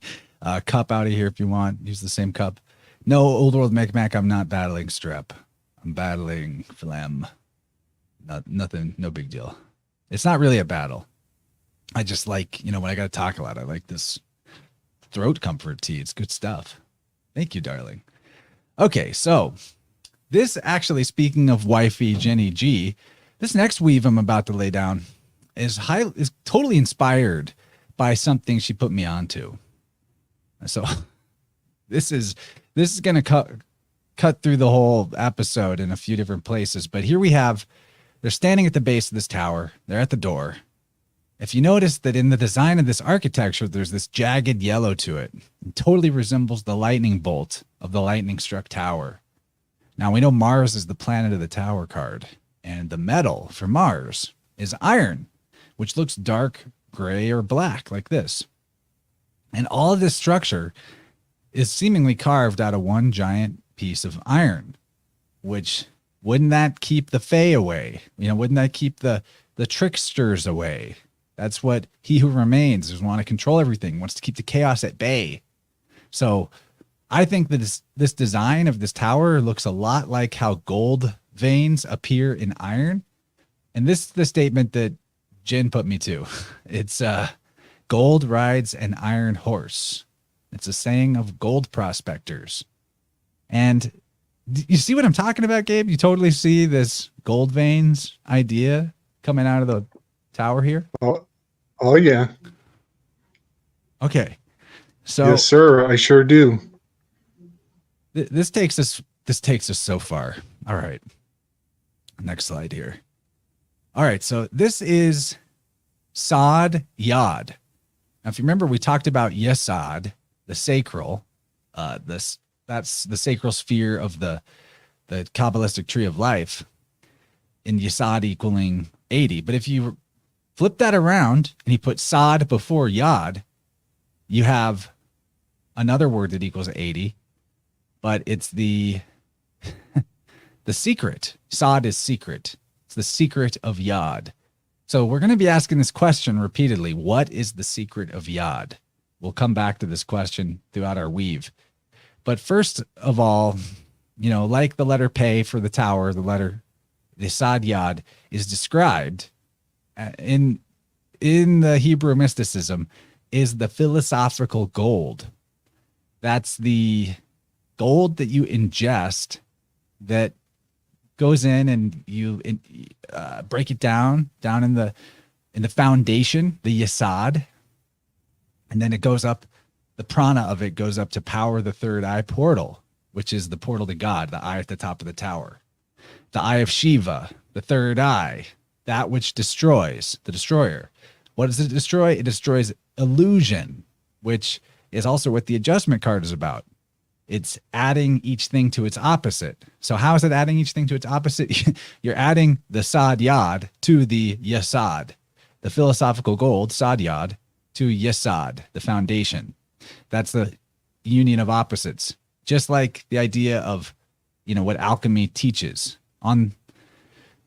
cup out of here if you want. Use the same cup. No, old world Micmac, I'm not battling strep. I'm battling phlegm. Nothing, no big deal. It's not really a battle. I just like, when I got to talk a lot, I like this throat comfort tea. It's good stuff. Thank you, darling. Okay, so this actually, speaking of wifey Jenny G, this next weave I'm about to lay down is totally inspired by something she put me onto. So this is going to cut through the whole episode in a few different places, but here we have, they're standing at the base of this tower. They're at the door. If you notice that in the design of this architecture, there's this jagged yellow to it. It totally resembles the lightning bolt of the lightning struck tower. Now we know Mars is the planet of the tower card, and the metal for Mars is iron, which looks dark gray or black like this. And all of this structure is seemingly carved out of one giant piece of iron, which Wouldn't that keep the Fae away? Wouldn't that keep the tricksters away? That's what He Who Remains is, want to control everything, wants to keep the chaos at bay. So I think that this design of this tower looks a lot like how gold veins appear in iron. And this is the statement that Jin put me to. It's gold rides an iron horse. It's a saying of gold prospectors. And you see what I'm talking about, Gabe? You totally see this gold veins idea coming out of the tower here? Oh yeah. Okay. So yes, sir. I sure do. This takes us so far. All right. Next slide here. All right. So this is Sod Yod. Now, if you remember, we talked about Yesod, the sacral. That's the sacral sphere of the Kabbalistic Tree of Life, in Yesod equaling 80. But if you flip that around and you put Sod before Yod, you have another word that equals 80, but it's the secret. Sod is secret. It's the secret of Yod. So we're going to be asking this question repeatedly. What is the secret of Yod? We'll come back to this question throughout our weave. But first of all, like the letter Pei for the tower, the Sod Yod is described in the Hebrew mysticism is the philosophical gold. That's the gold that you ingest that goes in and you break it down in the foundation, the Yesod, and then it goes up. The prana of it goes up to power the third eye portal, which is the portal to God, the eye at the top of the tower. The eye of Shiva, the third eye, that which destroys, the destroyer. What does it destroy? It destroys illusion, which is also what the adjustment card is about. It's adding each thing to its opposite. So how is it adding each thing to its opposite? You're adding the Sod Yod to the Yesod, the philosophical gold, Sod Yod, to Yesod, the foundation. That's the union of opposites. Just like the idea of, what alchemy teaches. On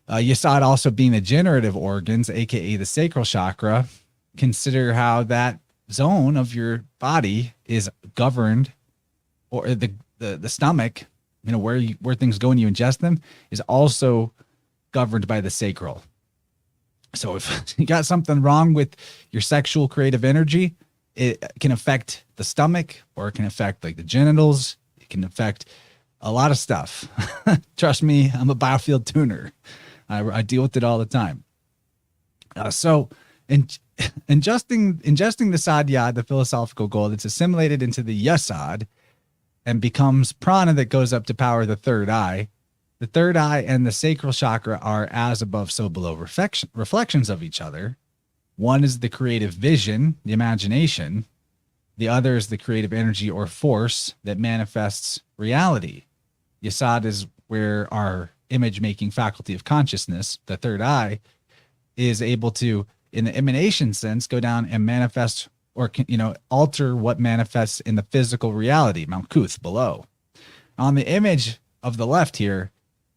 Yesod also being the generative organs, aka the sacral chakra, consider how that zone of your body is governed, or the stomach, where things go when you ingest them, is also governed by the sacral. So if you got something wrong with your sexual creative energy, it can affect the stomach, or it can affect like the genitals. It can affect a lot of stuff. Trust me, I'm a biofield tuner. I deal with it all the time. So ingesting the Sod Yod, the philosophical gold, it's assimilated into the Yesod and becomes prana that goes up to power the third eye. The third eye and the sacral chakra are as above, so below reflections of each other. One is the creative vision, the imagination. The other is the creative energy or force that manifests reality. Yesod is where our image-making faculty of consciousness, the third eye, is able to, in the emanation sense, go down and manifest or, alter what manifests in the physical reality, Malkuth, below. On the image of the left here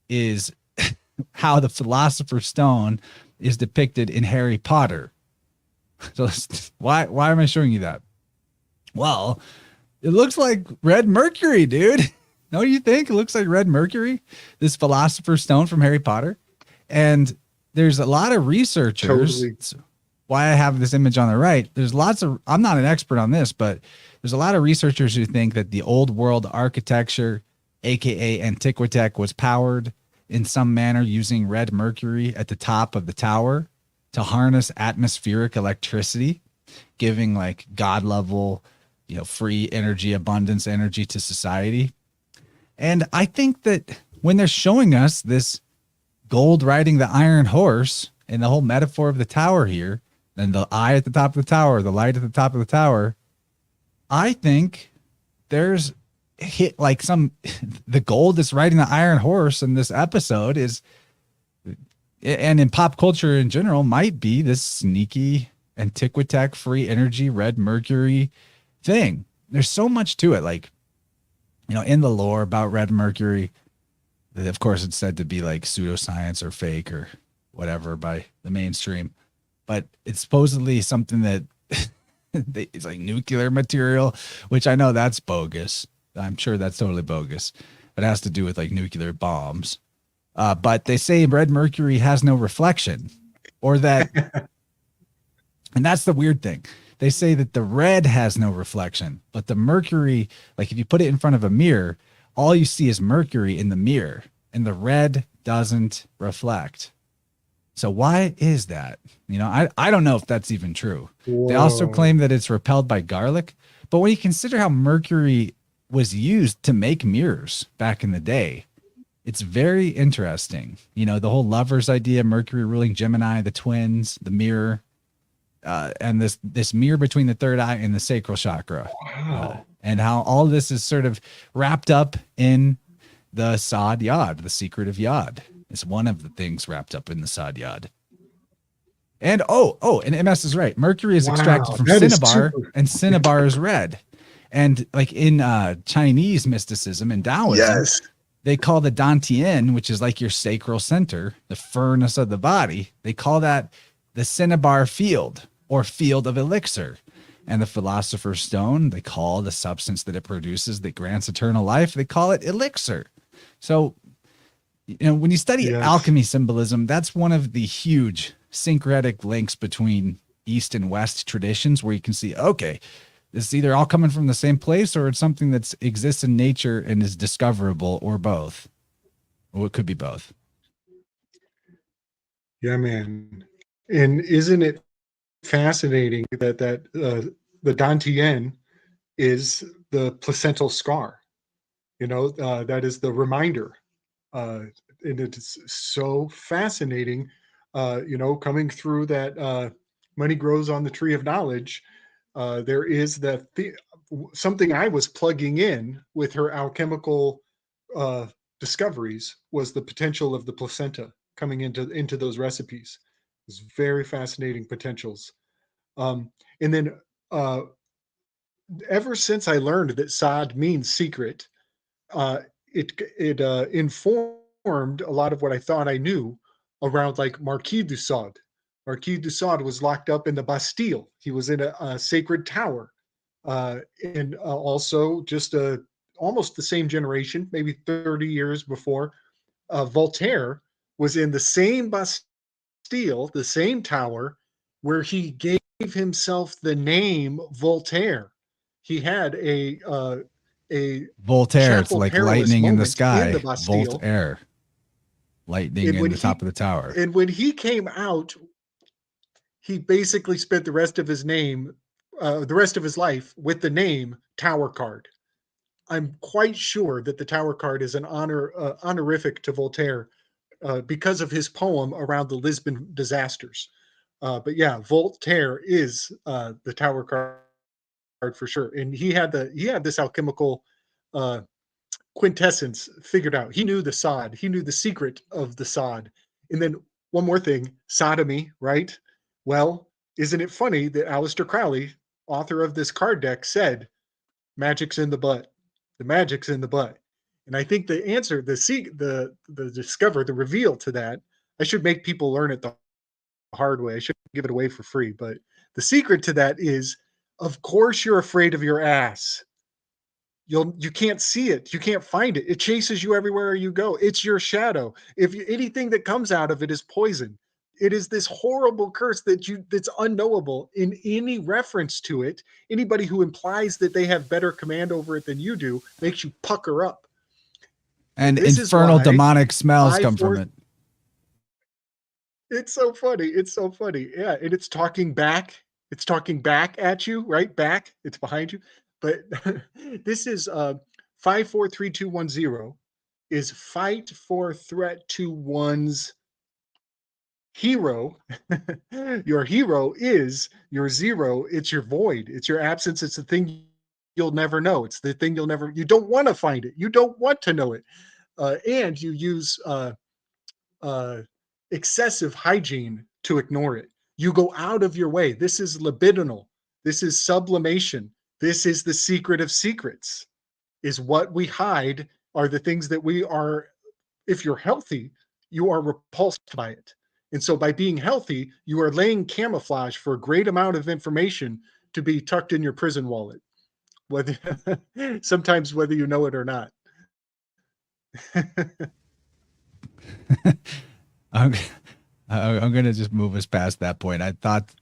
is how the Philosopher's Stone is depicted in Harry Potter. So why am I showing you that? Well, it looks like red mercury, dude. Don't you think? It looks like red mercury, this Philosopher's Stone from Harry Potter. And there's a lot of researchers. Totally. Why I have this image on the right. I'm not an expert on this, but there's a lot of researchers who think that the old world architecture, aka Antiquitech, was powered in some manner using red mercury at the top of the tower to harness atmospheric electricity, giving like God level, free energy, abundance energy to society. And I think that when they're showing us this gold riding the iron horse and the whole metaphor of the tower here, and the eye at the top of the tower, the light at the top of the tower, I think there's the gold that's riding the iron horse in this episode is, and in pop culture in general, might be this sneaky Antiquitech free energy, red mercury thing. There's so much to it. Like, in the lore about red mercury, Of course, it's said to be like pseudoscience or fake or whatever by the mainstream, but it's supposedly something that it's like nuclear material, which I know that's bogus. I'm sure that's totally bogus. It has to do with like nuclear bombs. But they say red mercury has no reflection, or that, and that's the weird thing. They say that the red has no reflection, but the mercury, like if you put it in front of a mirror, all you see is mercury in the mirror, and the red doesn't reflect. So why is that? You know, I don't know if that's even true. Whoa. They also claim that it's repelled by garlic, but when you consider how mercury was used to make mirrors back in the day, it's very interesting. You know, the whole lovers idea, Mercury ruling Gemini, the twins, the mirror, and this mirror between the third eye and the sacral chakra. Wow. And how all this is sort of wrapped up in the Sod Yod, the secret of Yod. It's one of the things wrapped up in the Sod Yod. And and MS is right. Mercury is extracted from cinnabar, and cinnabar is red. And like in Chinese mysticism and Taoism, Yes. they call the Dantian, which is like your sacral center, the furnace of the body, they call that the cinnabar field or field of elixir. And the philosopher's stone, they call the substance that it produces that grants eternal life, they call it elixir. So, you know, when you study alchemy symbolism, that's one of the huge syncretic links between East and West traditions where you can see, okay, this is either all coming from the same place or it's something that exists in nature and is discoverable, or both. Or it could be both. Yeah, man. And isn't it fascinating that the Dantian is the placental scar? You know, that is the reminder. And it's so fascinating, you know, coming through that money grows on the tree of knowledge. There is something I was plugging in with her alchemical discoveries was the potential of the placenta coming into those recipes. It's very fascinating potentials. And then ever since I learned that Sod means secret, it informed a lot of what I thought I knew around like Marquis du Sade. Marquis du Sade was locked up in the Bastille. He was in a sacred tower. And also just almost the same generation, maybe 30 years before, Voltaire was in the same Bastille, the same tower, where he gave himself the name Voltaire. He had a Voltaire, it's chapel like perilous lightning in the moment sky. in the Bastille. Voltaire, lightning in the top of the tower. And when he came out, he basically spent the rest of his life with the name Tower Card. I'm quite sure that the Tower Card is an honorific to Voltaire because of his poem around the Lisbon disasters. But yeah, Voltaire is the Tower Card for sure, and he had this alchemical quintessence figured out. He knew the sod. He knew the secret of the sod. And then one more thing, sodomy, right? Well, isn't it funny that Aleister Crowley, author of this card deck, said, magic's in the butt. The magic's in the butt. And I think the answer, the discover, the reveal to that, I should make people learn it the hard way. I shouldn't give it away for free. But the secret to that is, of course, you're afraid of your ass. You can't see it, you can't find it. It chases you everywhere you go. It's your shadow. Anything that comes out of it is poison. It is this horrible curse that's unknowable in any reference to it. Anybody who implies that they have better command over it than you do makes you pucker up. And infernal demonic smells come from it. It's so funny. It's so funny. Yeah, and it's talking back. It's talking back at you, right? Back. It's behind you. But this is 543210 is fight for threat to one's hero. Your hero is your zero. It's your void. It's your absence. It's the thing you'll never know. It's the thing you don't want to find it. You don't want to know it. And you use excessive hygiene to ignore it. You go out of your way. This is libidinal. This is sublimation. This is the secret of secrets, is what we hide are the things that we are If you're healthy, you are repulsed by it. And so by being healthy, you are laying camouflage for a great amount of information to be tucked in your prison wallet, whether sometimes whether you know it or not. I'm, I'm going to just move us past that point. I thought,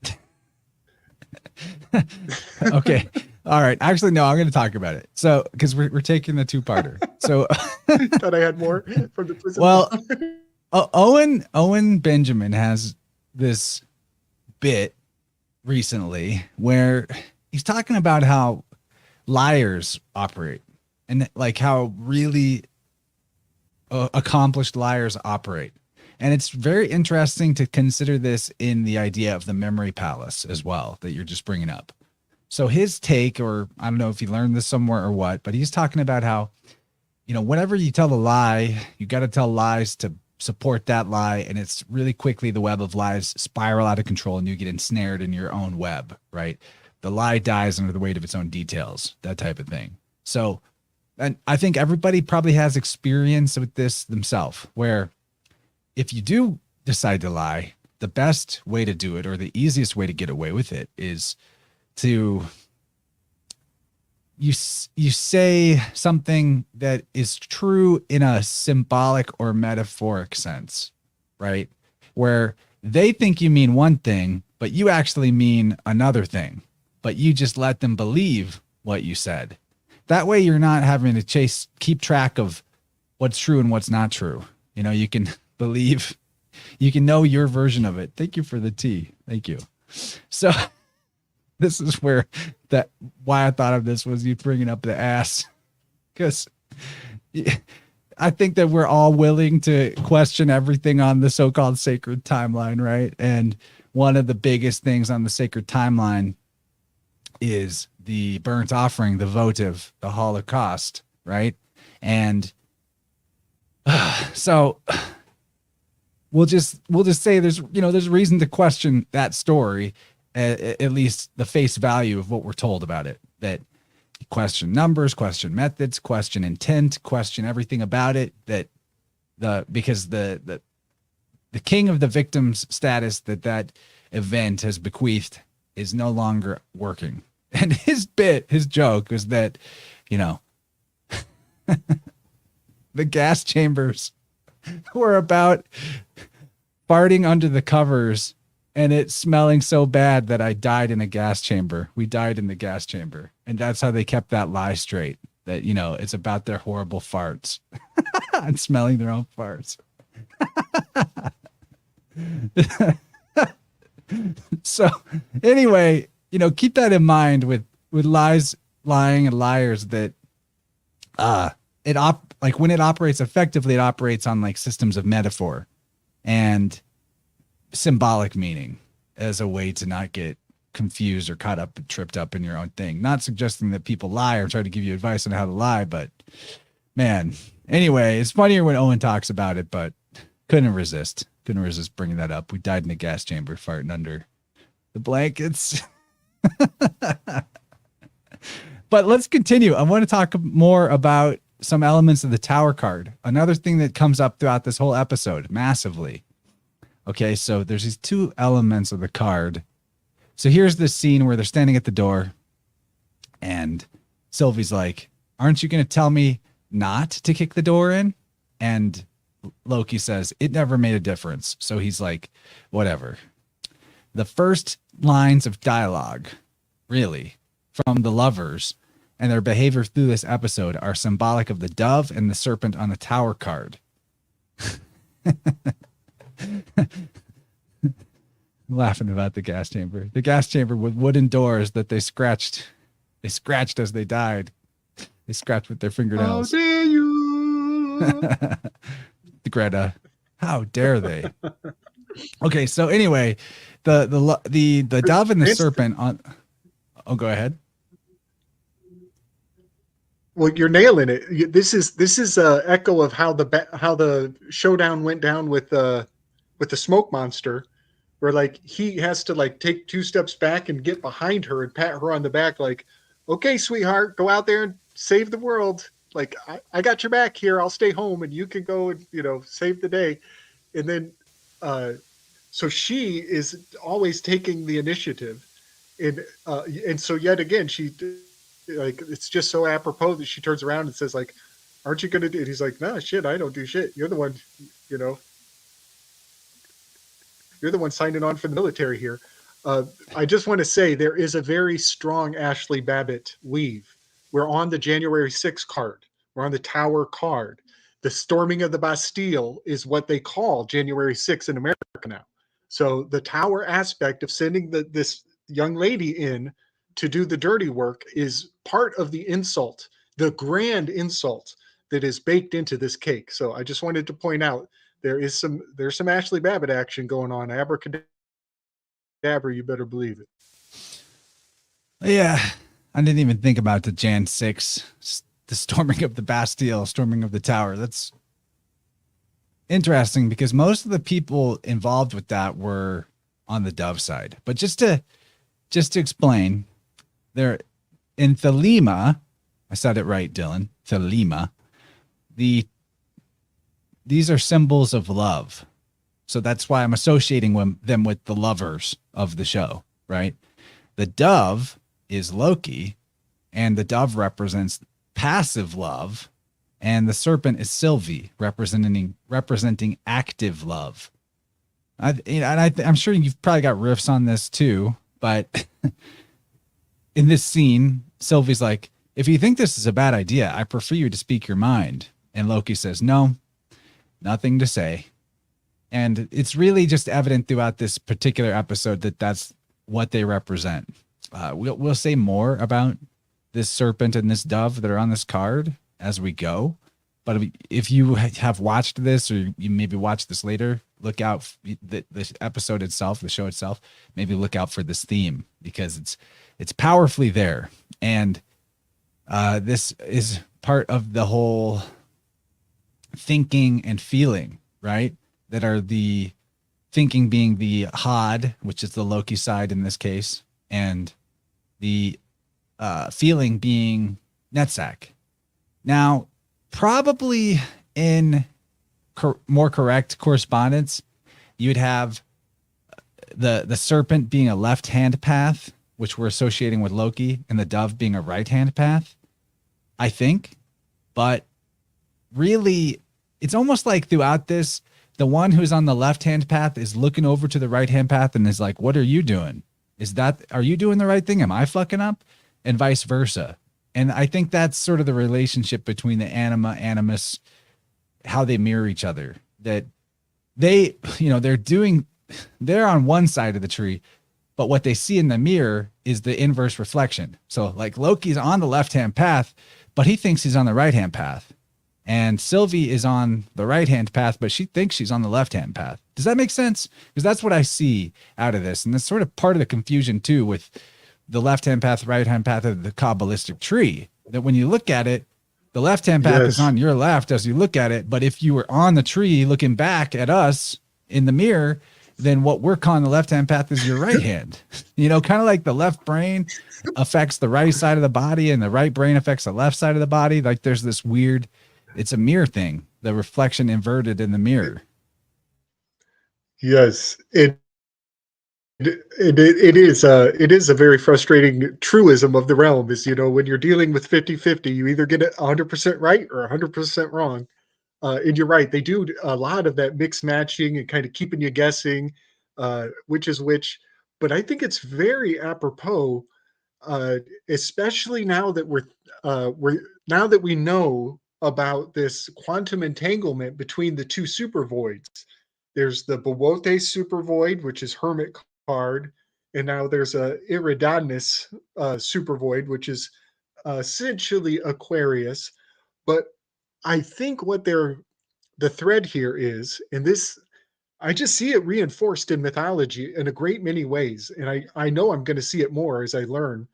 okay. All right. Actually, no, I'm going to talk about it. So, because we're taking the two-parter. So, Thought I had more from the prison. well, Owen Benjamin has this bit recently where he's talking about how liars operate and like how really accomplished liars operate. And it's very interesting to consider this in the idea of the memory palace as well that you're just bringing up. So his take, or I don't know if he learned this somewhere or what, but he's talking about how, whenever you tell a lie, you got to tell lies to support that lie. And it's really quickly the web of lies spiral out of control and you get ensnared in your own web, right? The lie dies under the weight of its own details, that type of thing. So, and I think everybody probably has experience with this themselves, where if you do decide to lie, the best way to do it, or the easiest way to get away with it, is to you say something that is true in a symbolic or metaphoric sense, right? Where they think you mean one thing, but you actually mean another thing, but you just let them believe what you said. That way you're not having to keep track of what's true and what's not true. You can believe, you can know your version of it. Thank you for the tea. Thank you. So this is why I thought of this was you bringing up the ass, because I think that we're all willing to question everything on the so-called sacred timeline, right? And one of the biggest things on the sacred timeline is the burnt offering, the votive, the Holocaust, right? And so we'll just say there's reason to question that story, at least the face value of what we're told about it. That question numbers, question methods, question intent, question everything about it. Because the king of the victim's status that event has bequeathed is no longer working. And his joke was that, the gas chambers were about farting under the covers and it smelling so bad that I died in a gas chamber. We died in the gas chamber. And that's how they kept that lie straight, that, it's about their horrible farts and smelling their own farts. So anyway, keep that in mind with lying and liars, that when it operates effectively, it operates on like systems of metaphor and symbolic meaning as a way to not get confused or caught up and tripped up in your own thing. Not suggesting that people lie or try to give you advice on how to lie, but man, anyway, it's funnier when Owen talks about it, but couldn't resist bringing that up. We died in a gas chamber farting under the blankets. But let's continue. I want to talk more about some elements of the Tower card. Another thing that comes up throughout this whole episode massively. Okay, so there's these two elements of the card. So here's this scene where they're standing at the door and Sylvie's like, aren't you going to tell me not to kick the door in? And Loki says, it never made a difference. So he's like, whatever. The first lines of dialogue, really, from the lovers and their behavior through this episode are symbolic of the dove and the serpent on the Tower card. Laughing about the gas chamber. The gas chamber with wooden doors that they scratched as they died. They scratched with their fingernails. How dare you? Greta, how dare they? Okay, so anyway, the dove and the serpent on. Oh, go ahead. Well, you're nailing it. This is a echo of how the showdown went down with the smoke monster, where like he has to like take 2 steps back and get behind her and pat her on the back, like, okay, sweetheart, go out there and save the world. like, I got your back here. I'll stay home and you can go and, save the day. And then, so she is always taking the initiative. And so yet again, like, it's just so apropos that she turns around and says, like, aren't you going to do it? He's like, nah, shit, I don't do shit. You're the one, you know, you're the one signing on for the military here. I just want to say there is a very strong Ashley Babbitt weave. We're on the January 6th card. We're on the Tower card. The storming of the Bastille is what they call January 6th in America now. So the Tower aspect of sending this young lady in to do the dirty work is part of the insult, the grand insult that is baked into this cake. So I just wanted to point out there's some Ashley Babbitt action going on. Abracadabra, you better believe it. Yeah, I didn't even think about the Jan 6, the storming of the Bastille, storming of the Tower. That's interesting because most of the people involved with that were on the Dove side. But just to explain, there in Thelema, I said it right, Dylan. Thelema, these are symbols of love. So that's why I'm associating them with the lovers of the show, right? The dove is Loki, and the dove represents passive love, and the serpent is Sylvie, representing active love. I'm sure you've probably got riffs on this too, but in this scene, Sylvie's like, if you think this is a bad idea, I prefer you to speak your mind. And Loki says, no, nothing to say. And it's really just evident throughout this particular episode that that's what they represent. We'll say more about this serpent and this dove that are on this card as we go. But if you have watched this, or you maybe watch this later, look out the episode itself, the show itself, maybe look out for this theme because it's powerfully there. And this is part of the whole thinking and feeling, right? That are the thinking being the Hod, which is the Loki side in this case, and the feeling being Netzach. Now, probably in more correct correspondence, you'd have the serpent being a left-hand path, which we're associating with Loki, and the dove being a right-hand path, I think. But really, it's almost like throughout this, the one who's on the left-hand path is looking over to the right-hand path and is like, what are you doing? Are you doing the right thing? Am I fucking up? And vice versa. And I think that's sort of the relationship between the anima, animus, how they mirror each other. That they're on one side of the tree, but what they see in the mirror is the inverse reflection. So like Loki's on the left-hand path, but he thinks he's on the right-hand path. And Sylvie is on the right-hand path, but she thinks she's on the left-hand path. Does that make sense? Because that's what I see out of this. And that's sort of part of the confusion too with the left-hand path, right-hand path of the Kabbalistic tree. That when you look at it, the left-hand path is on your left as you look at it. But if you were on the tree looking back at us in the mirror, then what we're calling the left-hand path is your right hand. Kind of like the left brain affects the right side of the body and the right brain affects the left side of the body. Like there's this weird... It's a mirror thing, the reflection inverted in the mirror. Yes, it is a very frustrating truism of the realm is, when you're dealing with 50-50, you either get it 100% right or 100% wrong. And you're right. They do a lot of that mix matching and kind of keeping you guessing, which is which. But I think it's very apropos, especially now that we know about this quantum entanglement between the two super voids. There's the Bowote super void, which is Hermit card, and now there's a Iridanus super void, which is essentially Aquarius. But I think what the thread here is, and this, I just see it reinforced in mythology in a great many ways, and I know I'm going to see it more as I learn.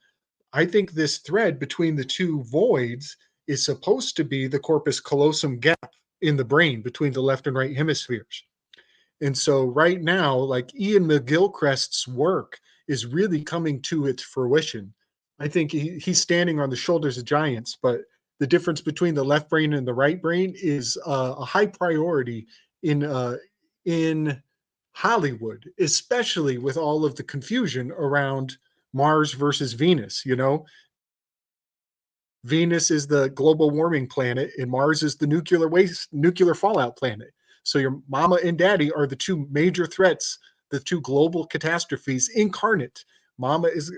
I think this thread between the two voids is supposed to be the corpus callosum gap in the brain between the left and right hemispheres. And so right now, like Ian McGilchrist's work is really coming to its fruition. I think he's standing on the shoulders of giants, but the difference between the left brain and the right brain is a high priority in Hollywood, especially with all of the confusion around Mars versus Venus. You know, Venus is the global warming planet, and Mars is the nuclear fallout planet. So your mama and daddy are the two major threats, the two global catastrophes incarnate. Mama is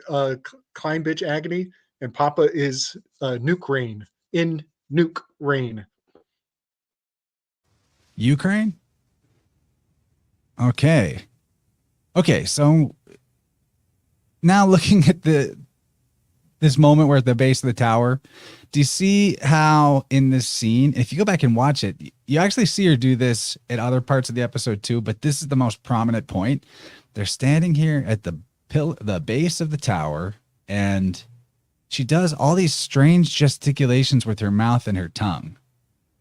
Klein bitch agony, and Papa is nuke rain in nuke rain. Ukraine? Okay. Okay, so now looking at this moment where at the base of the tower, do you see how in this scene, if you go back and watch it, you actually see her do this at other parts of the episode too, but this is the most prominent point. They're standing here at the base of the tower, and she does all these strange gesticulations with her mouth and her tongue.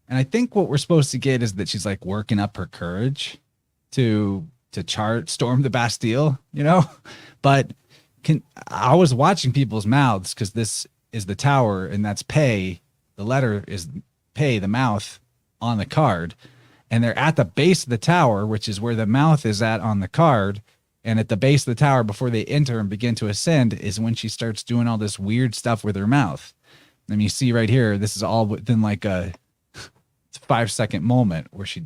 And I think what we're supposed to get is that she's like working up her courage to storm the Bastille, you know? But I was watching people's mouths because this is the tower and that's pay. The letter is pay, the mouth on the card. And they're at the base of the tower, which is where the mouth is at on the card. And at the base of the tower, before they enter and begin to ascend, is when she starts doing all this weird stuff with her mouth. And you see right here, this is all within like a 5-second moment where she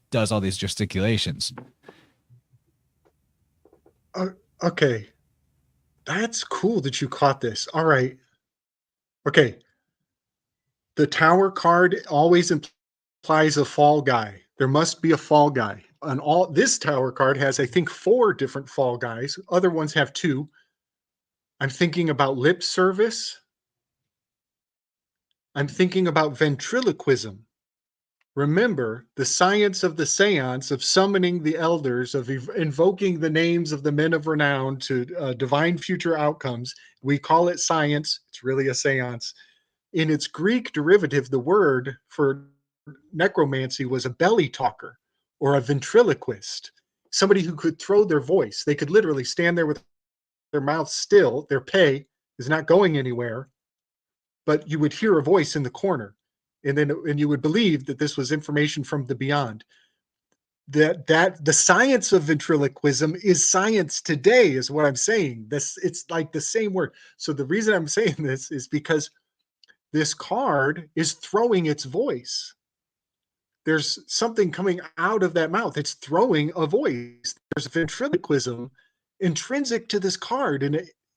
does all these gesticulations. Okay. That's cool that you caught this. All right. Okay. The tower card always implies a fall guy. There must be a fall guy. And this tower card has, I think, 4 different fall guys. Other ones have 2. I'm thinking about lip service. I'm thinking about ventriloquism. Remember, the science of the seance, of summoning the elders, of invoking the names of the men of renown to divine future outcomes. We call it science. It's really a seance. In its Greek derivative, the word for necromancy was a belly talker or a ventriloquist, somebody who could throw their voice. They could literally stand there with their mouth still. Their pay is not going anywhere, but you would hear a voice in the corner. And you would believe that this was information from the beyond. That the science of ventriloquism is science today, is what I'm saying. It's like the same word. So the reason I'm saying this is because this card is throwing its voice. There's something coming out of that mouth. It's throwing a voice. There's ventriloquism intrinsic to this card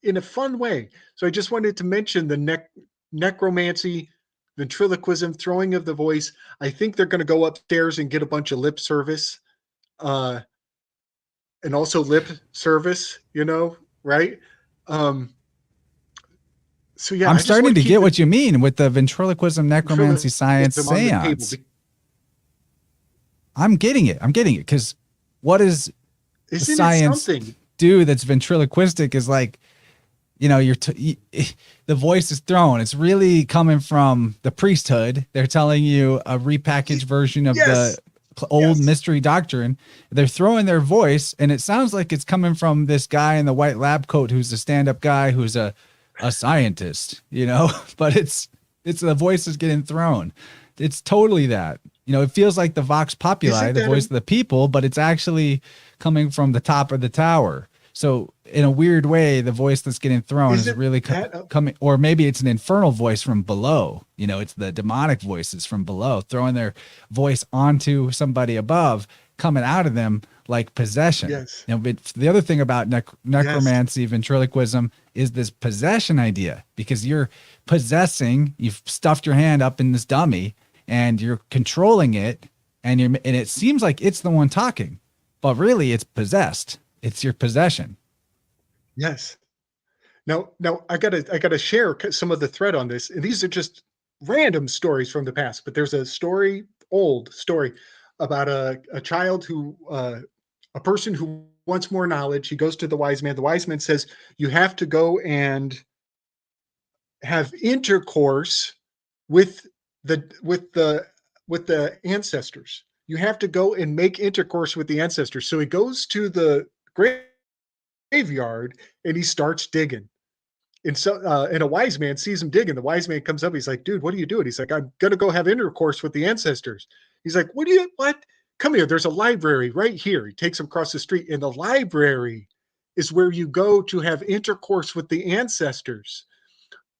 in a fun way. So I just wanted to mention the necromancy, ventriloquism, throwing of the voice. I think they're going to go upstairs and get a bunch of lip service, and also lip service, you know, right? So yeah, I'm starting to get what you mean with the ventriloquism, necromancy, science, seance. I'm getting it. Because what is the science do that's ventriloquistic is like, you know, the voice is thrown. It's really coming from the priesthood. They're telling you a repackaged version of the old mystery doctrine. They're throwing their voice, and it sounds like it's coming from this guy in the white lab coat who's a stand-up guy who's a scientist, you know, but it's the voice is getting thrown. It's totally that. You know, it feels like the Vox Populi, the voice of the people, but it's actually coming from the top of the tower. So in a weird way, the voice that's getting thrown is really coming, or maybe it's an infernal voice from below. You know, it's the demonic voices from below throwing their voice onto somebody above, coming out of them like possession. Yes. You know, but the other thing about necromancy, ventriloquism is this possession idea, because you're possessing, you've stuffed your hand up in this dummy and you're controlling it, and it seems like it's the one talking, but really it's possessed. It's your possession. Yes. Now I gotta share some of the thread on this. And these are just random stories from the past, but there's a old story about a child who, a person who wants more knowledge. He goes to the wise man. The wise man says, you have to go and have intercourse with the ancestors. You have to go and make intercourse with the ancestors. So he goes to the graveyard and he starts digging. and a wise man sees him digging. The wise man comes up. He's like, dude, what are you doing? He's like, I'm going to go have intercourse with the ancestors. He's like, what? Come here. There's a library right here. He takes him across the street. And the library is where you go to have intercourse with the ancestors.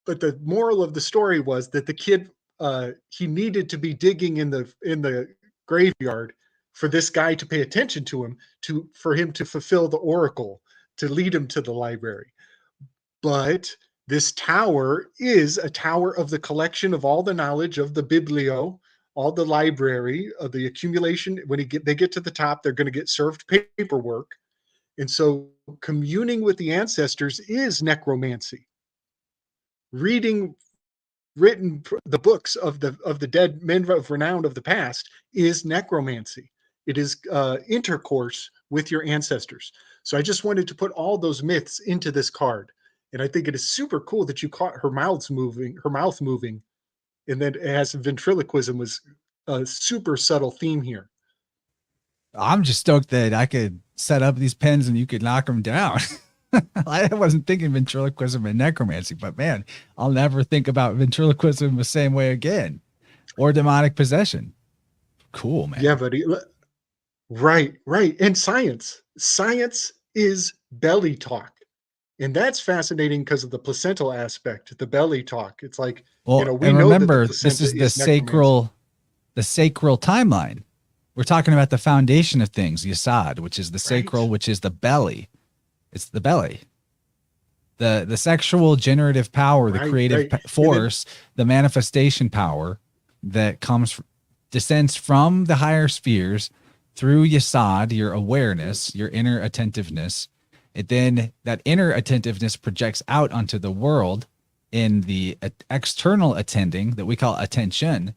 But the moral of the story was that the kid, he needed to be digging in the graveyard for this guy to pay attention to him, for him to fulfill the oracle, to lead him to the library. But this tower is a tower of the collection of all the knowledge of the biblio, all the library of the accumulation. When they get to the top, they're going to get served paperwork. And so communing with the ancestors is necromancy. Reading the books of the dead men of renown of the past is necromancy. It is intercourse with your ancestors. So I just wanted to put all those myths into this card. And I think it is super cool that you caught her mouth moving, and then it has ventriloquism was a super subtle theme here. I'm just stoked that I could set up these pens and you could knock them down. I wasn't thinking ventriloquism and necromancy, but man, I'll never think about ventriloquism the same way again, or demonic possession. Cool, man. Yeah, buddy. Right. And science is belly talk. And that's fascinating because of the placental aspect, the belly talk. It's like, well, we and know remember, that this is the sacral timeline. We're talking about the foundation of things, Yesod, which is the sacral, which is the belly. It's the belly. The sexual generative power, the creative force, the manifestation power that descends from the higher spheres through Yesod, your awareness, your inner attentiveness. And then that inner attentiveness projects out onto the world in the external attending that we call attention.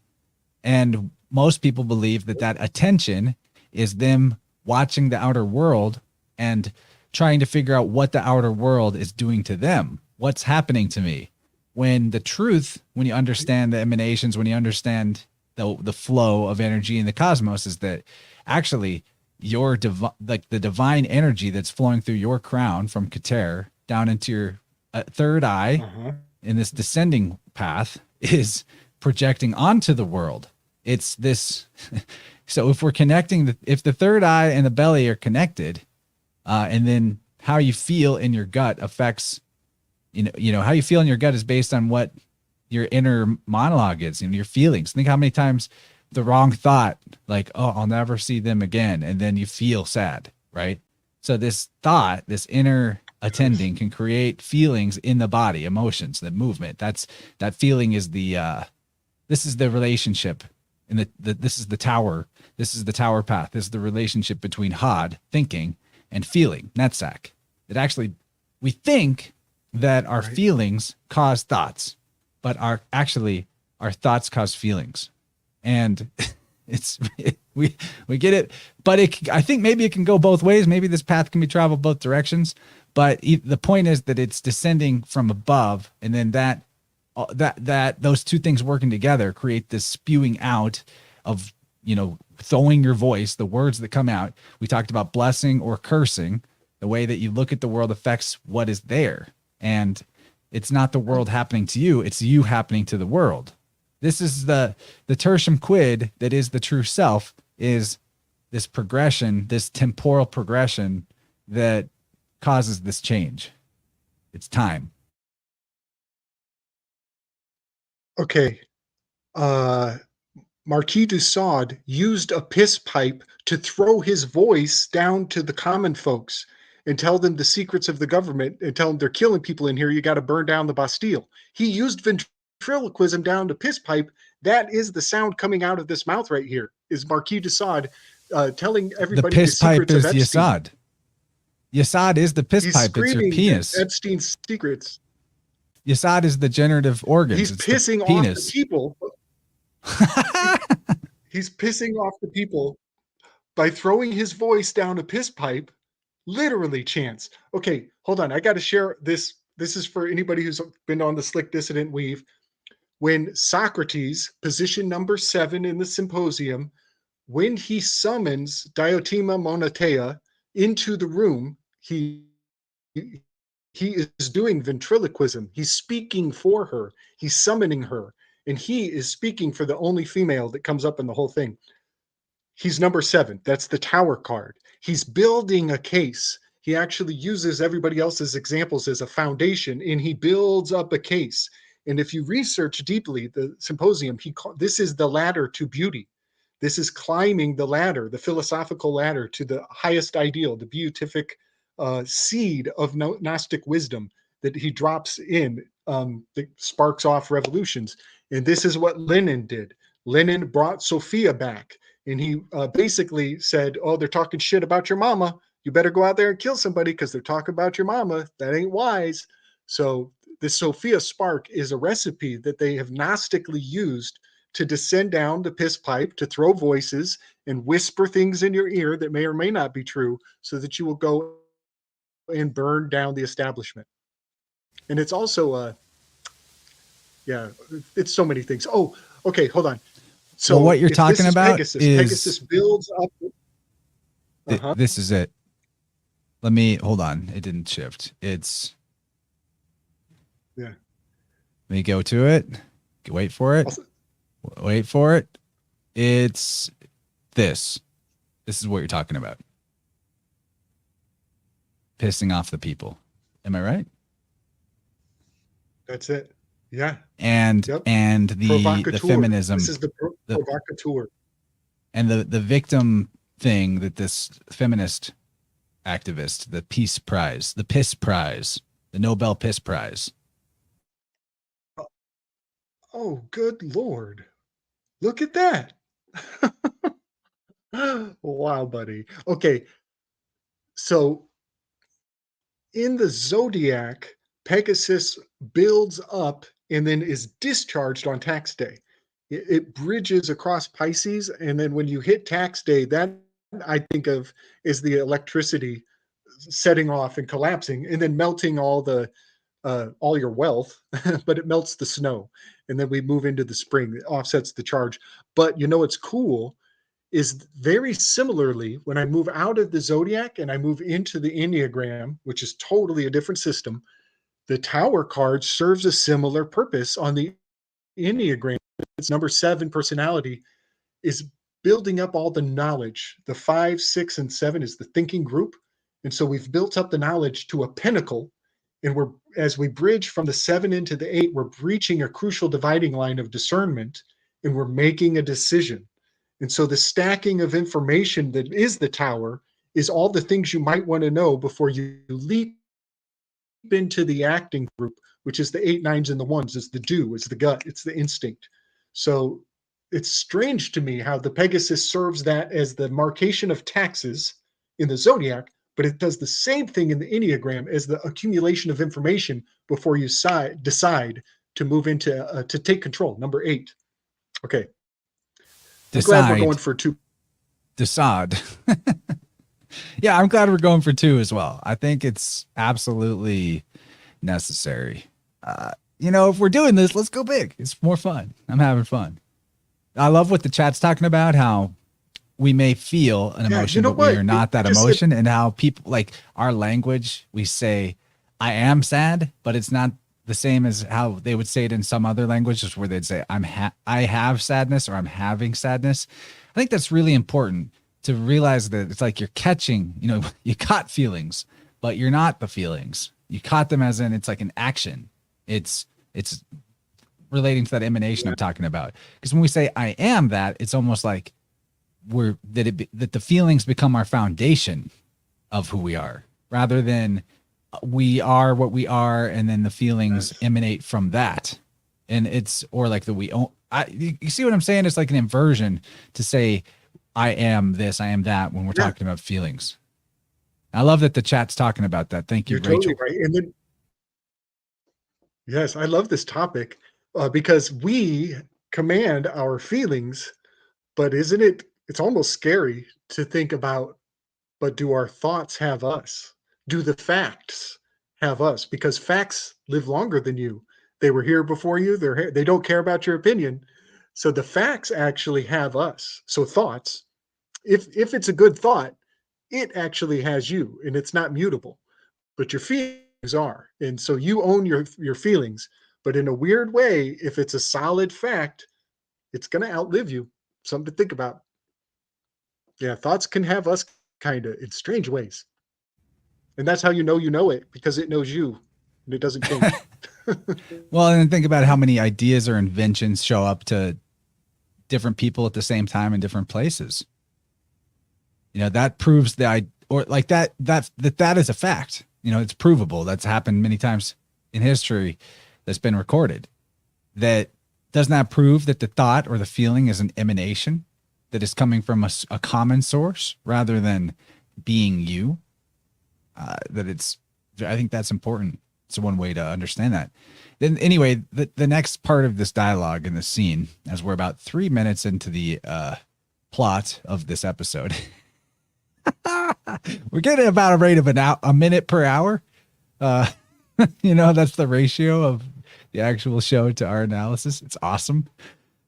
And most people believe that attention is them watching the outer world and trying to figure out what the outer world is doing to them. What's happening to me? When the truth, when you understand the emanations, when you understand the flow of energy in the cosmos, is that actually your the divine energy that's flowing through your crown from Keter down into your third eye in this descending path is projecting onto the world. It's this. So if we're connecting, if the third eye and the belly are connected, and then how you feel in your gut affects, how you feel in your gut is based on what your inner monologue is and your feelings. Think how many times the wrong thought, like, oh, I'll never see them again. And then you feel sad, right? So this thought, this inner attending can create feelings in the body, emotions, the movement. That feeling is this is the relationship. And this is the tower. This is the tower path. This is the relationship between Hod, thinking, and feeling, Netzach. That actually, we think that our feelings cause thoughts, but our thoughts cause feelings. And we get it, but I think maybe it can go both ways. Maybe this path can be traveled both directions, but the point is that it's descending from above, and then that those two things working together create this spewing out of, throwing your voice, the words that come out. We talked about blessing or cursing. The way that you look at the world affects what is there. And it's not the world happening to you, it's you happening to the world. This is the tertium quid that is the true self, is this progression, this temporal progression that causes this change. It's time. Okay. Marquis de Sade used a piss pipe to throw his voice down to the common folks and tell them the secrets of the government and tell them they're killing people in here. You got to burn down the Bastille. He used ventriloquism down to piss pipe. That is the sound coming out of this mouth right here, is Marquis de Sade telling everybody the piss the secrets pipe is of Epstein. Yesod. Yesod is the piss pipe. It's your penis. Epstein's secrets. Yesod is the generative organs. He's pissing off the people. He's pissing off the people by throwing his voice down a piss pipe. Literally, Chance. Okay, hold on. I got to share this. This is for anybody who's been on the Slick Dissident Weave. When Socrates, position number 7 in the symposium, when he summons Diotima Monetea into the room, he he is doing ventriloquism. He's speaking for her. He's summoning her. And he is speaking for the only female that comes up in the whole thing. He's number 7. That's the Tower card. He's building a case. He actually uses everybody else's examples as a foundation, and he builds up a case. And if you research deeply the symposium, this is the ladder to beauty. This is climbing the ladder, the philosophical ladder to the highest ideal, the beatific seed of Gnostic wisdom that he drops in, that sparks off revolutions. And this is what Lenin did. Lenin brought Sophia back, and he basically said, oh, they're talking shit about your mama. You better go out there and kill somebody because they're talking about your mama. That ain't wise. So this Sophia spark is a recipe that they have Gnostically used to descend down the piss pipe, to throw voices and whisper things in your ear that may or may not be true, so that you will go and burn down the establishment. And it's also, it's so many things. Oh, okay, hold on. So well, what you're talking about Pegasus builds up. This is it. Let me, hold on. It didn't shift. It's, yeah. Let me go to it. Wait for it. Wait for it. It's this. This is what you're talking about. Pissing off the people. Am I right? That's it. Yeah. And the feminism. This is the provocateur. And the victim thing that this feminist activist, the peace prize, the piss prize, the Nobel Piss Prize. Oh, good Lord. Look at that. Wow, buddy. Okay. So in the zodiac, Pegasus builds up and then is discharged on tax day. It bridges across Pisces. And then when you hit tax day, that I think of is the electricity setting off and collapsing and then melting all your wealth, but it melts the snow. And then we move into the spring. It offsets the charge. But you know what's cool is very similarly, when I move out of the zodiac and I move into the Enneagram, which is totally a different system, the Tower card serves a similar purpose on the Enneagram. It's number 7 personality is building up all the knowledge. The 5, 6, and 7 is the thinking group. And so we've built up the knowledge to a pinnacle. And as we bridge from the 7 into the 8, we're breaching a crucial dividing line of discernment, and we're making a decision. And so the stacking of information that is the Tower is all the things you might want to know before you leap into the acting group, which is the 8, 9s, and the 1s. It's the do, it's the gut, it's the instinct. So it's strange to me how the Pegasus serves that as the marcation of taxes in the zodiac, but it does the same thing in the Enneagram as the accumulation of information before you decide to move into, to take control. Number 8. Okay. I'm glad we're going for 2. Decide. Yeah, I'm glad we're going for 2 as well. I think it's absolutely necessary. If we're doing this, let's go big. It's more fun. I'm having fun. I love what the chat's talking about, how we may feel an emotion, but we are not that emotion, and how people, like our language, we say, I am sad, but it's not the same as how they would say it in some other languages where they'd say, I have sadness, or I'm having sadness. I think that's really important to realize that it's like you're catching, you caught feelings, but you're not the feelings. You caught them as in, it's like an action. It's relating to that emanation I'm talking about. Because when we say I am that, it's almost like that the feelings become our foundation of who we are, rather than we are what we are, and then the feelings emanate from that. And it's, or like you see what I'm saying? It's like an inversion to say I am this, I am that, when we're talking about feelings. I love that the chat's talking about that. Thank you, You're Rachel. totally right. And then, yes, I love this topic because we command our feelings, but isn't it, it's almost scary to think about, but do our thoughts have us? Do the facts have us? Because facts live longer than you. They were here before you. They don't care about your opinion. So the facts actually have us. So thoughts, if it's a good thought, it actually has you, and it's not mutable. But your are. And so you own your feelings, but in a weird way, if it's a solid fact, it's going to outlive you. Something to think about. Yeah, thoughts can have us kind of in strange ways. And that's how you know it, because it knows you and it doesn't change. Well, and think about how many ideas or inventions show up to different people at the same time in different places. You know, that proves that is a fact. You know, it's provable. That's happened many times in history that's been recorded. That does not prove that the thought or the feeling is an emanation that is coming from a common source rather than being you. I think that's important. It's one way to understand that. Then anyway, the next part of this dialogue in the scene, as we're about 3 minutes into the plot of this episode, we're getting about a rate of a minute per hour. You know, that's the ratio of the actual show to our analysis. It's awesome.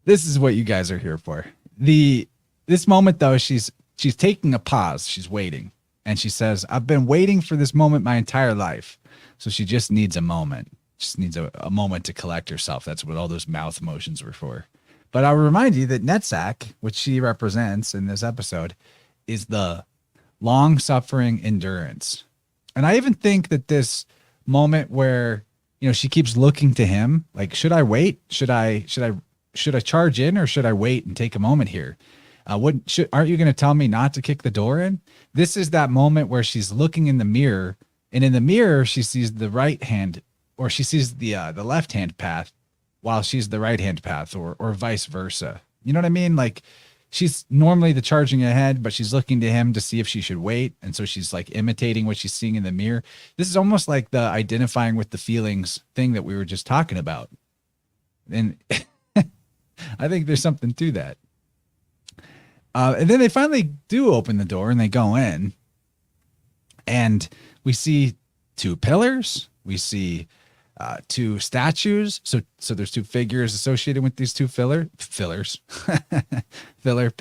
This is what you guys are here for. This moment though, she's taking a pause. She's waiting. And she says, I've been waiting for this moment my entire life. So she just needs a moment. Just needs a moment to collect herself. That's what all those mouth motions were for. But I'll remind you that Netzach, which she represents in this episode, is the long-suffering endurance. And I even think that this moment where, you know, she keeps looking to him, like, should I wait? Should I charge in, or should I wait and take a moment here? Aren't you going to tell me not to kick the door in? This is that moment where she's looking in the mirror, and in the mirror she sees the right hand, or she sees the left hand path, while she's the right hand path, or vice versa. You know what I mean? Like, she's normally the charging ahead, but she's looking to him to see if she should wait, and so she's like imitating what she's seeing in the mirror. This is almost like the identifying with the feelings thing that we were just talking about, and I think there's something to that. And then they finally do open the door and they go in, and we see two pillars. We see two statues. So there's two figures associated with these two fillers. Pillar,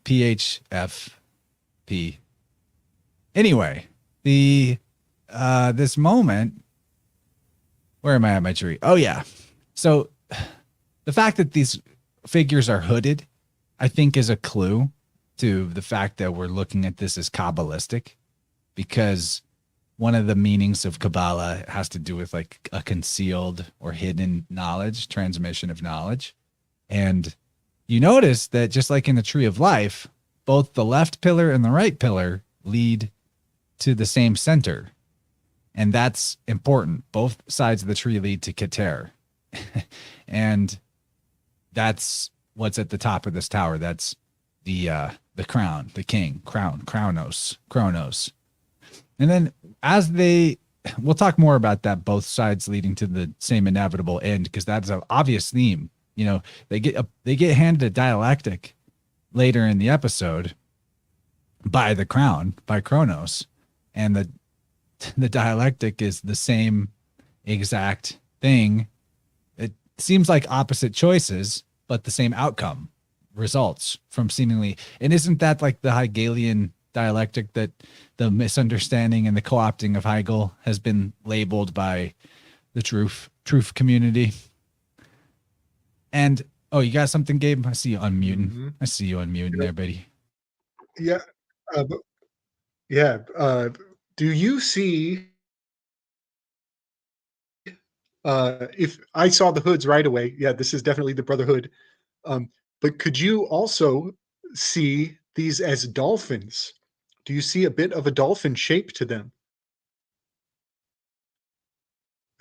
PHFP. Anyway, this moment, where am I at my tree? Oh yeah. So the fact that these figures are hooded, I think, is a clue to the fact that we're looking at this as Kabbalistic, because one of the meanings of Kabbalah has to do with like a concealed or hidden knowledge, transmission of knowledge. And you notice that just like in the Tree of Life, both the left pillar and the right pillar lead to the same center. And that's important. Both sides of the tree lead to Keter. And that's what's at the top of this tower. That's the crown, the king, Kronos. And then we'll talk more about that, both sides leading to the same inevitable end, because that's an obvious theme. You know, they get handed a dialectic later in the episode by the crown, by Kronos, and the dialectic is the same exact thing. It seems like opposite choices, but the same outcome results from seemingly. And isn't that like the Hegelian dialectic, that the misunderstanding and the co-opting of Hegel has been labeled by the truth community? And you got something, Gabe? I see you unmuting. Mm-hmm. I see you unmuting there, buddy. Yeah. Do you see, if I saw the hoods right away, yeah, this is definitely the Brotherhood. But could you also see these as dolphins? Do you see a bit of a dolphin shape to them?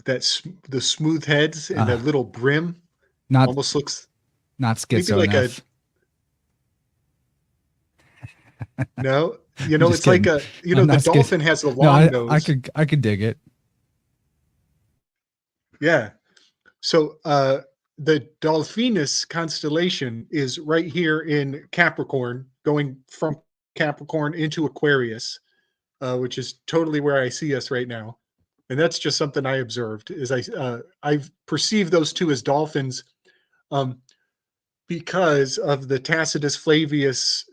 That's the smooth heads and that little brim. Almost looks not schizo maybe like enough. No, you know, it's kidding. like the dolphin has the long nose. I could dig it. Yeah. So the Dolphinus constellation is right here in Capricorn, going from Capricorn into Aquarius, which is totally where I see us right now. And that's just something I observed. Is I've perceived those two as dolphins, because of the Tacitus Flavius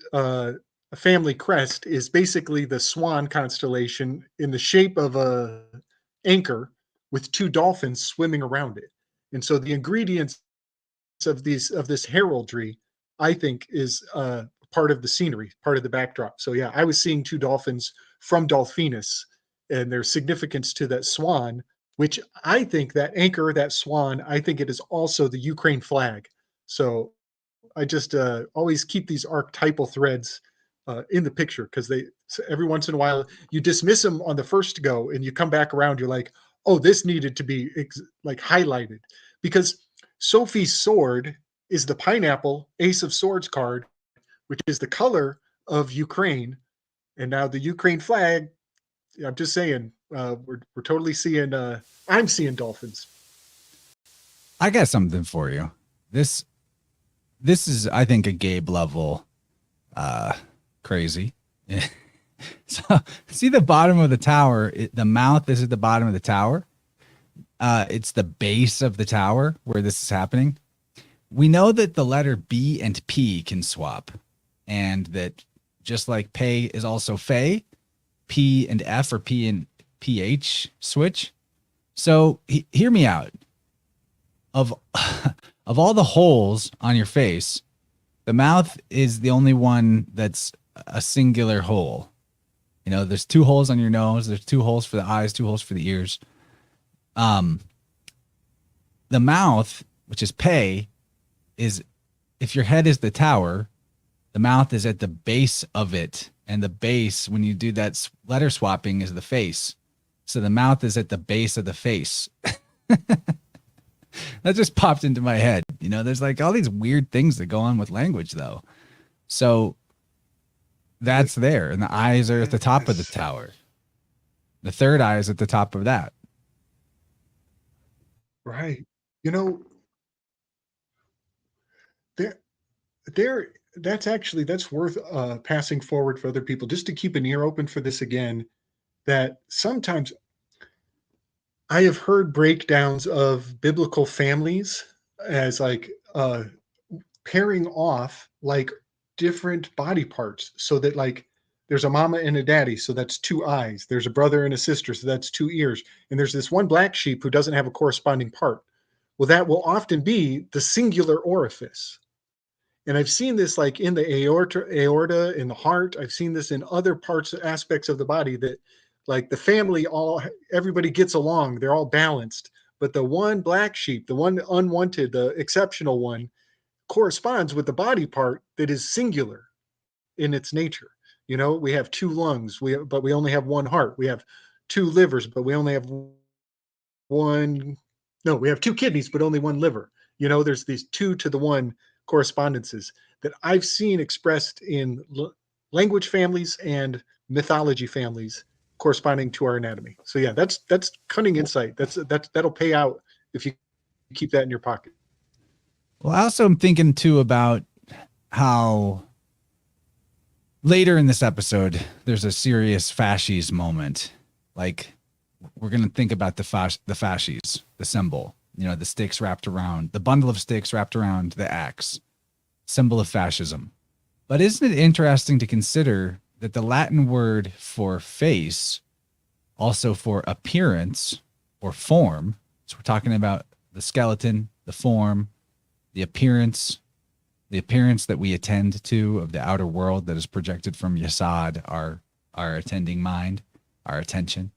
family crest is basically the swan constellation in the shape of a anchor with two dolphins swimming around it. And so the ingredients of this heraldry, I think, is part of the scenery, part of the backdrop. So yeah, I was seeing two dolphins from Dolphinus, and there's significance to that swan, which I think that anchor, that swan, I think it is also the Ukraine flag. So I just always keep these archetypal threads in the picture, because they, every once in a while you dismiss them on the first go, and you come back around, you're like, oh, this needed to be like highlighted, because Sophie's sword is the pineapple Ace of Swords card, which is the color of Ukraine, and now the Ukraine flag. I'm just saying, we're totally seeing. I'm seeing dolphins. I got something for you. This is, I think, a Gabe level crazy. So see the bottom of the tower, the mouth is at the bottom of the tower. It's the base of the tower where this is happening. We know that the letter B and P can swap, and that just like Pei is also Fei, P and F or P and PH switch. So hear me out. Of all the holes on your face, the mouth is the only one that's a singular hole. You know, there's two holes on your nose, there's two holes for the eyes, two holes for the ears. The mouth, which is Pei, is, if your head is the tower, the mouth is at the base of it, and the base, when you do that letter swapping, is the face. So the mouth is at the base of the face. That just popped into my head. You know, there's like all these weird things that go on with language, though. So that's there, and the eyes are at the top of the tower. The third eye is at the top of that. Right. You know, that's worth passing forward for other people, just to keep an ear open for this again. That sometimes I have heard breakdowns of biblical families as like pairing off like different body parts, so that like there's a mama and a daddy, so that's two eyes. There's a brother and a sister, so that's two ears. And there's this one black sheep who doesn't have a corresponding part. Well, that will often be the singular orifice. And I've seen this like in the aorta, in the heart. I've seen this in other parts, aspects of the body, that like the family, everybody gets along. They're all balanced. But the one black sheep, the one unwanted, the exceptional one, corresponds with the body part that is singular in its nature. You know, we have two lungs, but we only have one heart. We have two livers, but we only have one. No, we have two kidneys, but only one liver. You know, there's these two to the one correspondences that I've seen expressed in language families and mythology families corresponding to our anatomy. So yeah, that's cunning insight. That'll pay out if you keep that in your pocket. Well, I also am thinking too about how later in this episode there's a serious fasces moment. Like, we're going to think about the fasces, the symbol, you know, the sticks wrapped around, the bundle of sticks wrapped around the axe, symbol of fascism. But isn't it interesting to consider that the Latin word for face, also for appearance or form, so we're talking about the skeleton, the form, the appearance that we attend to of the outer world that is projected from Yesod, our attending mind, our attention,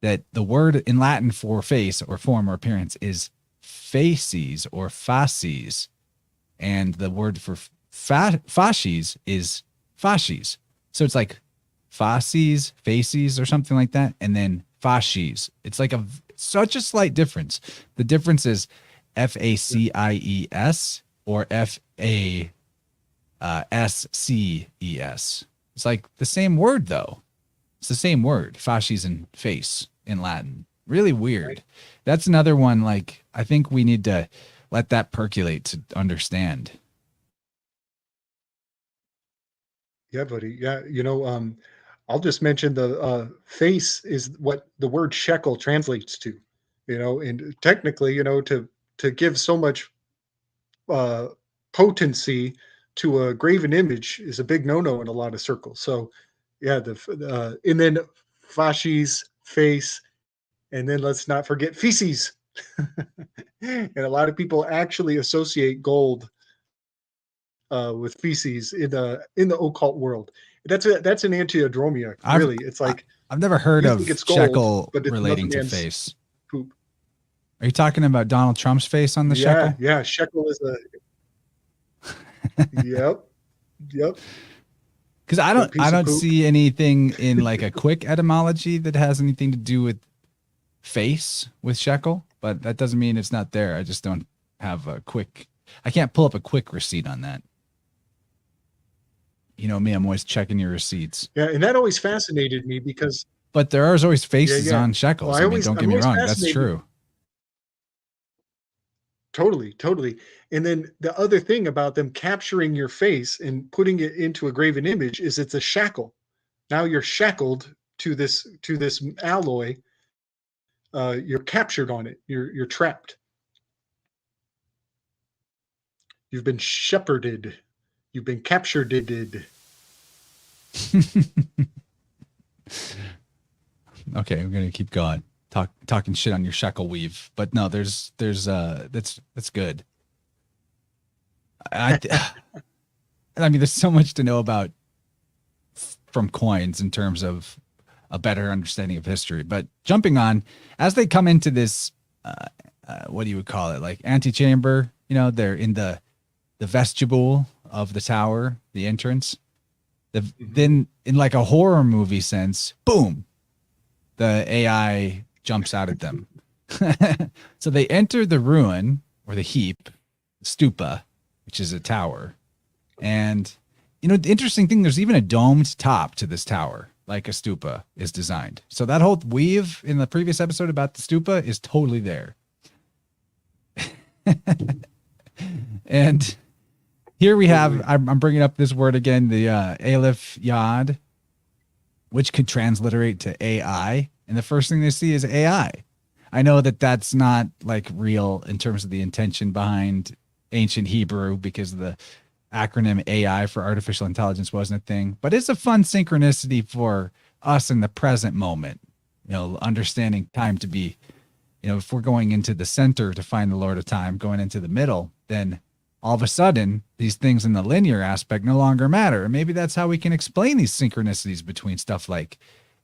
that the word in Latin for face or form or appearance is facies or fasces, and the word for fasces is fasces. So it's like fasces, faces, or something like that, and then fasces. It's like such a slight difference. The difference is FACIES or FASCES. It's like the same word, though. It's the same word, fasces and face in Latin. Really weird. Right. That's another one, like, I think we need to let that percolate to understand. Yeah, buddy. Yeah, you know, I'll just mention the face is what the word shekel translates to, you know, and technically, you know, to give so much potency to a graven image is a big no-no in a lot of circles. So yeah, and then fasces, face, And then let's not forget feces. And a lot of people actually associate gold with feces in the occult world. That's an antiodromia. Really, it's like I've never heard you of think it's gold, shekel but it's relating another to man's face. poop. Are you talking about Donald Trump's face on the shekel? Yeah, shekel is yep. Because I don't see anything in like a quick etymology that has anything to do with face with shekel, but that doesn't mean it's not there. I just don't have I can't pull up a quick receipt on that. You know me, I'm always checking your receipts. Yeah, and that always fascinated me because. But there are always faces on shekels. Well, I mean, don't get me wrong, that's true. Totally. And then the other thing about them capturing your face and putting it into a graven image is it's a shackle. Now you're shackled to this alloy. You're captured on it. You're trapped. You've been shepherded. You've been captured. Okay, we're gonna keep going. Talking shit on your shekel weave, but no, that's good. I mean, there's so much to know about from coins in terms of a better understanding of history. But jumping on, as they come into this, what do you call it? Like antechamber, you know, they're in the vestibule of the tower, the entrance. Then in like a horror movie sense, boom, the AI jumps out at them. So they enter the ruin or the heap, stupa, which is a tower. And, you know, the interesting thing, there's even a domed top to this tower, like a stupa is designed. So that whole weave in the previous episode about the stupa is totally there. And here we have, I'm bringing up this word again, the Aleph Yod, which could transliterate to AI. And the first thing they see is AI. I know that that's not like real in terms of the intention behind ancient Hebrew, because the acronym AI for artificial intelligence wasn't a thing, but it's a fun synchronicity for us in the present moment, you know, understanding time to be, you know, if we're going into the center to find the Lord of time, going into the middle, then all of a sudden these things in the linear aspect no longer matter. And maybe that's how we can explain these synchronicities between stuff like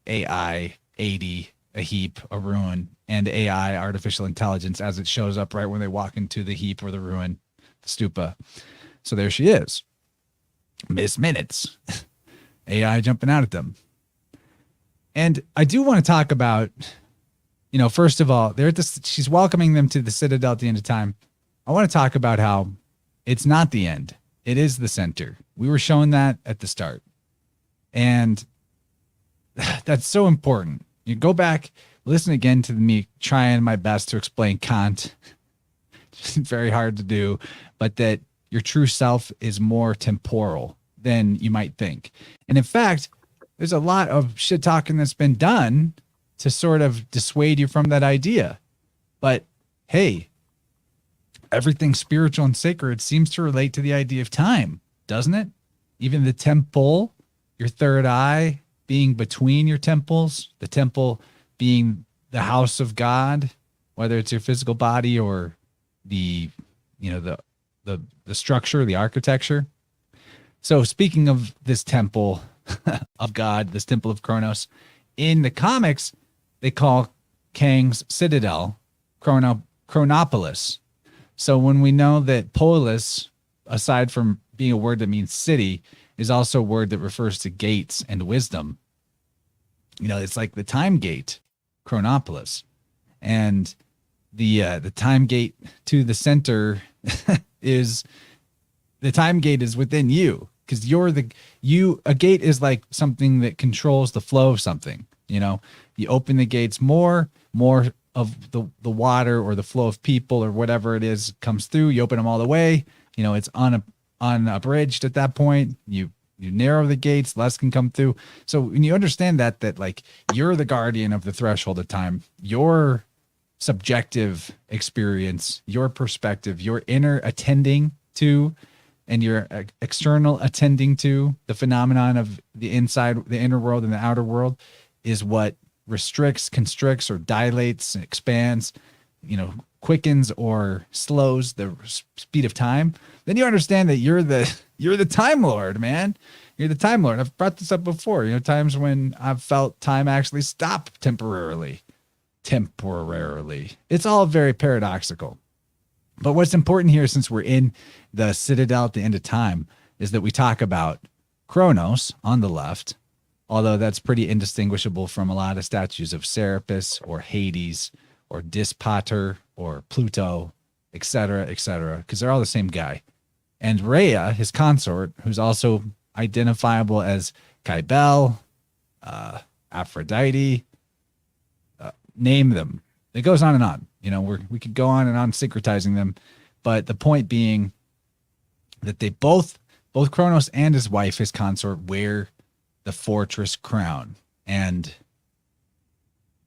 AI, 80, a heap, a ruin, and AI, artificial intelligence, as it shows up right when they walk into the heap or the ruin, the stupa. So there she is. Miss Minutes. AI jumping out at them. And I do want to talk about, you know, first of all, they're at this, she's welcoming them to the Citadel at the end of time. I want to talk about how it's not the end. It is the center. We were shown that at the start. And that's so important. You go back, listen again to me trying my best to explain Kant. It's very hard to do, but that your true self is more temporal than you might think. And in fact, there's a lot of shit talking that's been done to sort of dissuade you from that idea. But hey, everything spiritual and sacred seems to relate to the idea of time, doesn't it? Even the temple, your third eye being between your temples, the temple being the house of God, whether it's your physical body or the, you know, the structure, the architecture. So speaking of this temple of God, this temple of Kronos, in the comics, they call Kang's citadel Chronopolis. So when we know that polis, aside from being a word that means city, is also a word that refers to gates and wisdom. You know, it's like the time gate, Chronopolis. And the time gate to the center is, the time gate is within you, because a gate is like something that controls the flow of something. You know, you open the gates, more of the water or the flow of people or whatever it is comes through. You open them all the way. You know, it's unabridged at that point. You narrow the gates, less can come through. So when you understand that like you're the guardian of the threshold of time, your subjective experience, your perspective, your inner attending to, and your external attending to the phenomenon of the inside, the inner world and the outer world is what restricts, constricts, or dilates, expands, quickens or slows the speed of time, then you understand that you're the Time Lord, man. You're the Time Lord. I've brought this up before. Times when I've felt time actually stop temporarily. It's all very paradoxical. But what's important here, since we're in the citadel at the end of time, is that we talk about Kronos on the left, although that's pretty indistinguishable from a lot of statues of Serapis or Hades or Dispater or Pluto, etc., because they're all the same guy. And Rhea, his consort, who's also identifiable as Kybele, Aphrodite, name them. It goes on and on. We could go on and on syncretizing them, but the point being that they both Kronos and his wife, his consort, wear the fortress crown, and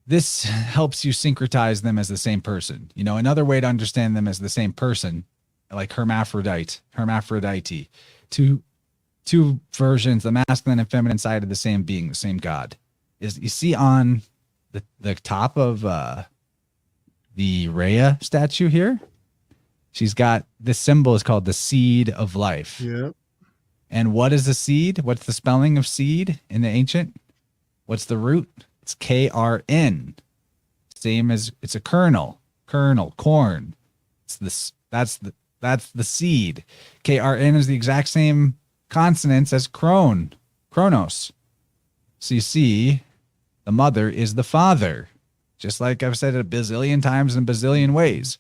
this helps you syncretize them as the same person. Another way to understand them as the same person, like Hermaphrodite, two versions, the masculine and feminine side of the same being, the same God, is you see on the top of the Rhea statue here. She's got this symbol is called the seed of life. Yeah. And what is the seed? What's the spelling of seed in the ancient? What's the root? It's KRN. Same as it's a kernel, corn. That's the seed. KRN is the exact same consonants as Kronos. So you see, the mother is the father, just like I've said it a bazillion times in a bazillion ways.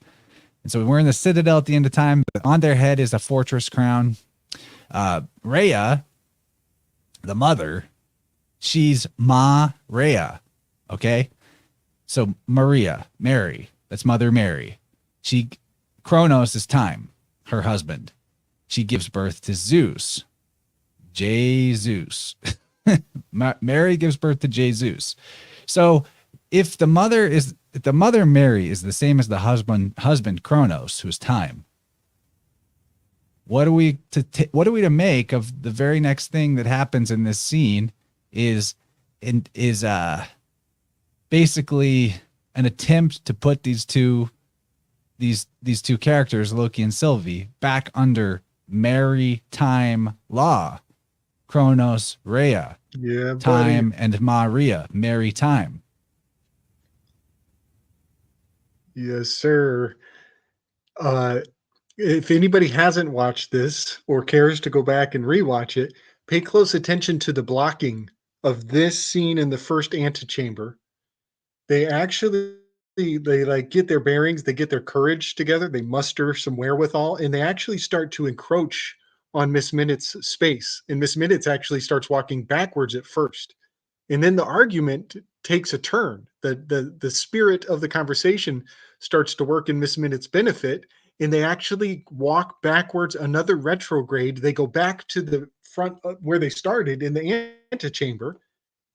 And so we're in the citadel at the end of time. On their head is a fortress crown. Rhea, the mother, she's Rhea. Okay. So Mary, that's Mother Mary. Kronos is time, her husband. She gives birth to Zeus, Jesus. Mary gives birth to Jesus. So if the mother Mary is the same as the husband Kronos, who's time, what are we to make of the very next thing that happens in this scene is basically an attempt to put these two characters, Loki and Sylvie, back under maritime law. Kronos, Rhea, yeah, time, and Maria, maritime. Yes, sir. If anybody hasn't watched this or cares to go back and rewatch it, pay close attention to the blocking of this scene in the first antechamber. They like get their bearings, they get their courage together, they muster some wherewithal, and they actually start to encroach on Miss Minutes' space. And Miss Minutes actually starts walking backwards at first. And then the argument takes a turn. The spirit of the conversation starts to work in Miss Minutes' benefit, and they actually walk backwards another retrograde. They go back to the front where they started in the antechamber,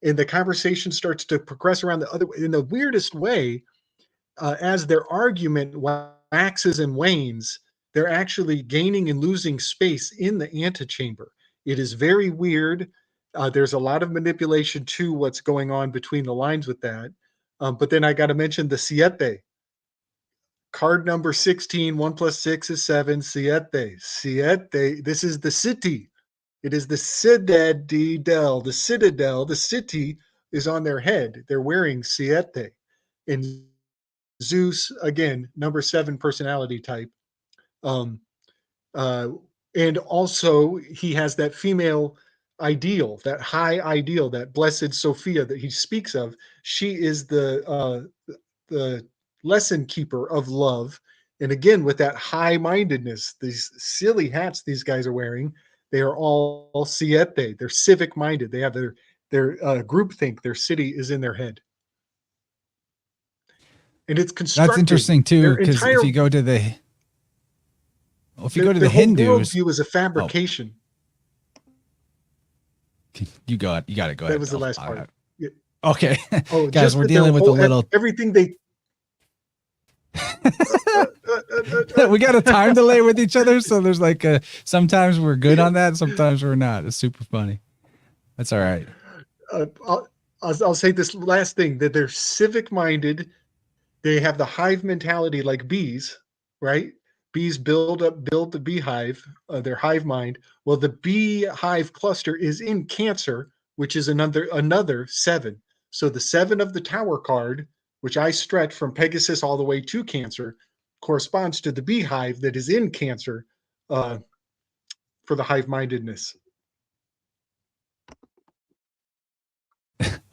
and the conversation starts to progress around the other way in the weirdest way. As their argument waxes and wanes, they're actually gaining and losing space in the antechamber. It is very weird. There's a lot of manipulation to what's going on between the lines with that. But then I got to mention the siete. Card number 16, 1 + 6 is 7, siete. Siete, this is the city. It is the citadel. The citadel, the city is on their head. They're wearing siete. And Zeus, again, number 7 personality type. And also he has that female ideal, that high ideal, that blessed Sophia that he speaks of. She is the lesson keeper of love. And again, with that high-mindedness, these silly hats these guys are wearing, they are all siete. They're civic-minded. They have their groupthink. Their city is in their head. And it's constructed. That's interesting too, because if you go to the Hindus, worldview is a fabrication. You got to go ahead. That was the last part. Okay, oh, guys, we're dealing with a little everything they. We got a time delay with each other, so there's like sometimes we're good on that, sometimes we're not. It's super funny. That's all right. I'll say this last thing, that they're civic minded. They have the hive mentality like bees, right? Bees build the beehive, their hive mind. Well, the beehive cluster is in Cancer, which is another 7. So the 7 of the Tower card, which I stretch from Pegasus all the way to Cancer, corresponds to the beehive that is in Cancer, for the hive mindedness.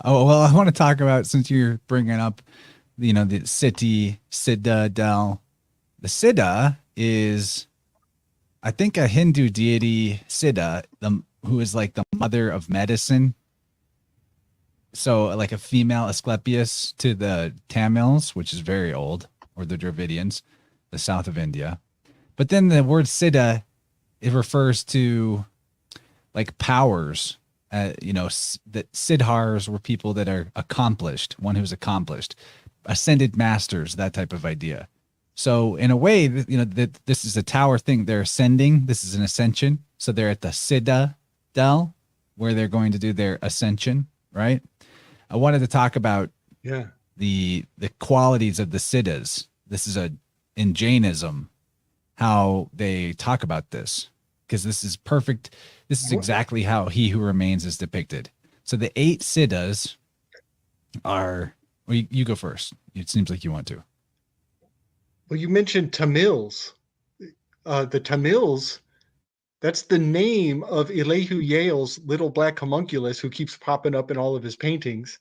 Oh, well, I want to talk about, since you're bringing up, the Citadel. The Siddha is, I think, a Hindu deity, Siddha, who is like the mother of medicine. So like a female Asclepius to the Tamils, which is very old, or the Dravidians, the south of India. But then the word Siddha, it refers to like powers. That Siddhars were people that are accomplished, one who's accomplished, ascended masters, that type of idea. So in a way, that this is a tower thing. They're ascending. This is an ascension. So they're at the Citadel, where they're going to do their ascension, right? I wanted to talk about the qualities of the Siddhas. This is in Jainism, how they talk about this, because this is perfect. This is exactly how He Who Remains is depicted. So the 8 Siddhas are, well, you go first. It seems like you want to. Well, you mentioned Tamils. The Tamils, that's the name of Elihu Yale's little black homunculus who keeps popping up in all of his paintings.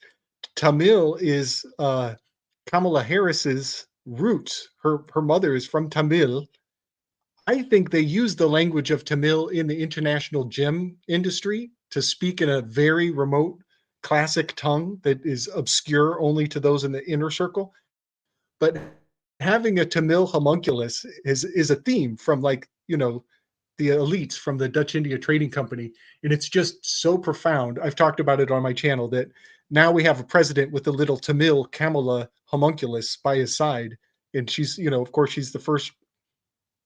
Tamil is Kamala Harris's roots. Her mother is from Tamil. I think they use the language of Tamil in the international gem industry to speak in a very remote classic tongue that is obscure only to those in the inner circle. But having a Tamil homunculus is a theme from, like, the elites from the Dutch India Trading Company. And it's just so profound. I've talked about it on my channel that now we have a president with a little Tamil Kamala homunculus by his side. And she's, of course, she's the first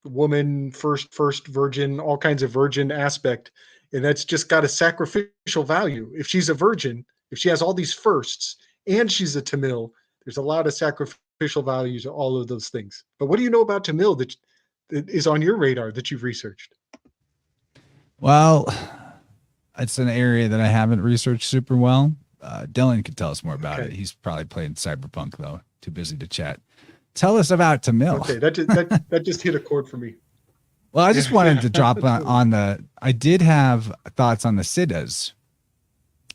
woman, first virgin, all kinds of virgin aspect. And that's just got a sacrificial value. If she's a virgin, if she has all these firsts and she's a Tamil, there's a lot of sacrificial value to all of those things. But what do you know about Tamil that is on your radar that you've researched? Well, it's an area that I haven't researched super well. Dylan could tell us more about it. He's probably playing Cyberpunk, though. Too busy to chat. Tell us about Tamil. Okay, that just hit a chord for me. Well, I just wanted to drop on I did have thoughts on the Siddhas,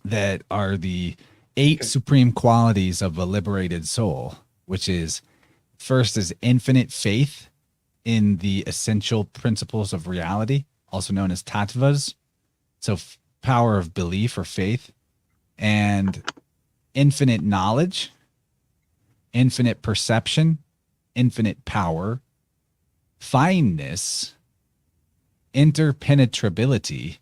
that are the 8 supreme qualities of a liberated soul, which is, first is infinite faith in the essential principles of reality, also known as tattvas. So power of belief or faith, and infinite knowledge, infinite perception, infinite power, fineness, interpenetrability.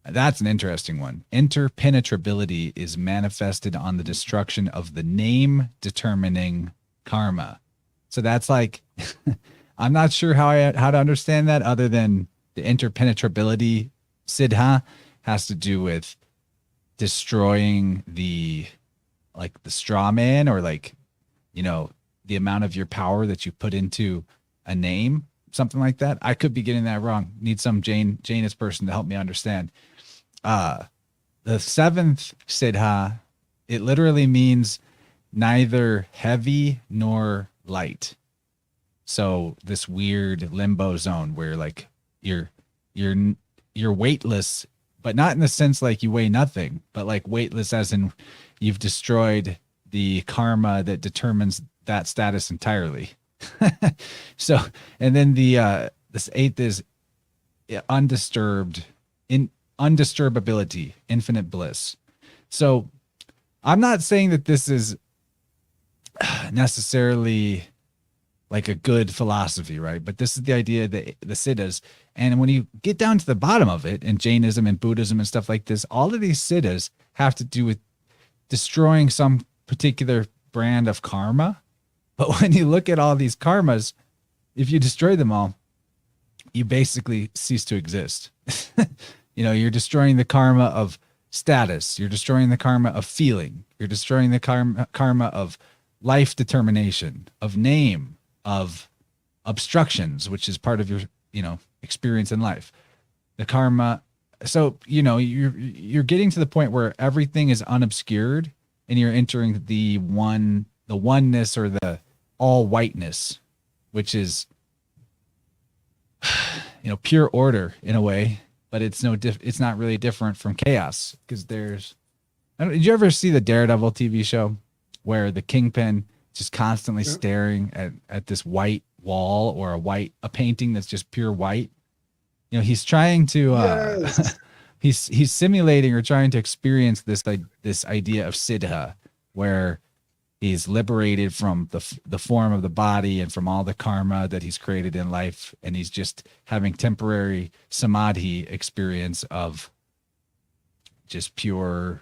That's an interesting one. Interpenetrability is manifested on the destruction of the name determining karma. So that's like, I'm not sure how to understand that, other than the interpenetrability siddha has to do with destroying the straw man, or the amount of your power that you put into a name, something like that. I could be getting that wrong. Need some Jainist person to help me understand. The 7th siddha, it literally means neither heavy nor light. So this weird limbo zone where like you're weightless, but not in the sense like you weigh nothing, but like weightless as in you've destroyed the karma that determines that status entirely. So, and then this 8th is undisturbability, infinite bliss. So I'm not saying that this is necessarily like a good philosophy, right? But this is the idea that the siddhas, and when you get down to the bottom of it, in Jainism and Buddhism and stuff like this, all of these siddhas have to do with destroying some particular brand of karma. But when you look at all these karmas, if you destroy them all, you basically cease to exist. You're destroying the karma of status. You're destroying the karma of feeling. You're destroying the karma of life determination, of name, of obstructions, which is part of your, experience in life. The karma. So, you're getting to the point where everything is unobscured and you're entering the oneness or the all whiteness, which is, pure order in a way, but it's it's not really different from chaos because did you ever see the Daredevil TV show where the Kingpin just constantly staring at this white wall or a painting that's just pure white? He's trying to Yes. he's simulating or trying to experience this idea of siddha, where he's liberated from the form of the body and from all the karma that he's created in life, and he's just having temporary samadhi experience of just pure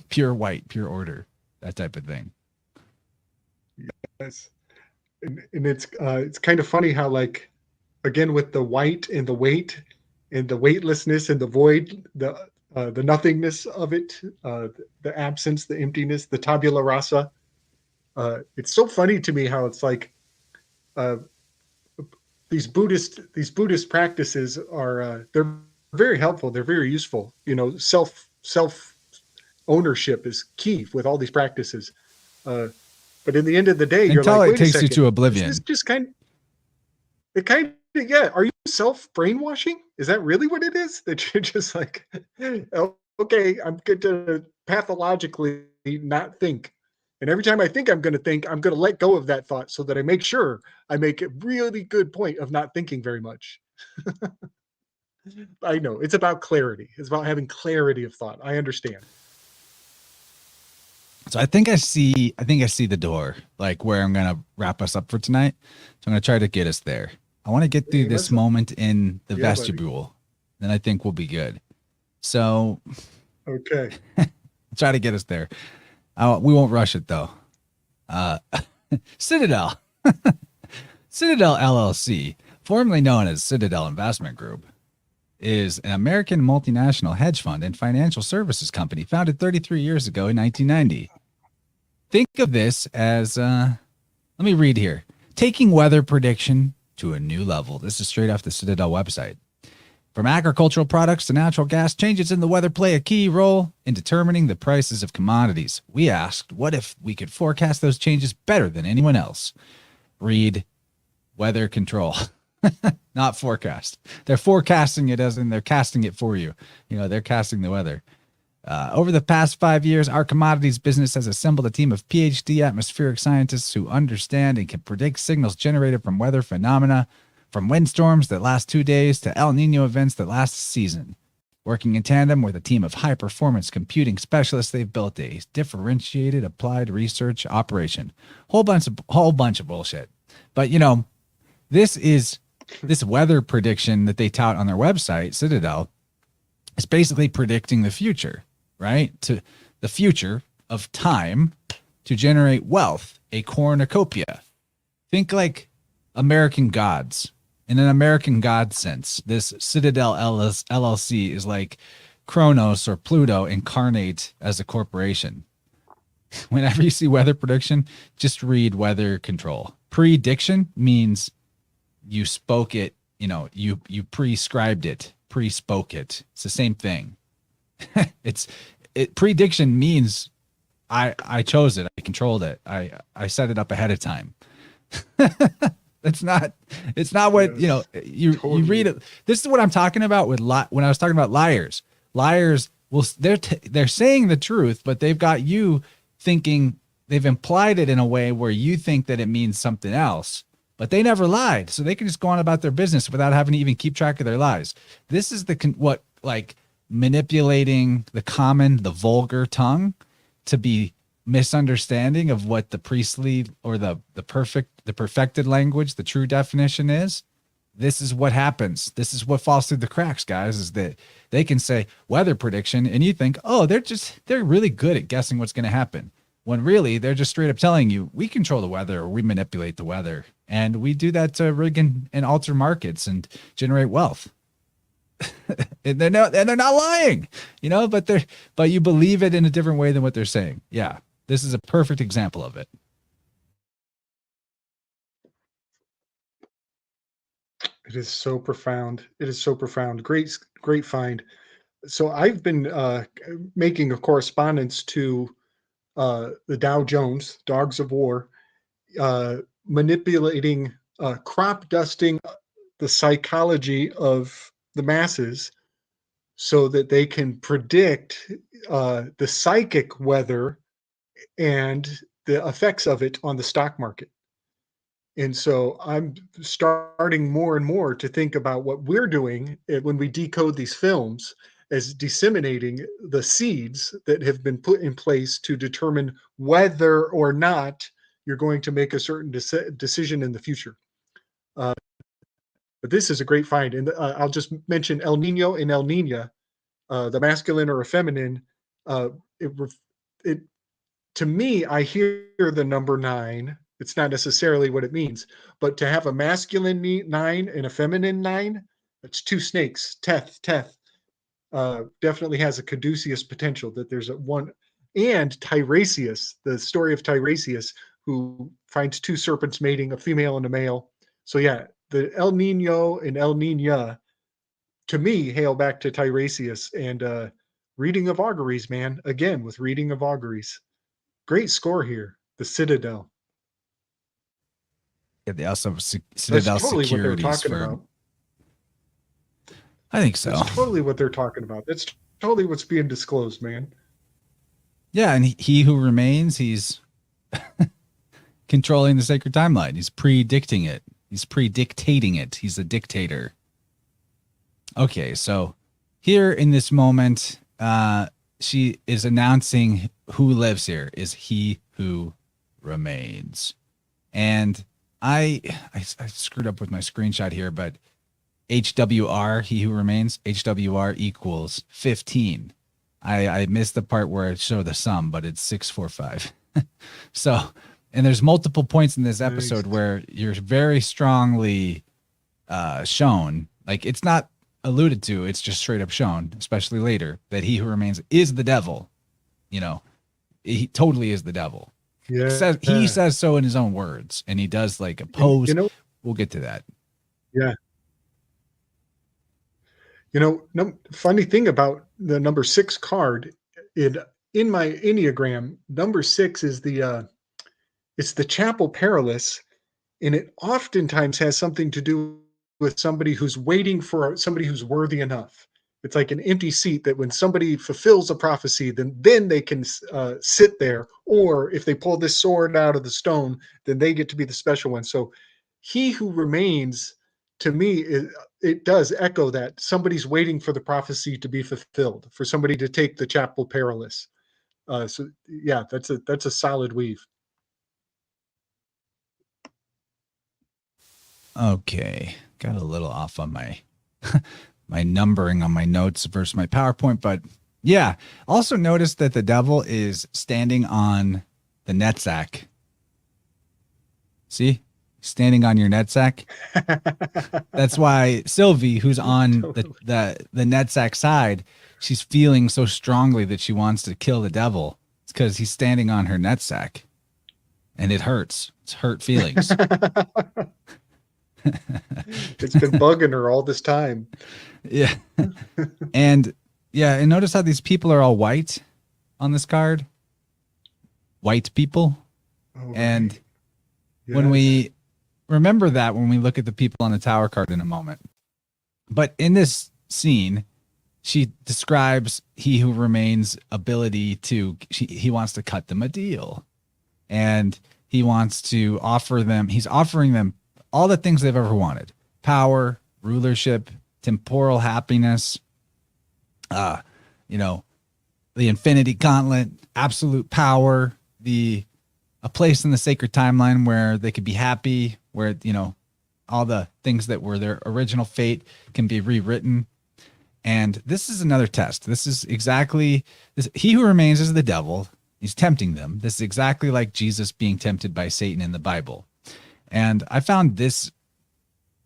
pure white, pure order, that type of thing. Yes. And it's kind of funny how, like, again, with the white and the weight and the weightlessness and the void, the nothingness of it, the absence, the emptiness, the tabula rasa. It's so funny to me how it's like these Buddhist practices are they're very helpful. They're very useful. Self ownership is key with all these practices. But in the end of the day, you're Until like, it wait a takes you second, to oblivion. This just yeah. Are you self brainwashing? Is that really what it is? That you're just like, oh, okay, I'm good to pathologically not think. And every time I think I'm going to think, I'm going to let go of that thought so that I make sure I make a really good point of not thinking very much. I know it's about clarity. It's about having clarity of thought. I understand. So I think I see the door, like where I'm going to wrap us up for tonight. So I'm going to try to get us there. I want to get through this moment in the vestibule. Buddy. Then I think we'll be good. So, okay. Try to get us there. We won't rush it though. Citadel. Citadel LLC, formerly known as Citadel Investment Group, is an American multinational hedge fund and financial services company founded 33 years ago in 1990. Think of this as, let me read here. Taking weather prediction to a new level. This is straight off the Citadel website. From agricultural products to natural gas, changes in the weather play a key role in determining the prices of commodities. We asked, what if we could forecast those changes better than anyone else? Read weather control. Not forecast. They're forecasting it as in they're casting it for you. They're casting the weather. Over the past 5 years, our commodities business has assembled a team of PhD atmospheric scientists who understand and can predict signals generated from weather phenomena, from windstorms that last 2 days to El Nino events that last a season. Working in tandem with a team of high-performance computing specialists, they've built a differentiated applied research operation. Whole bunch of bullshit. But this weather prediction that they tout on their website, Citadel, is basically predicting the future, right? To the future of time to generate wealth, a cornucopia. Think like American gods. In an American god sense, this Citadel LLC is like Kronos or Pluto incarnate as a corporation. Whenever you see weather prediction, just read weather control. Prediction means you spoke it, you prescribed it, pre-spoke it. It's the same thing. Prediction means I chose it, I controlled it, I set it up ahead of time. It's not what, you read it. This is what I'm talking about with when I was talking about liars. Liars they're saying the truth, but they've got you thinking, they've implied it in a way where you think that it means something else. But they never lied, so they can just go on about their business without having to even keep track of their lies. This is manipulating the vulgar tongue to be misunderstanding of what the priestly or the perfected language, the true definition is. This is what happens. This is what falls through the cracks, guys, is that they can say weather prediction and you think, oh, they're really good at guessing what's going to happen. When really they're just straight up telling you we control the weather or we manipulate the weather. And we do that to rig and alter markets and generate wealth. and they're not lying, but you believe it in a different way than what they're saying. Yeah. This is a perfect example of it. It is so profound. It is so profound. Great find. So I've been making a correspondence to the Dow Jones, Dogs of War, manipulating, crop dusting the psychology of the masses so that they can predict the psychic weather and the effects of it on the stock market. And so I'm starting more and more to think about what we're doing when we decode these films as disseminating the seeds that have been put in place to determine whether or not you're going to make a certain decision in the future. But this is a great find. And I'll just mention El Nino and El Nina, the masculine or a feminine. Uh, it, it To me, I hear the number 9. It's not necessarily what it means, but to have a masculine 9 and a feminine 9, that's 2 snakes. Teth definitely has a caduceus potential. That there's a one, and Tiresias, the story of Tiresias, who finds 2 serpents mating, a female and a male. So yeah, the El Nino and El Nina, to me, hail back to Tiresias and reading of auguries, man. Again, with reading of auguries. Great score here. The Citadel. Yeah, they also have That's Citadel totally what they're securities talking for. about. I think so. That's totally what they're talking about. That's totally what's being disclosed, man. Yeah, and he who remains, he's controlling the sacred timeline. He's predicting it. He's predictating it. He's a dictator. Okay, so here in this moment, she is announcing who lives here is he who remains. And I screwed up with my screenshot here, but HWR, he who remains, HWR equals 15. I missed the part where it showed the sum, but it's 645. So, and there's multiple points in this episode where you're very strongly shown, like it's not alluded to, it's just straight up shown, especially later, that he who remains is the devil. He totally is the devil. Yeah. He says so in his own words, and he does like oppose. We'll get to that. Yeah. Funny thing about the number 6 card in my Enneagram, number 6 is it's the Chapel Perilous, and it oftentimes has something to do with somebody who's waiting for somebody who's worthy enough. It's like an empty seat that when somebody fulfills a prophecy, then they can sit there. Or if they pull this sword out of the stone, then they get to be the special one. So he who remains, to me, it does echo that somebody's waiting for the prophecy to be fulfilled, for somebody to take the Chapel Perilous. So yeah, that's a solid weave. Okay, got a little off on my my numbering on my notes versus my PowerPoint, but yeah. Also notice that the devil is standing on the Netzach. See? Standing on your Netzach. That's why Sylvie, who's on the Netzach side, she's feeling so strongly that she wants to kill the devil. It's because he's standing on her Netzach. And it hurts. It's hurt feelings. It's been bugging her all this time. Yeah. And notice how these people are all white on this card. White people. Oh, and right. Yes. When we remember that when we look at the people on the tower card in a moment. But in this scene, she describes he who remains ability to, he wants to cut them a deal. And he wants to offer them, he's offering them all the things they've ever wanted: power, rulership, temporal happiness, the infinity gauntlet, absolute power, a place in the sacred timeline where they could be happy, where, all the things that were their original fate can be rewritten. And this is another test. This is exactly this. He who remains is the devil. He's tempting them. This is exactly like Jesus being tempted by Satan in the Bible. And I found this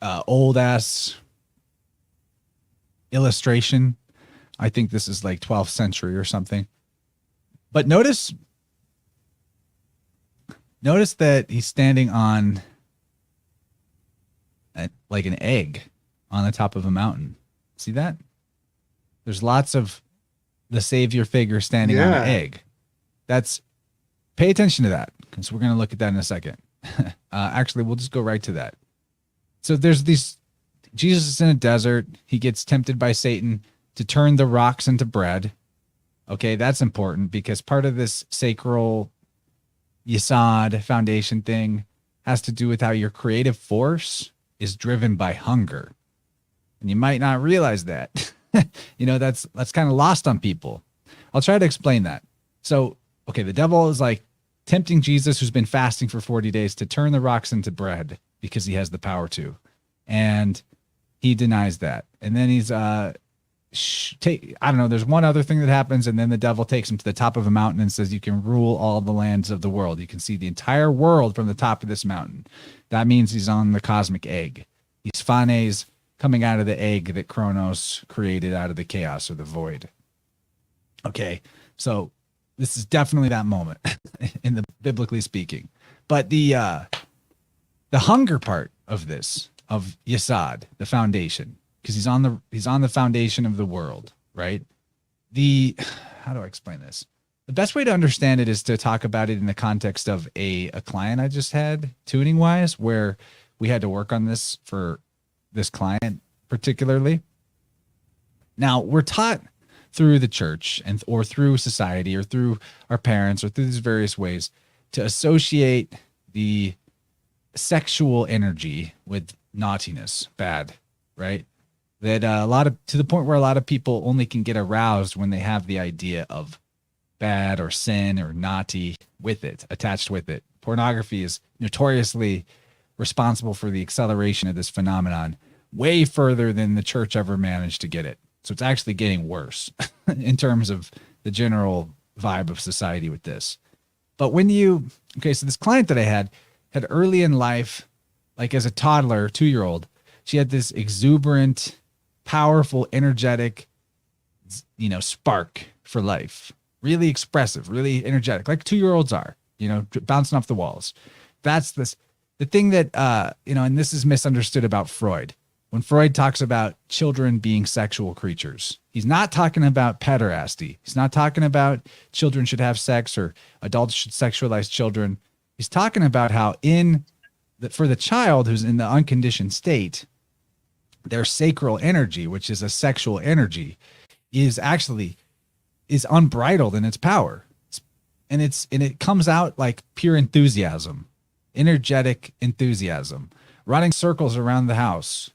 old ass illustration. I think this is like 12th century or something. But notice that he's standing on like an egg on the top of a mountain. See that? There's lots of the savior figure standing on an egg. Pay attention to that, because we're going to look at that in a second. Actually, we'll just go right to that. So there's Jesus is in a desert. He gets tempted by Satan to turn the rocks into bread. Okay, that's important, because part of this sacral Yesod foundation thing has to do with how your creative force is driven by hunger. And you might not realize that. That's kind of lost on people. I'll try to explain that. So, okay, the devil is like tempting Jesus, who's been fasting for 40 days, to turn the rocks into bread because he has the power to. And he denies that. And then he's I don't know, there's one other thing that happens, and then the devil takes him to the top of a mountain and says, you can rule all the lands of the world. You can see the entire world from the top of this mountain. That means he's on the cosmic egg. He's phanes coming out of the egg that Kronos created out of the chaos or the void. Okay, so this is definitely that moment in the biblically speaking. But the hunger part of this, of Yesod, the foundation, because he's on the foundation of the world, right? How do I explain this? The best way to understand it is to talk about it in the context of a client I just had, tuning wise, where we had to work on this for this client particularly. Now, we're taught through the church or through society or through our parents or through these various ways to associate the sexual energy with naughtiness, bad, right? That to the point where a lot of people only can get aroused when they have the idea of bad or sin or naughty with it, attached with it. Pornography is notoriously responsible for the acceleration of this phenomenon way further than the church ever managed to get it. So it's actually getting worse in terms of the general vibe of society with this. But so this client that I had early in life, like as a toddler, 2-year-old, she had this exuberant, powerful, energetic, spark for life. Really expressive, really energetic, like 2-year-olds are, bouncing off the walls. That's the thing that, and this is misunderstood about Freud. When Freud talks about children being sexual creatures, he's not talking about pederasty. He's not talking about children should have sex or adults should sexualize children. He's talking about how for the child who's in the unconditioned state, their sacral energy, which is a sexual energy, is unbridled in its power. And it comes out like pure enthusiasm, energetic enthusiasm, running circles around the house,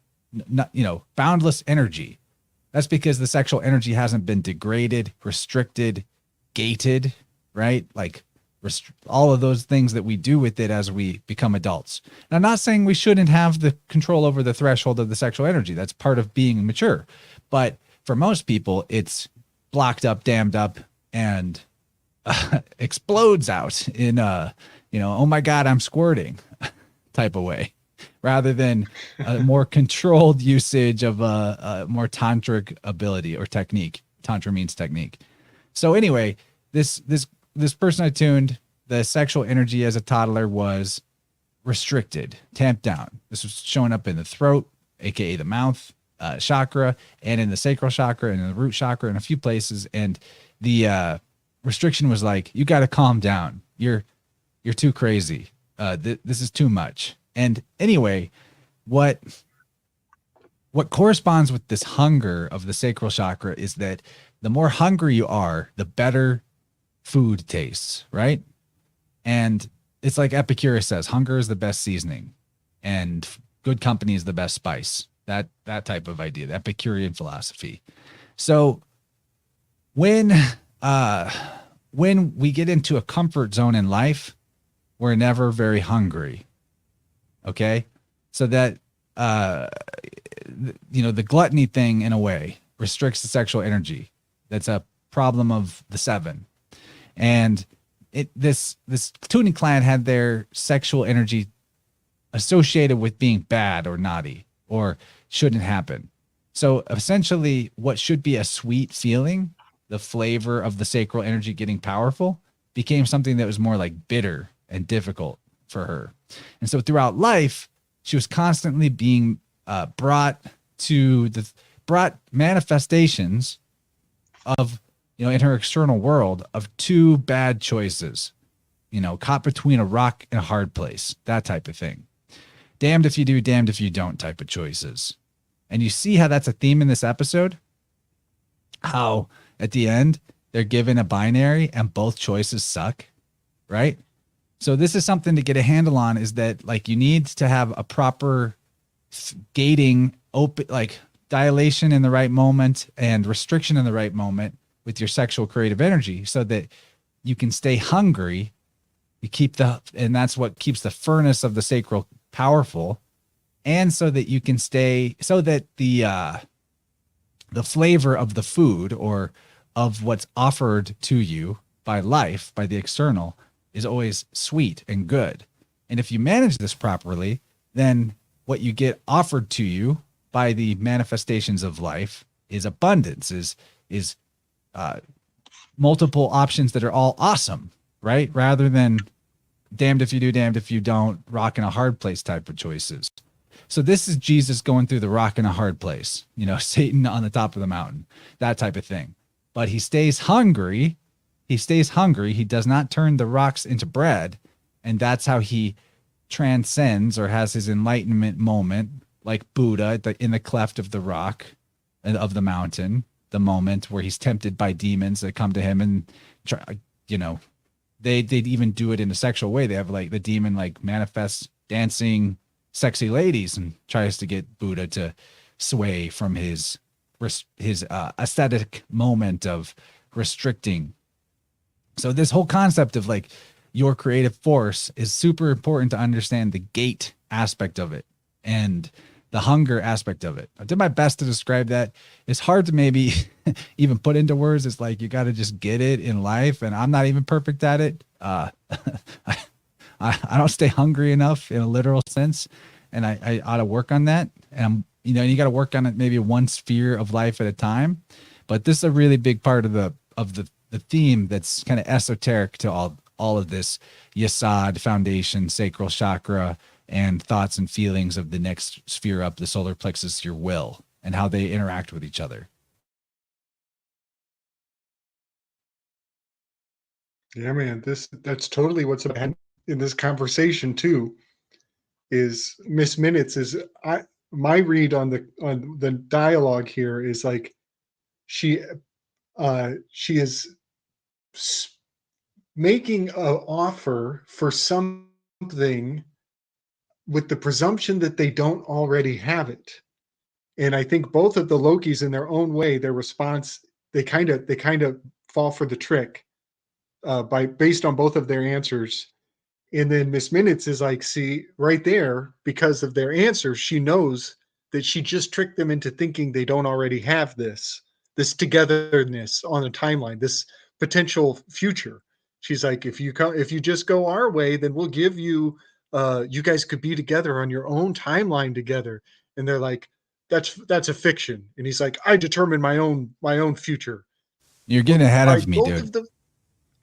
boundless energy. That's because the sexual energy hasn't been degraded, restricted, gated, right? Like all of those things that we do with it as we become adults. And I'm not saying we shouldn't have the control over the threshold of the sexual energy. That's part of being mature. But for most people, it's blocked up, dammed up, and explodes out in oh my God, I'm squirting type of way, rather than a more controlled usage of a more tantric ability or technique. Tantra means technique. So anyway, this person I tuned, the sexual energy as a toddler was restricted, tamped down. This was showing up in the throat, aka the mouth chakra, and in the sacral chakra and in the root chakra and a few places. And the restriction was like, you got to calm down. You're too crazy. This is too much. And anyway, what corresponds with this hunger of the sacral chakra is that the more hungry you are, the better food tastes, right? And it's like Epicurus says, hunger is the best seasoning and good company is the best spice. That type of idea, the Epicurean philosophy. So when we get into a comfort zone in life, we're never very hungry. Okay? So that the gluttony thing in a way restricts the sexual energy. That's a problem of the 7. And this tuning client had their sexual energy associated with being bad or naughty or shouldn't happen. So essentially, what should be a sweet feeling, the flavor of the sacral energy getting powerful, became something that was more like bitter and difficult for her. And so throughout life, she was constantly being brought manifestations of, in her external world, of two bad choices, caught between a rock and a hard place, that type of thing. Damned if you do, damned if you don't type of choices. And you see how that's a theme in this episode? How at the end, they're given a binary and both choices suck, right? So this is something to get a handle on, is that like you need to have a proper gating, open, like dilation in the right moment and restriction in the right moment with your sexual creative energy, so that you can stay hungry. You keep and that's what keeps the furnace of the sacral powerful. And so that you can stay, so that the flavor of the food or of what's offered to you by life, by the external, is always sweet and good. And if you manage this properly, then what you get offered to you by the manifestations of life is abundance, is multiple options that are all awesome, right? Rather than damned if you do, damned if you don't, rock in a hard place type of choices. So this is Jesus going through the rock in a hard place, Satan on the top of the mountain, that type of thing. But he stays hungry. He stays hungry. He does not turn the rocks into bread. And that's how he transcends or has his enlightenment moment, like Buddha in the cleft of the rock and of the mountain, the moment where he's tempted by demons that come to him and try, they'd even do it in a sexual way. They have like the demon like manifests dancing sexy ladies and tries to get Buddha to sway from his aesthetic moment of restricting. So this whole concept of like your creative force is super important to understand the gate aspect of it and the hunger aspect of it. I did my best to describe that. It's hard to maybe even put into words. It's like you got to just get it in life, and I'm not even perfect at it. I don't stay hungry enough in a literal sense, and I ought to work on that. And you got to work on it maybe one sphere of life at a time. But this is a really big part of the theme that's kind of esoteric to all of this yesod, foundation, sacral chakra, and thoughts and feelings of the next sphere up, the solar plexus, your will, and how they interact with each other. Yeah, man, that's totally what's in this conversation too. Is Miss Minutes is my read on the dialogue here is like she is making an offer for something with the presumption that they don't already have it. And I think both of the Lokis, in their own way, their response, they kind of fall for the trick based on both of their answers. And then Miss Minutes is like, see, right there, because of their answers, she knows that she just tricked them into thinking they don't already have this togetherness on a timeline, this potential future. She's like, if you just go our way, then we'll give you, you guys could be together on your own timeline together. And they're like, that's a fiction. And he's like, I determine my own future. You're getting ahead of me, dude.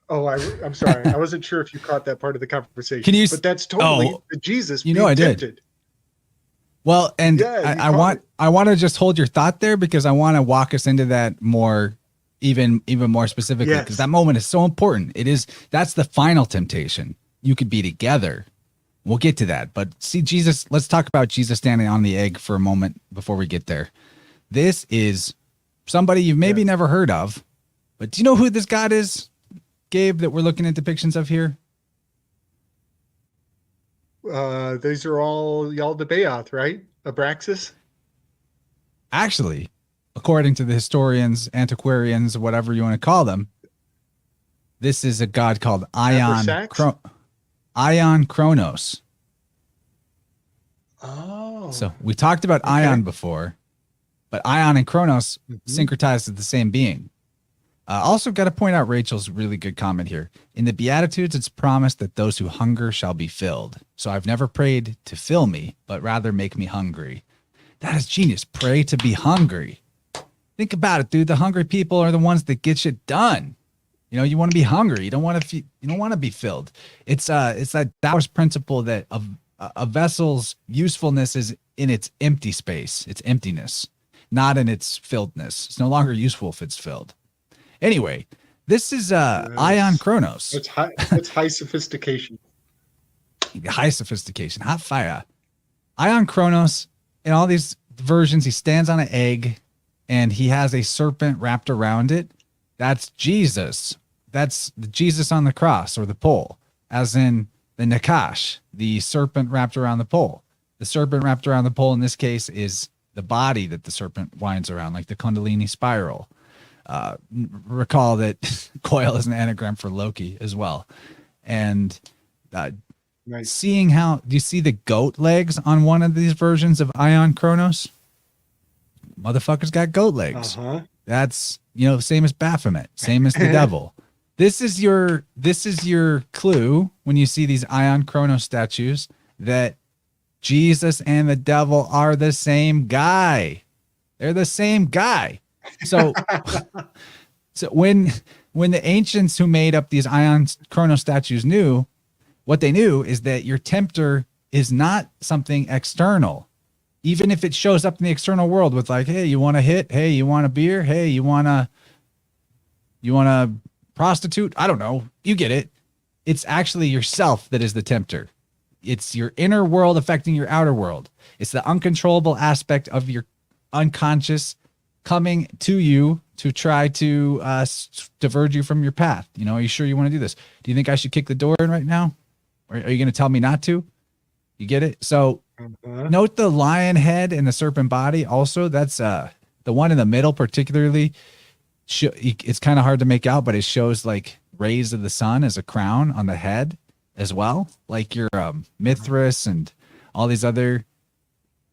I'm sorry. I wasn't sure if you caught that part of the conversation. But that's totally Jesus being I did. tempted. Well, and yeah, I want to just hold your thought there, because I want to walk us into that more, even more specifically, because that moment is so important. That's the final temptation. You could be together. We'll get to that. But see, Jesus, let's talk about Jesus standing on the egg for a moment before we get there. This is somebody you've maybe never heard of, but do you know who this God is, Gabe, that we're looking at depictions of here? These are all Yaldabaoth, right? Abraxas? Actually, according to the historians, antiquarians, whatever you want to call them, this is a god called Ion Kronos. Oh. So we talked about Ion before, but Ion and Kronos syncretized with the same being. Also got to point out Rachel's really good comment here. In the Beatitudes, it's promised that those who hunger shall be filled. So I've never prayed to fill me, but rather make me hungry. That is genius. Pray to be hungry. Think about it, dude. The hungry people are the ones that get shit done. You know, you want to be hungry. You don't want to. You don't want to be filled. It's that Taoist principle that a vessel's usefulness is in its empty space, its emptiness, not in its filledness. It's no longer useful if it's filled. Anyway, this is Ion Kronos. That's high sophistication. High sophistication, hot fire. Ion Kronos, in all these versions, he stands on an egg and he has a serpent wrapped around it. That's Jesus. That's Jesus on the cross or the pole, as in the Nakash, the serpent wrapped around the pole. The serpent wrapped around the pole in this case is the body that the serpent winds around, like the Kundalini spiral. Recall that coil is an anagram for Loki as well. And Nice. Seeing how, do you see the goat legs on one of these versions of Ion Kronos? Motherfucker's got goat legs. That's, you know, same as Baphomet, same as the devil. This is your clue when you see these Ion Kronos statues that Jesus and the devil are the same guy. They're the same guy. So, so when the ancients who made up these Ion Kronos statues knew, what they knew is that your tempter is not something external. Even if it shows up in the external world with like, hey, you want a hit? Hey, you want a beer? Hey, you want a prostitute? I don't know. You get it. It's actually yourself that is the tempter. It's your inner world affecting your outer world. It's the uncontrollable aspect of your unconscious coming to you to try to diverge you from your path. You know, are you sure you want to do this? Do you think I should kick the door in right now? Or are you going to tell me not to? You get it? So note the lion head and the serpent body. Also, that's the one in the middle particularly. It's kind of hard to make out, but it shows like rays of the sun as a crown on the head as well. Like your Mithras and all these other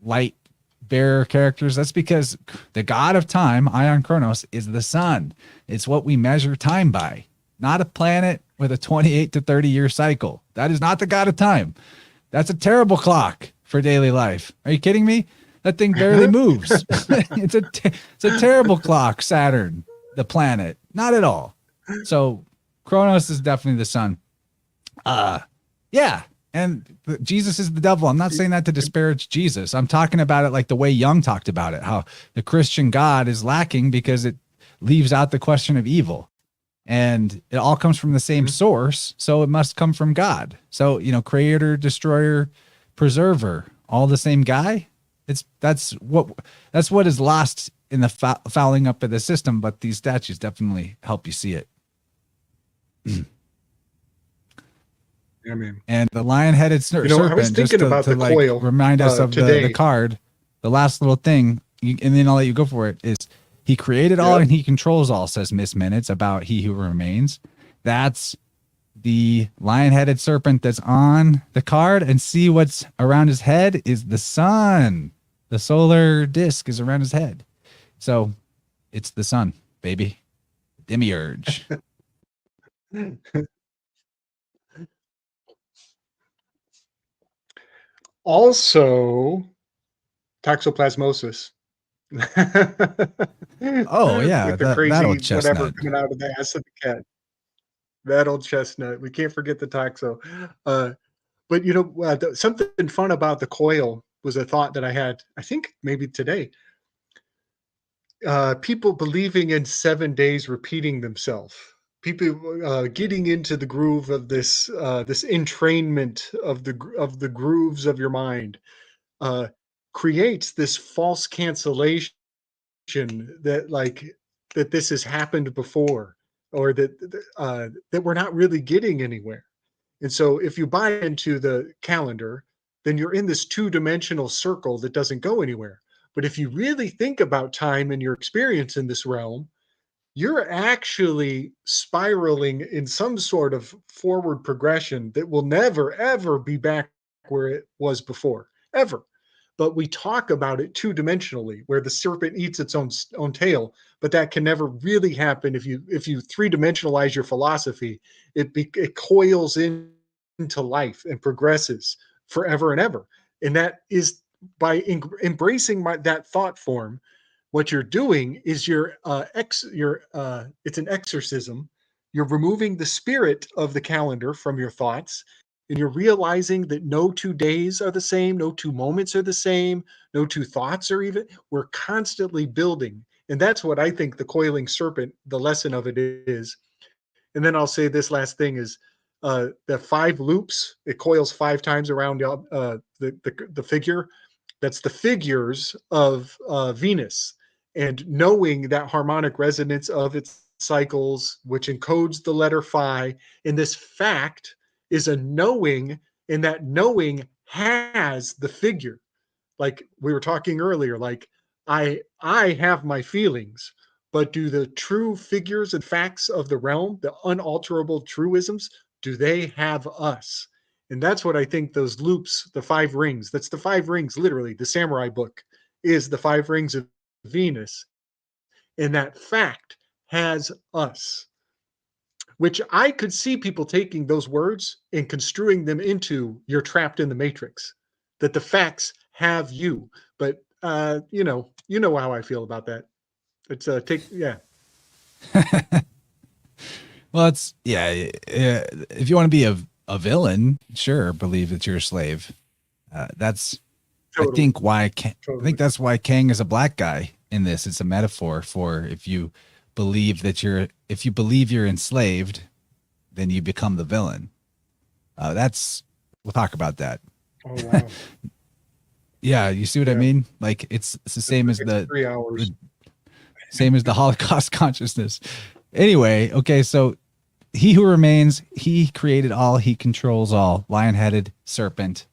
light bearer characters. That's because the god of time, Ion Kronos, is the sun. It's what we measure time by, not a planet with a 28 to 30 year cycle. That is not the god of time. That's a terrible clock for daily life. Are you kidding me? That thing barely moves. It's a terrible clock, Saturn, the planet. Not at all. So Kronos is definitely the sun. Yeah. And Jesus is the devil. I'm not saying that to disparage Jesus. I'm talking about it like the way Jung talked about it, how the Christian God is lacking because it leaves out the question of evil. And it all comes from the same source, so it must come from God. So, you know, creator, destroyer, preserver, all the same guy. That's what is lost in the fouling up of the system, but these statues definitely help you see it. Yeah, man. And the lion-headed serpent, I was thinking about the like coil, remind us of the card. The last little thing, and then I'll let you go for it, is he created all and he controls all, says Miss Minutes about he who remains. That's the lion-headed serpent that's on the card, and see what's around his head is the sun. The solar disc is around his head. So it's the sun, baby. Demiurge. Also, toxoplasmosis. Oh yeah, with the crazy that old chestnut whatever coming out of the ass of the cat. That old chestnut. We can't forget the toxo. But you know, something fun about the coil was a thought that I had. I think maybe today. People believing in 7 days repeating themselves. People getting into the groove of this entrainment of the grooves of your mind creates this false cancellation that this has happened before, or that we're not really getting anywhere. And so if you buy into the calendar, then you're in this two-dimensional circle that doesn't go anywhere. But if you really think about time and your experience in this realm, you're actually spiraling in some sort of forward progression that will never, ever be back where it was before, ever. But we talk about it two-dimensionally, where the serpent eats its own tail, but that can never really happen if you three-dimensionalize your philosophy. It coils into life and progresses forever and ever. And that is embracing that thought form, what you're doing is it's an exorcism. You're removing the spirit of the calendar from your thoughts, and you're realizing that no 2 days are the same, no 2 moments are the same, no two thoughts are even. We're constantly building. And that's what I think the coiling serpent, the lesson of it is. And then I'll say this last thing is the 5 loops, it coils 5 times around the figure. That's the figures of Venus, and knowing that harmonic resonance of its cycles, which encodes the letter phi. And this fact is a knowing, and that knowing has the figure. Like we were talking earlier, like I have my feelings, but do the true figures and facts of the realm, the unalterable truisms, do they have us? And that's what I think those loops, the 5 rings, that's the 5 rings, literally. The samurai book is the 5 rings of Venus. And that fact has us, which I could see people taking those words and construing them into you're trapped in the matrix, that the facts have you. But you know how I feel about that. It's yeah. Well, it's if you want to be a villain, sure, believe that you're a slave. That's Totally. I think why I Totally. think that's why Kang is a black guy in this. It's a metaphor for if you believe you're enslaved, then you become the villain. We'll talk about that. Oh wow. Yeah, you see what I Yeah. mean? Like it's the same as It's 3 hours. same as the Holocaust consciousness. Anyway, okay, so he who remains, he created all, he controls all. Lion-headed serpent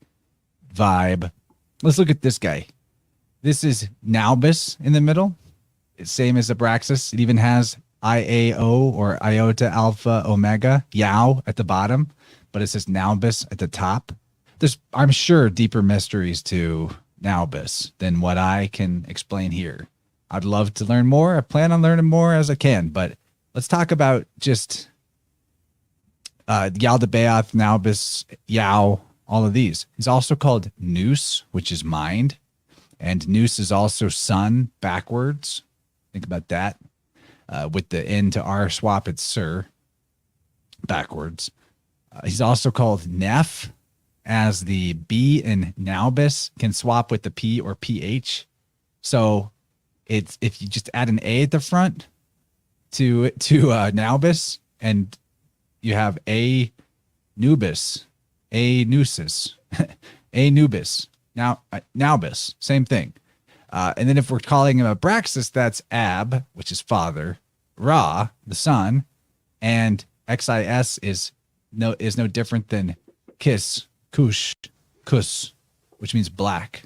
vibe. Let's look at this guy. This is Naubus in the middle. It's same as Abraxas. It even has IAO or Iota Alpha Omega, Yao at the bottom, but it says Naubus at the top. There's, I'm sure, deeper mysteries to Naubus than what I can explain here. I'd love to learn more. I plan on learning more as I can, but let's talk about just Yaldabaoth, Naubus, Yao, all of these. He's also called Nous, which is mind, and Nous is also sun backwards. Think about that. With the N to R swap, it's Sir backwards. He's also called Neph, as the B in Naubus can swap with the P or PH. So it's if you just add an A at the front to Naubus, and you have A Nubis, A Nusis, A Nubis. Now Naubus, same thing. And then if we're calling him Abraxas, that's Ab, which is father, Ra, the son, and XIS is no different than Kiss, Kush, Kus, which means black.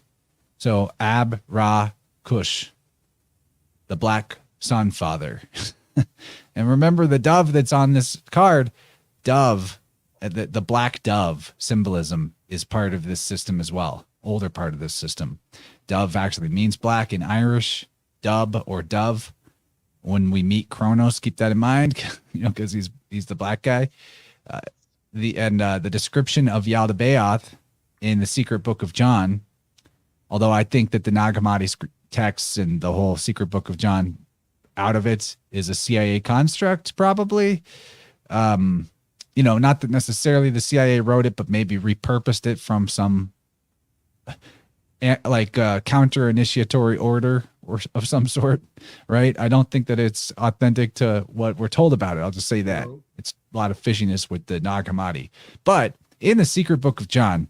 So Ab, Ra, Kush, the black son father. And remember the dove that's on this card, dove, the black dove symbolism is part of this system as well. Older part of this system. Dove actually means black in Irish, dub or dove. When we meet Kronos, keep that in mind, because he's the black guy. The description of Yaldabaoth in the Secret Book of John, although I think that the Nag Hammadi texts and the whole Secret Book of John out of it is a CIA construct, probably. Not that necessarily the CIA wrote it, but maybe repurposed it from some counter initiatory order or of some sort, right? I don't think that it's authentic to what we're told about it. I'll just say that. It's a lot of fishiness with the Nag Hammadi. But in the Secret Book of John,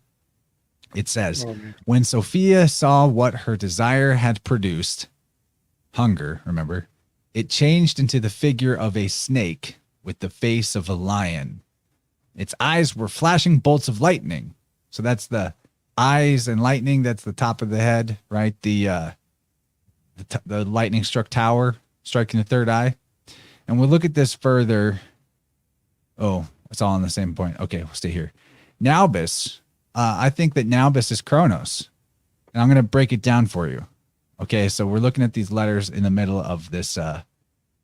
it says, when Sophia saw what her desire had produced, hunger, remember, it changed into the figure of a snake with the face of a lion. Its eyes were flashing bolts of lightning. So that's the eyes and lightning. That's the top of the head, right? The lightning struck tower, striking the third eye. And we'll look at this further. Oh, it's all on the same point. Okay, we'll stay here. Naubus. I think that Naubus is Kronos. And I'm going to break it down for you. Okay, so we're looking at these letters in the middle of this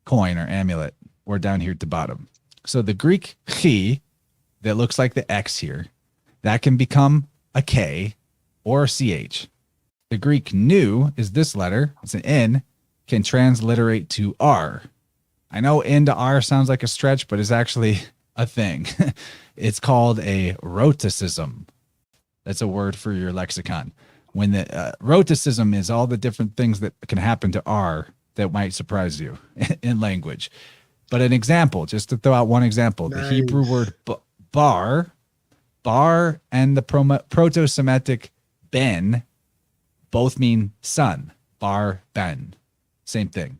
coin or amulet. Or down here at the bottom. So the Greek chi that looks like the X here, that can become a K or a CH. The Greek nu is this letter. It's an N, can transliterate to R. I know N to R sounds like a stretch, but it's actually a thing. It's called a roticism. That's a word for your lexicon. When the roticism is all the different things that can happen to R that might surprise you in language. But an example, just to throw out one example, the Hebrew word bar, and the Proto-Semitic ben both mean sun. Bar, ben. Same thing.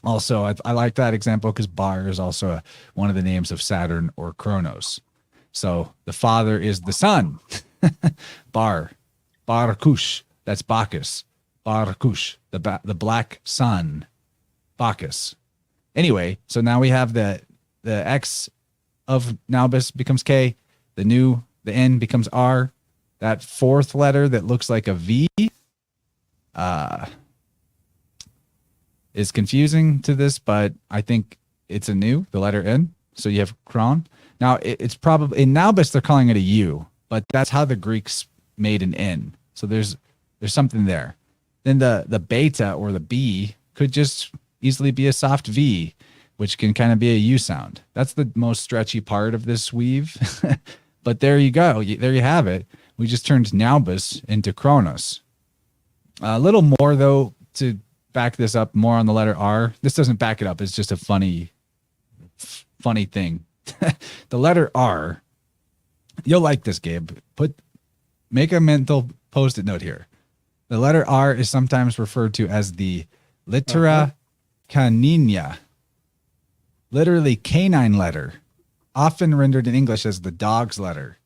Also, I like that example because bar is also one of the names of Saturn or Kronos. So the father is the sun. Bar Kush. That's Bacchus. Bar Kush, the black sun. Bacchus. Anyway, so now we have the X of Naubis becomes K. The N becomes R. That fourth letter that looks like a V is confusing to this, but I think it's the letter N. So you have Kron. Now it's probably in Naubis they're calling it a U, but that's how the Greeks made an N. So there's something there. Then the beta or the B could just easily be a soft V, which can kind of be a U sound. That's the most stretchy part of this weave. But there you go. There you have it. We just turned Naubis into Kronos. A little more though to back this up more on the letter R. This doesn't back it up. It's just a funny thing. The letter R, you'll like this, Gabe. Make a mental post-it note here. The letter R is sometimes referred to as the littera canina, literally canine letter, often rendered in English as the dog's letter.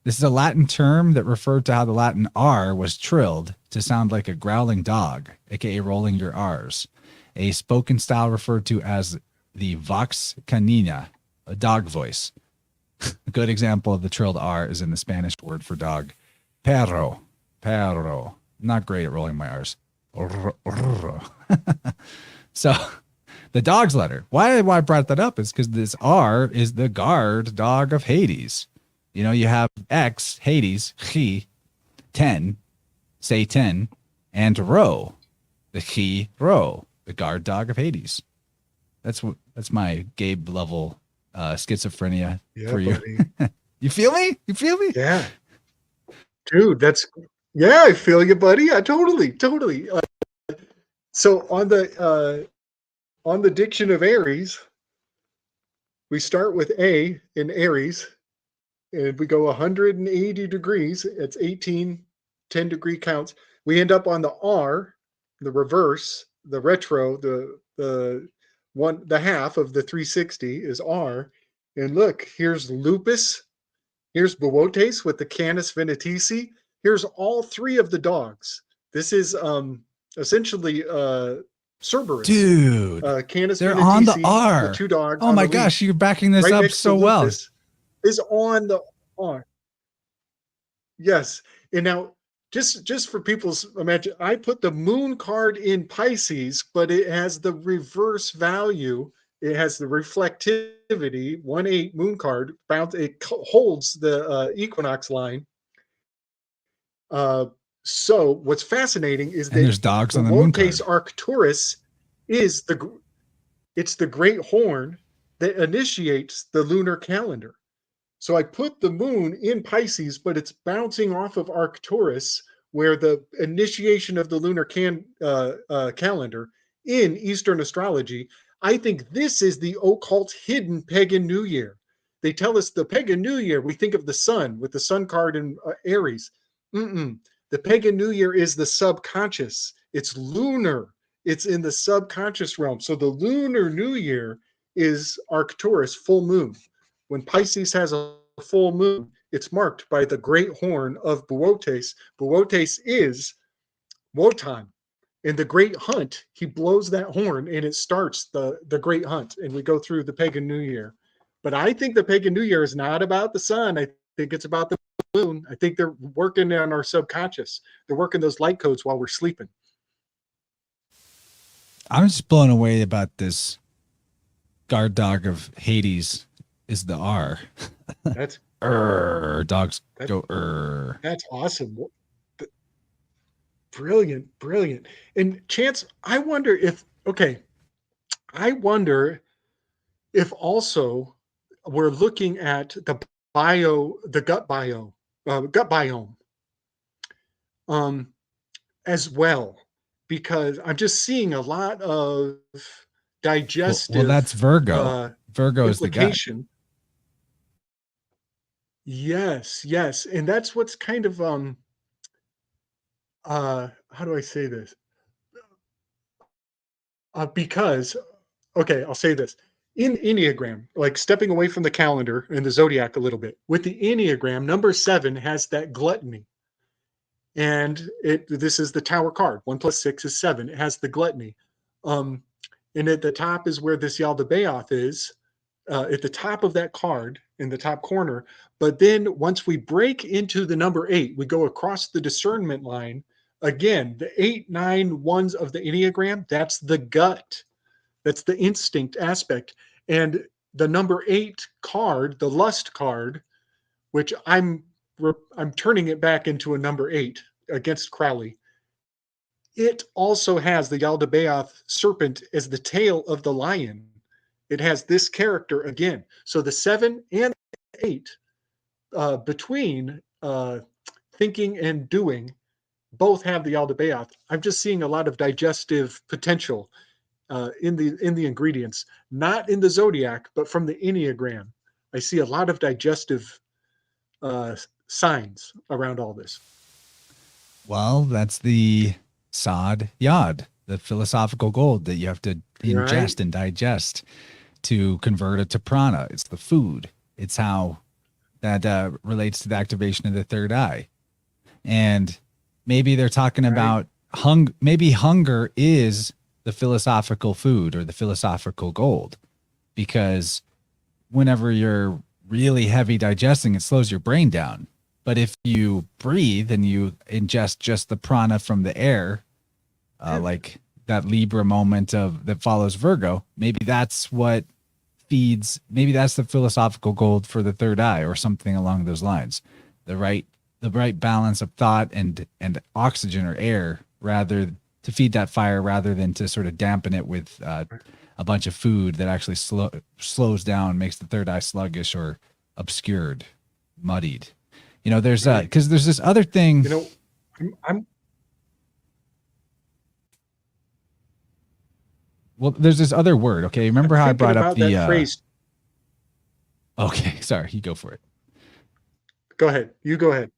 This is a Latin term that referred to how the Latin R was trilled to sound like a growling dog, aka rolling your R's. A spoken style referred to as the vox canina, a dog voice. A good example of the trilled R is in the Spanish word for dog, perro. Not great at rolling my R's. So the dog's letter. Why I brought that up is because this R is the guard dog of Hades. You know, you have X, Hades, Chi, 10, say 10, and Ro, the Chi, Ro, the guard dog of Hades. That's my Gabe level schizophrenia for you. You feel me? Yeah. Dude, I feel you, buddy. Yeah, totally. So on the diction of Aries, we start with A in Aries, and we go 180 degrees. It's 10 degree counts. We end up on the R, the reverse, the retro, the half of the 360 is R. And look, here's Lupus, here's Bowotes with the Canis Venatici. Here's all three of the dogs. This is essentially Cerberus. Dude, Canis they're Venatici, on the R. the two dogs. Oh my gosh, you're backing this up so well. Is on the R. Yes. And now just for people's imagine, I put the moon card in Pisces, but it has the reverse value. It has the reflectivity, 1/8 moon card, it holds the equinox line. So what's fascinating is that there's dogs on the moon card. Arcturus is it's the great horn that initiates the lunar calendar. So I put the moon in Pisces, but it's bouncing off of Arcturus, where the initiation of the lunar calendar in Eastern astrology. I think this is the occult hidden pagan New Year. They tell us the pagan New Year, we think of the sun with the sun card in Aries. The pagan New Year is the subconscious. It's lunar. It's in the subconscious realm. So the lunar New Year is Arcturus, full moon. When Pisces has a full moon, it's marked by the great horn of Bowotes. Bowotes is Wotan. In the great hunt, he blows that horn and it starts the great hunt. And we go through the pagan New Year. But I think the pagan New Year is not about the sun. I think it's about the moon. I think they're working on our subconscious. They're working those light codes while we're sleeping. I'm just blown away about this guard dog of Hades is the R. That's dogs go. That's awesome. Brilliant, brilliant. And Chance, I wonder if, okay, I wonder if also we're looking at the gut biome, um, as well, because I'm just seeing a lot of Well, that's digestive Virgo. Virgo is the gut. implication. Yes, yes, and that's what's kind of how do I say this? Because okay, I'll say this. In Enneagram, like stepping away from the calendar and the zodiac a little bit, with the Enneagram, number 7 has that gluttony. And this is the Tower card. 1 plus 6 is 7. It has the gluttony. Um, and at the top is where this Yaldabaoth is, at the top of that card in the top corner. But then once we break into the number 8, we go across the discernment line. Again, the 8, 9, 1s of the Enneagram, that's the gut. That's the instinct aspect. And the number 8 card, the lust card, which I'm turning it back into a number 8 against Crowley. It also has the Yaldabaoth serpent as the tail of the lion. It has this character again. So the 7 and 8 between thinking and doing both have the Yaldabaoth. I'm just seeing a lot of digestive potential in the ingredients, not in the zodiac, but from the Enneagram. I see a lot of digestive signs around all this. Well, that's the Sod Yod, the philosophical gold that you have to ingest and digest to convert it to prana. It's the food. It's how that relates to the activation of the third eye. And maybe they're talking about maybe hunger is the philosophical food or the philosophical gold, because whenever you're really heavy digesting, it slows your brain down. But if you breathe and you ingest just the prana from the air, like that Libra moment that follows Virgo, maybe that's what feeds, maybe that's the philosophical gold for the third eye or something along those lines. The right balance of thought and oxygen or air, rather to feed that fire, rather than to sort of dampen it with a bunch of food that actually slows down, makes the third eye sluggish or obscured, muddied. You know, there's because there's this other thing. You know, well, there's this other word. Okay, remember how I brought up the phrase? Okay, sorry, you go for it. Go ahead. You go ahead.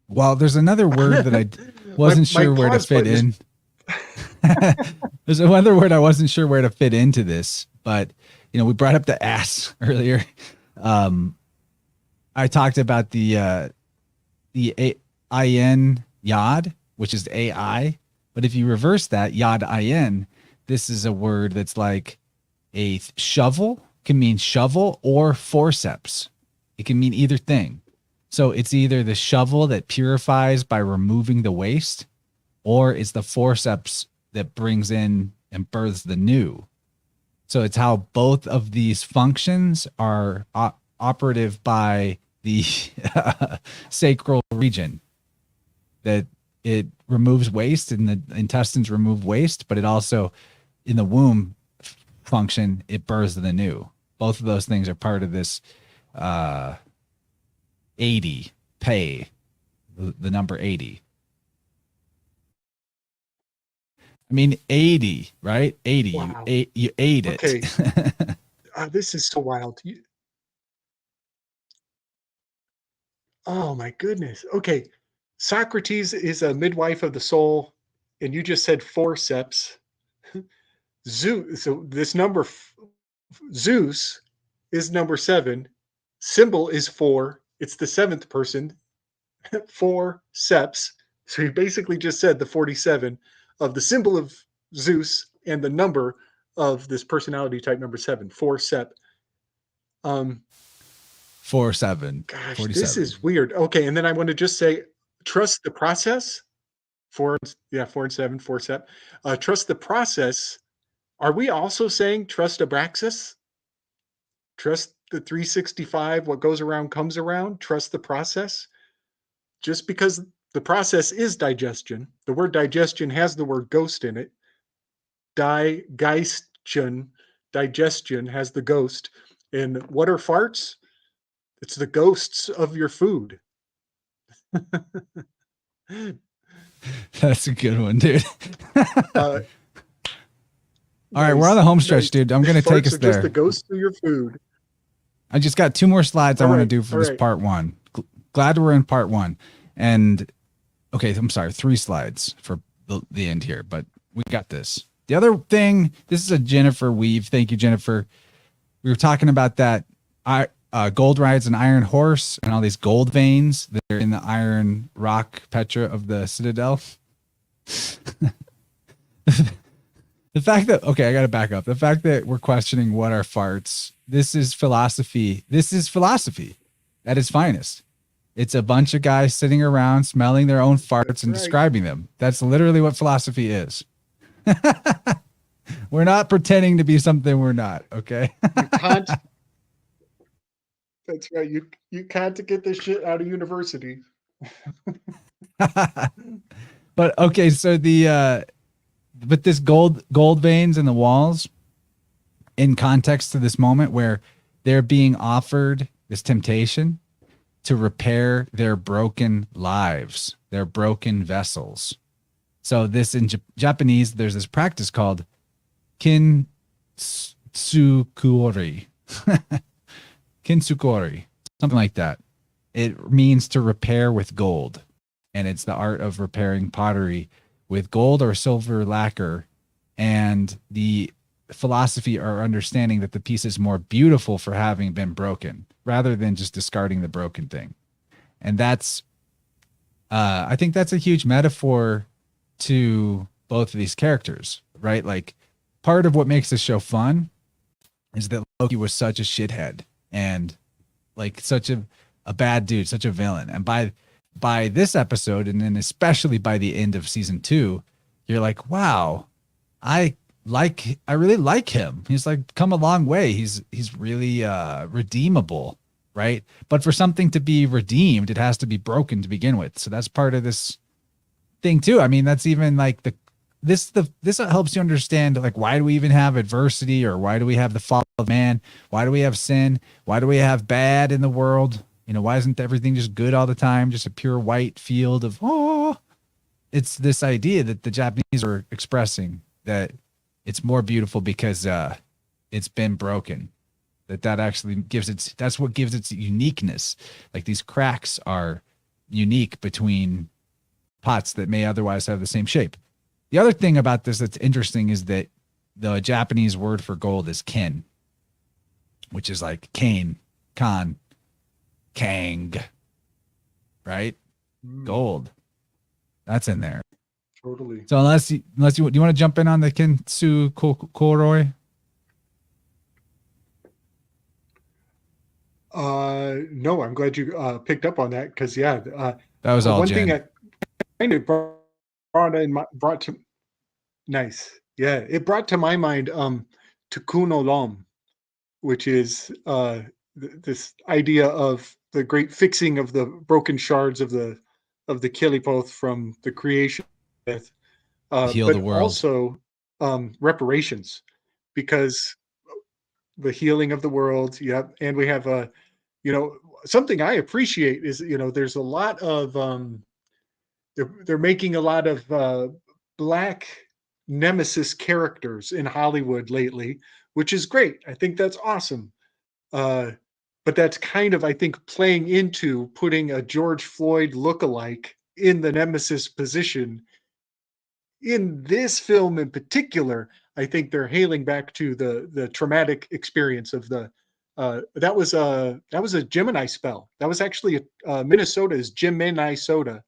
Well, there's another word that I wasn't sure where to fit in. There's another word I wasn't sure where to fit into this, but you know, we brought up the ass earlier. I talked about the in yod, which is AI, but if you reverse that, yod in, this is a word that's like a shovel, can mean shovel or forceps. It can mean either thing. So it's either the shovel that purifies by removing the waste, or it's the forceps that brings in and births the new. So it's how both of these functions are operative by the sacral region, that it removes waste and the intestines remove waste, but it also in the womb function, it births the new. Both of those things are part of this 80 pay, the number 80. I mean, 80, right? 80. Wow. You ate it. Okay. This is so wild. Oh my goodness. Okay. Socrates is a midwife of the soul, and you just said forceps. Zeus, so this number Zeus is number 7. Symbol is 4. It's the 7th person. 4 seps. So he basically just said the 47 of the symbol of Zeus and the number of this personality type number 7. 4 sep. 47. Gosh, 47. this is weird. Okay, and then I want to just say, trust the process. 4 and 7, 4 sep. Trust the process. Are we also saying trust Abraxas? Trust the 365, what goes around comes around? Trust the process? Just because The process is digestion. The word digestion has the word ghost in it. Digestion, digestion has the ghost. And what are farts? It's the ghosts of your food. That's a good one, dude. Uh, All right, we're on the home stretch, nice. dude. I'm going to take us Farts are there. just the ghosts of your food. I just got 2 more slides I All want to right, do for all this right. part 1. Glad we're in part 1. And okay, I'm sorry, 3 slides for the end here, but we got this. The other thing, this is a Jennifer Weave. Thank you, Jennifer. We were talking about that gold rides an iron horse and all these gold veins that are in the iron rock petra of the Citadel. The fact that, okay, I got to back up. The fact that we're questioning what are farts, this is philosophy. This is philosophy at its finest. It's a bunch of guys sitting around smelling their own farts That's and right. describing them. That's literally what philosophy is. We're not pretending to be something we're not, okay? You can't. That's right. You can't get this shit out of university. But okay, so but this gold veins in the walls, in context to this moment where they're being offered this temptation to repair their broken lives, their broken vessels. So this in Japanese, there's this practice called kintsukuri. Kintsukuri, something like that. It means to repair with gold. And it's the art of repairing pottery with gold or silver lacquer. And the philosophy or understanding that the piece is more beautiful for having been broken rather than just discarding the broken thing. And that's, I think that's a huge metaphor to both of these characters, right? Like part of what makes this show fun is that Loki was such a shithead and like such a bad dude, such a villain. And by this episode, and then especially by the end of season 2, you're like, wow, I really like him. He's like come a long way. He's really redeemable, right? But for something to be redeemed, it has to be broken to begin with. So that's part of this thing too. I mean, that's even like this helps you understand like why do we even have adversity, or why do we have the fall of man? Why do we have sin? Why do we have bad in the world? You know, why isn't everything just good all the time? Just a pure white field of, oh, it's this idea that the Japanese are expressing that it's more beautiful because it's been broken. That actually that's what gives its uniqueness. Like these cracks are unique between pots that may otherwise have the same shape. The other thing about this that's interesting is that the Japanese word for gold is ken, which is like cane, kan, kang, right? Gold. That's in there. Totally. So unless you do you want to jump in on the Kinsu Koroi? No, I'm glad you picked up on that because That was all one Jen. thing that kind of brought to nice. Yeah, it brought to my mind Tikkun Olam, which is this idea of the great fixing of the broken shards of the Kilipoth from the creation myth, Heal but the world. also reparations, because the healing of the world. Yeah, and we have something I appreciate is there's a lot of they're making a lot of black nemesis characters in Hollywood lately, which is great. I think that's awesome. But that's kind of, I think, playing into putting a George Floyd lookalike in the nemesis position. In this film in particular, I think they're hailing back to the traumatic experience of the that was a Gemini spell. That was actually Minnesota's Gemini soda.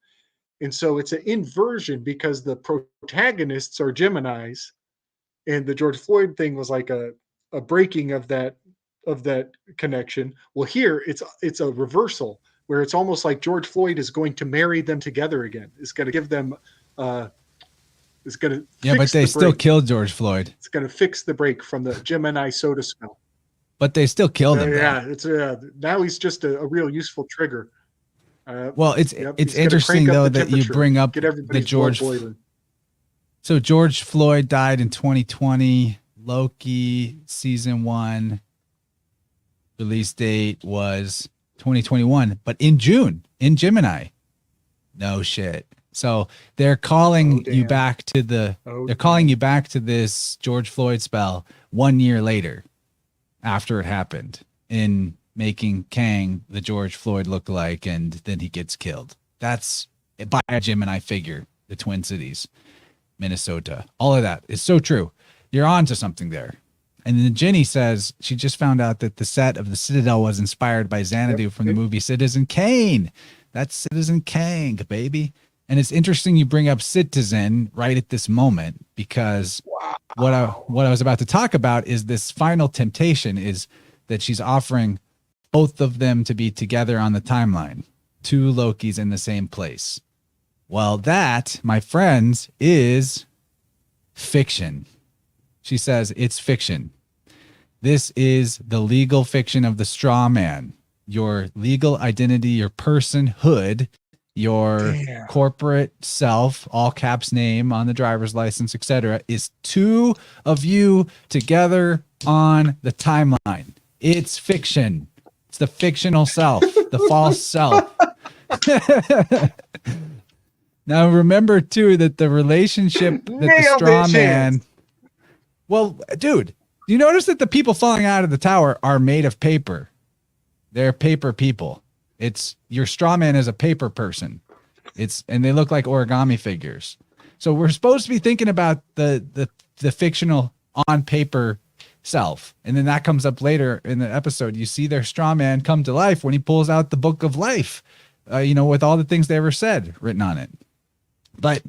And so it's an inversion because the protagonists are Geminis, and the George Floyd thing was like a breaking of that connection. Well, here it's a reversal where it's almost like George Floyd is going to marry them together again. It's going to give them it's going to but they still killed George Floyd. It's going to fix the break from the Gemini soda smell. But they still killed him. Yeah, it's now he's just a real useful trigger. Well, it's Yep, it's he's gonna interesting crank up though the that you temperature, bring up get the everybody's George. blood boiling. So George Floyd died in 2020. Loki season 1 release date was 2021, but in June in Gemini. No shit. So they're calling Oh, you damn. back to the. Oh, They're calling damn. you back to this George Floyd spell 1 year later, after it happened, in making Kang the George Floyd look like, and then he gets killed. That's by a Gemini figure, the Twin Cities, Minnesota. All of that is so true. You're on to something there. And then Jenny says she just found out that the set of the Citadel was inspired by Xanadu from the movie Citizen Kane. That's Citizen Kang, baby. And it's interesting you bring up Citizen right at this moment, because what I was about to talk about is this final temptation is that she's offering both of them to be together on the timeline, two Lokis in the same place. Well, that, my friends, is fiction. She says it's fiction. This is the legal fiction of the straw man. Your legal identity, your personhood, your corporate self, all caps name on the driver's license, etc., is two of you together on the timeline. It's fiction. It's the fictional self, the false self. Now remember too that the relationship that the straw man. Well, dude, you notice that the people falling out of the tower are made of paper. They're paper people. It's your straw man is a paper person. And they look like origami figures. So we're supposed to be thinking about the fictional on paper self. And then that comes up later in the episode. You see their straw man come to life when he pulls out the book of life, with all the things they ever said written on it. But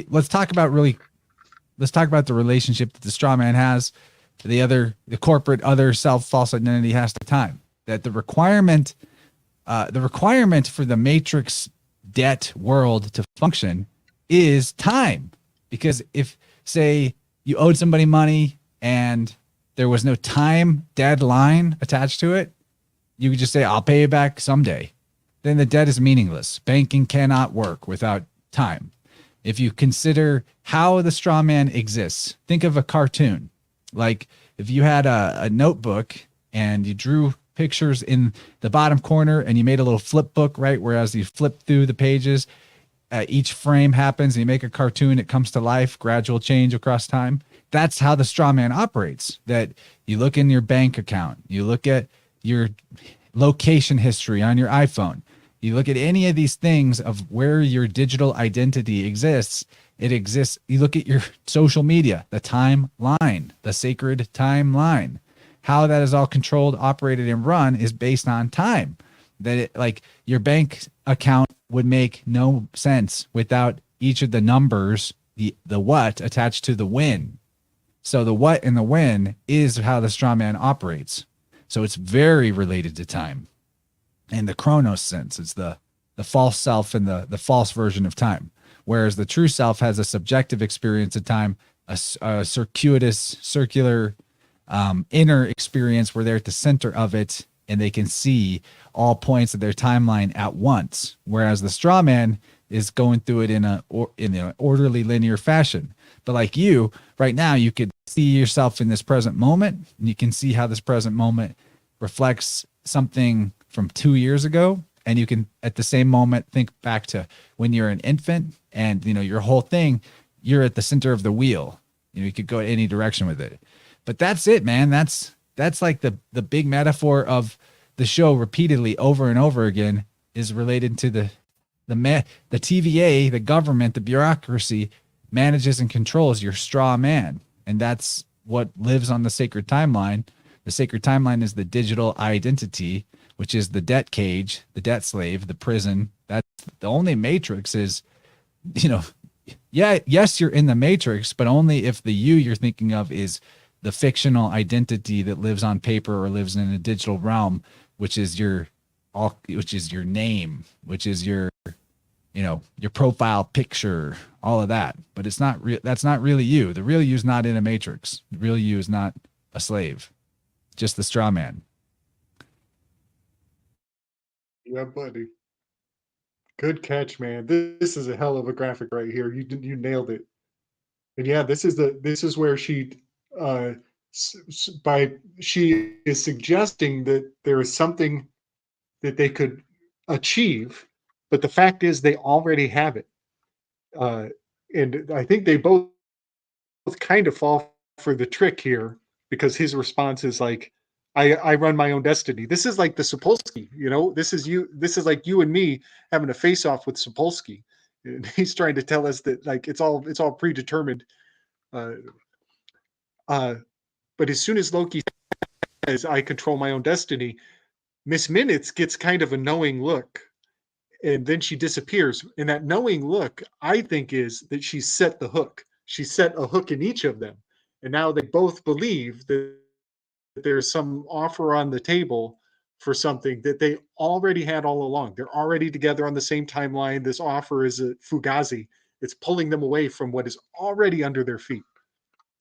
let's talk about the relationship that the straw man has to the corporate other self, false identity has to time. That the requirement for the matrix debt world to function is time. Because if, say, you owed somebody money and there was no time deadline attached to it, you could just say, I'll pay you back someday. Then the debt is meaningless. Banking cannot work without time. If you consider how the straw man exists, think of a cartoon. Like if you had a notebook and you drew pictures in the bottom corner and you made a little flip book, right? Whereas you flip through the pages, each frame happens and you make a cartoon, it comes to life, gradual change across time. That's how the straw man operates. That you look in your bank account, you look at your location history on your iPhone, you look at any of these things of where your digital identity exists. It exists. You look at your social media, the timeline, the sacred timeline. How that is all controlled, operated, and run is based on time. That like your bank account would make no sense without each of the numbers, the what attached to the when. So the what and the when is how the straw man operates. So it's very related to time. In the Kronos sense, it's the false self and the false version of time. Whereas the true self has a subjective experience of time, a circular inner experience where they're at the center of it and they can see all points of their timeline at once. Whereas the straw man is going through it in an orderly, linear fashion. But like you, right now, you could see yourself in this present moment, and you can see how this present moment reflects something from 2 years ago. And you can, at the same moment, think back to when you're an infant and, your whole thing, you're at the center of the wheel. You could go any direction with it. But that's it, man. That's like the big metaphor of the show repeatedly over and over again is related to the TVA, the government, the bureaucracy manages and controls your straw man. And that's what lives on the sacred timeline. The sacred timeline is the digital identity, which is the debt cage, the debt slave, the prison. That's the only matrix is, yes, you're in the matrix, but only if the you're thinking of is the fictional identity that lives on paper or lives in a digital realm, which is your name, which is your profile picture, all of that. But it's not real. That's not really you. The real you is not in a matrix. The real you is not a slave, just the straw man. Yeah, buddy. Good catch, man. This is a hell of a graphic right here. You nailed it. And yeah, this is where she uh she is suggesting that there is something that they could achieve, but the fact is they already have it. Uh and I think they both kind of fall for the trick here because his response is like, I run my own destiny. This is like the Sapolsky, you know, this is like you and me having a face off with Sapolsky. And he's trying to tell us that like it's all predetermined. Uh, uh, but as soon as Loki says, I control my own destiny, Miss Minutes gets kind of a knowing look. And then she disappears. And that knowing look, I think, is that she set the hook. She set a hook in each of them. And now they both believe that there's some offer on the table for something that they already had all along. They're already together on the same timeline. This offer is a fugazi. It's pulling them away from what is already under their feet.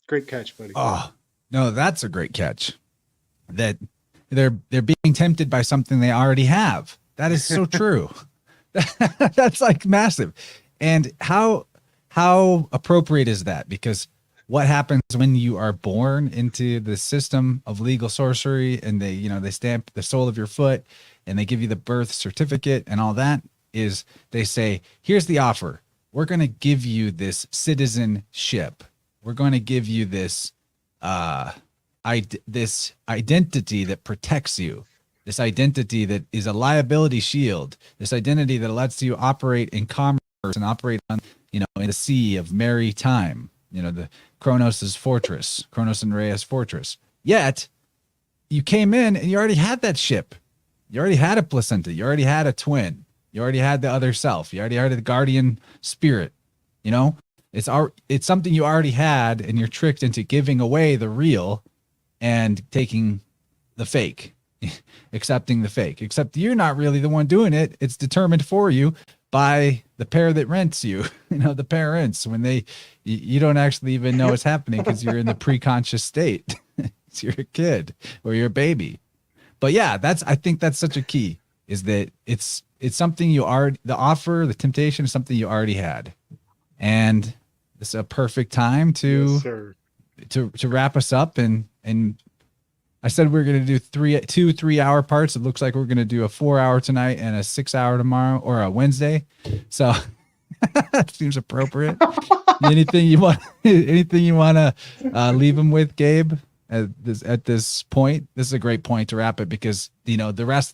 Great catch, buddy. Oh, no, that's a great catch. That they're being tempted by something they already have. That is so true. That's like massive. And how appropriate is that? Because what happens when you are born into the system of legal sorcery and they stamp the sole of your foot and they give you the birth certificate and all that, is they say, here's the offer. We're going to give you this citizenship. We're going to give you this this identity that protects you, this identity that is a liability shield, this identity that lets you operate in commerce and operate on, in the sea of merry time, the Kronos' fortress, Kronos and Rhea's fortress. Yet you came in and you already had that ship. You already had a placenta. You already had a twin. You already had the other self. You already had the guardian spirit. It's something you already had, and you're tricked into giving away the real and taking the fake, accepting the fake, except you're not really the one doing it. It's determined for you by the pair that rents you, the parents, when you don't actually even know it's happening because you're in the pre-conscious state. So you're a kid or you're a baby. But yeah, I think that's such a key, is that it's something the offer, the temptation is something you already had. And it's a perfect time to wrap us up. And I said we're going to do 2 3-hour parts. It looks like we're going to do a 4-hour tonight and a 6-hour tomorrow, or a Wednesday. So that seems appropriate. Anything you want to leave them with, Gabe, at this point? This is a great point to wrap it, because the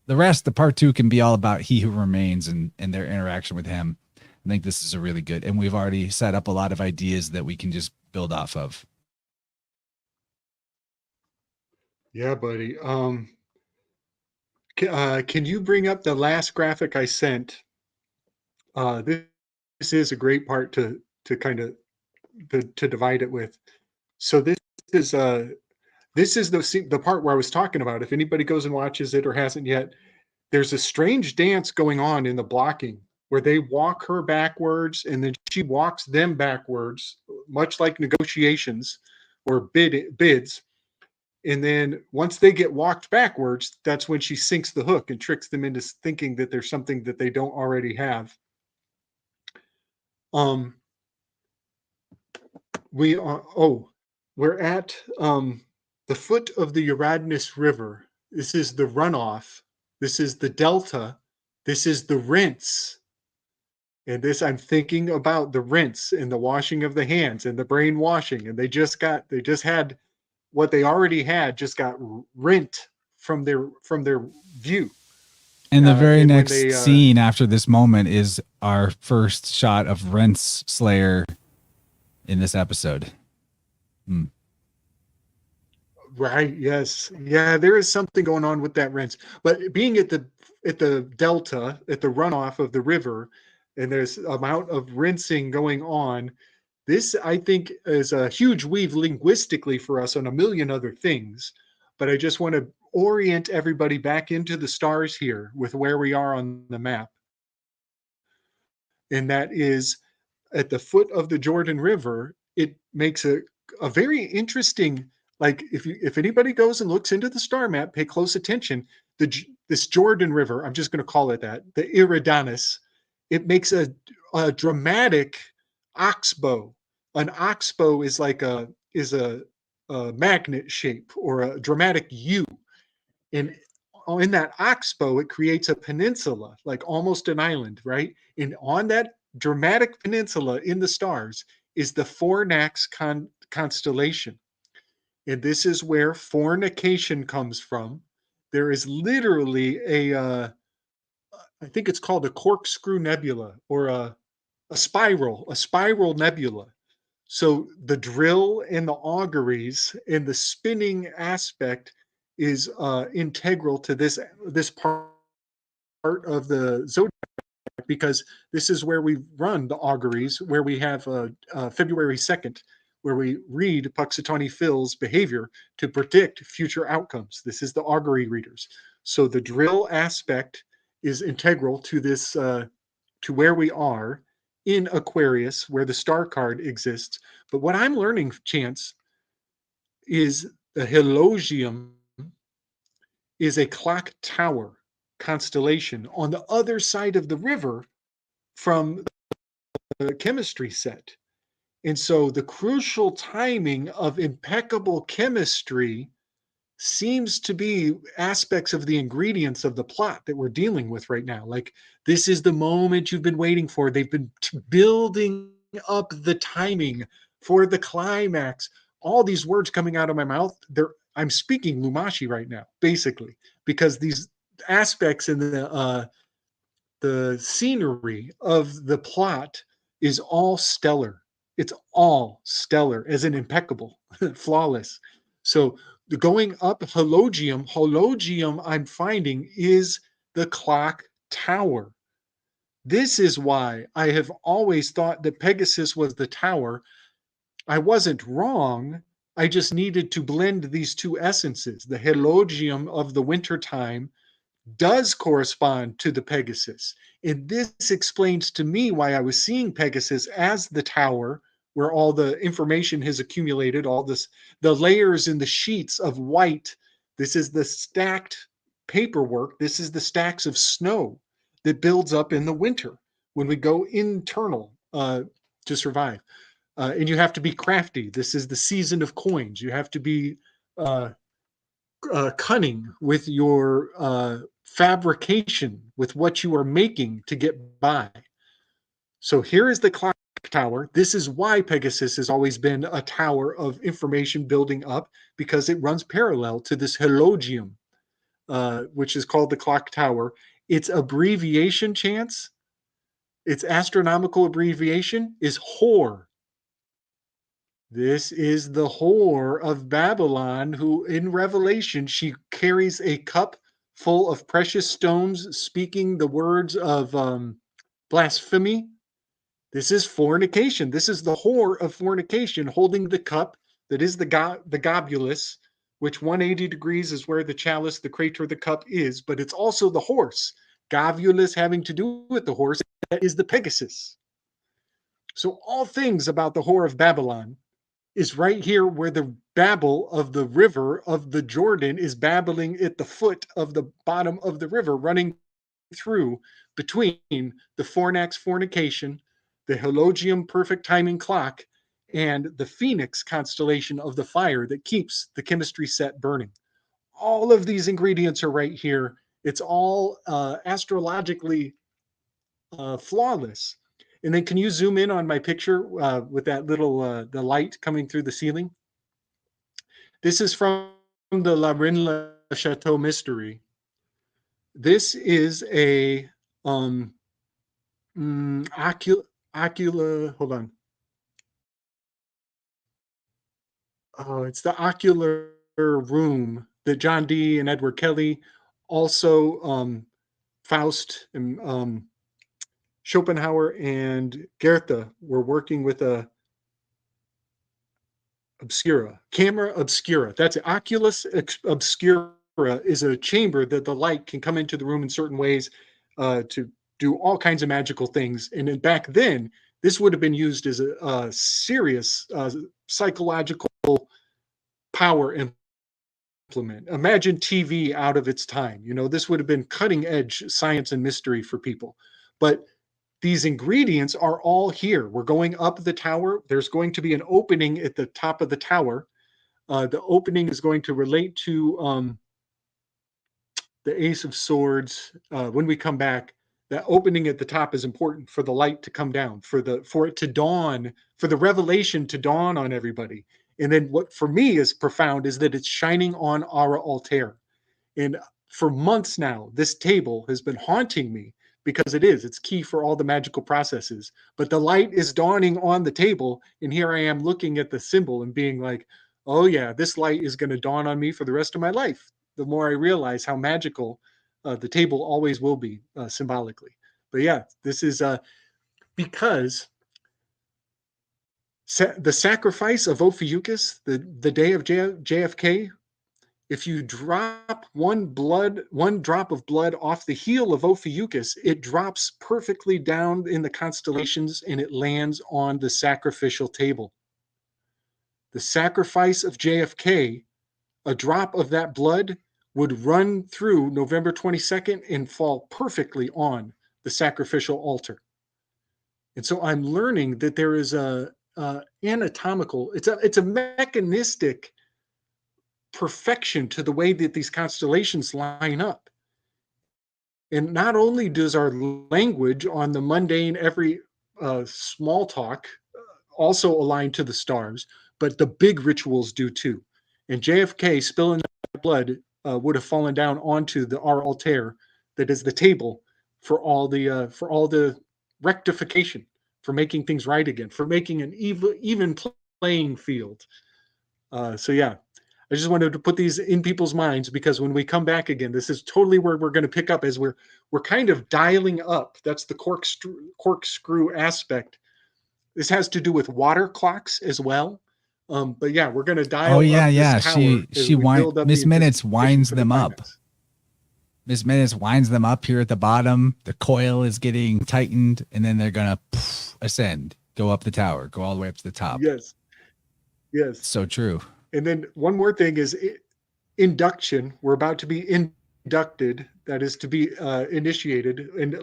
rest of part 2 can be all about He Who Remains and their interaction with him. I think this is a really good, and we've already set up a lot of ideas that we can just build off of. Yeah, buddy. Can you bring up the last graphic I sent? This is a great part to kind of to divide it with. So this is the part where I was talking about. If anybody goes and watches it or hasn't yet, there's a strange dance going on in the blocking where they walk her backwards and then she walks them backwards, much like negotiations or bids. And then once they get walked backwards, that's when she sinks the hook and tricks them into thinking that there's something that they don't already have. We're at the foot of the Uranus River. This is the runoff. This is the delta. This is the rinse. And this, I'm thinking about the rinse and the washing of the hands and the brainwashing. And they just had what they already had, just got rent from their view. And the very next scene after this moment is our first shot of Rent's Slayer in this episode. Right. Yes. Yeah. There is something going on with that rinse, but being at the delta, at the runoff of the river, and there's amount of rinsing going on. This, I think, is a huge weave linguistically for us on a million other things. But I just want to orient everybody back into the stars here with where we are on the map. And that is at the foot of the Jordan River. It makes a very interesting, like if anybody goes and looks into the star map, pay close attention. The this Jordan River, I'm just going to call it that, the Eridanus, it makes a dramatic oxbow. An oxbow is like a magnet shape or a dramatic U. And in that oxbow, it creates a peninsula, like almost an island, right? And on that dramatic peninsula in the stars is the Fornax constellation. And this is where fornication comes from. There is literally I think it's called a corkscrew nebula or a spiral nebula. So the drill and the auguries and the spinning aspect is integral to this part of the zodiac, because this is where we run the auguries, where we have February 2nd, where we read Puxatawny Phil's behavior to predict future outcomes. This is the augury readers. So the drill aspect is integral to this, to where we are in Aquarius, where the star card exists. But what I'm learning, Chance, is the Helogium is a clock tower constellation on the other side of the river from the chemistry set. And so the crucial timing of impeccable chemistry seems to be aspects of the ingredients of the plot that we're dealing with right now. Like, this is the moment you've been waiting for. They've been building up the timing for the climax. All these words coming out of my mouth, I'm speaking Lumashi right now, basically, because these aspects in the scenery of the plot is all stellar. It's all stellar, as in impeccable, flawless. So going up hologium, I'm finding is the clock tower. This is why I have always thought that Pegasus was the tower. I wasn't wrong. I just needed to blend these two essences. The hologium of the wintertime does correspond to the Pegasus. And this explains to me why I was seeing Pegasus as the tower where all the information has accumulated, all this, the layers in the sheets of white. This is the stacked paperwork. This is the stacks of snow that builds up in the winter when we go internal to survive. And you have to be crafty. This is the season of coins. You have to be cunning with your fabrication, with what you are making to get by. So here is the clock tower. This is why Pegasus has always been a tower of information building up, because it runs parallel to this hologium, which is called the clock tower. Its abbreviation, Chance, its astronomical abbreviation is HOR. This is the whore of Babylon, who in Revelation, she carries a cup full of precious stones, speaking the words of blasphemy. This is fornication. This is the whore of fornication, holding the cup that is the gobulus, which 180 degrees is where the chalice, the crater, the cup is, but it's also the horse. Gobulus having to do with the horse, that is the Pegasus. So all things about the whore of Babylon is right here where the babble of the river of the Jordan is babbling at the foot of the bottom of the river, running through between the Fornax fornication, the Hologium perfect timing clock, and the Phoenix constellation of the fire that keeps the chemistry set burning. All of these ingredients are right here. It's all astrologically flawless. And then can you zoom in on my picture with that little, the light coming through the ceiling? This is from the La Rennes Le Chateau mystery. This is a ocula, hold on. Oh, it's the ocular room that John Dee and Edward Kelly, also Faust and Schopenhauer and Goethe were working with a obscura, camera obscura. That's it. Oculus obscura is a chamber that the light can come into the room in certain ways to do all kinds of magical things. And then back then, this would have been used as a, serious psychological power implement. Imagine TV out of its time. You know, this would have been cutting edge science and mystery for people. But these ingredients are all here. We're going up the tower. There's going to be an opening at the top of the tower. The opening is going to relate to the Ace of Swords. When we come back, that opening at the top is important for the light to come down, for it to dawn, for the revelation to dawn on everybody. And then what for me is profound is that it's shining on our altar. And for months now, this table has been haunting me because it's key for all the magical processes. But the light is dawning on the table, and here I am looking at the symbol and being like, oh yeah, this light is going to dawn on me for the rest of my life. The more I realize how magical the table always will be symbolically. But yeah, this is because the sacrifice of Ophiuchus, the day of JFK, if you drop one drop of blood off the heel of Ophiuchus, it drops perfectly down in the constellations and it lands on the sacrificial table. The sacrifice of JFK, a drop of that blood would run through November 22nd and fall perfectly on the sacrificial altar. And so I'm learning that there is a anatomical, it's a mechanistic perfection to the way that these constellations line up. And not only does our language on the mundane, every small talk also align to the stars, but the big rituals do too. And JFK spilling that blood would have fallen down onto our altar, that is the table for all the rectification, for making things right again, for making an even playing field. So yeah, I just wanted to put these in people's minds, because when we come back again, this is totally where we're going to pick up as we're kind of dialing up. That's the corkscrew aspect. This has to do with water clocks as well. But yeah, we're going to dial up this tower. Miss Minutes winds them up. Miss Minutes winds them up here at the bottom. The coil is getting tightened, and then they're going to ascend, go up the tower, go all the way up to the top. Yes. So true. And then one more thing is induction. We're about to be inducted. That is to be initiated, and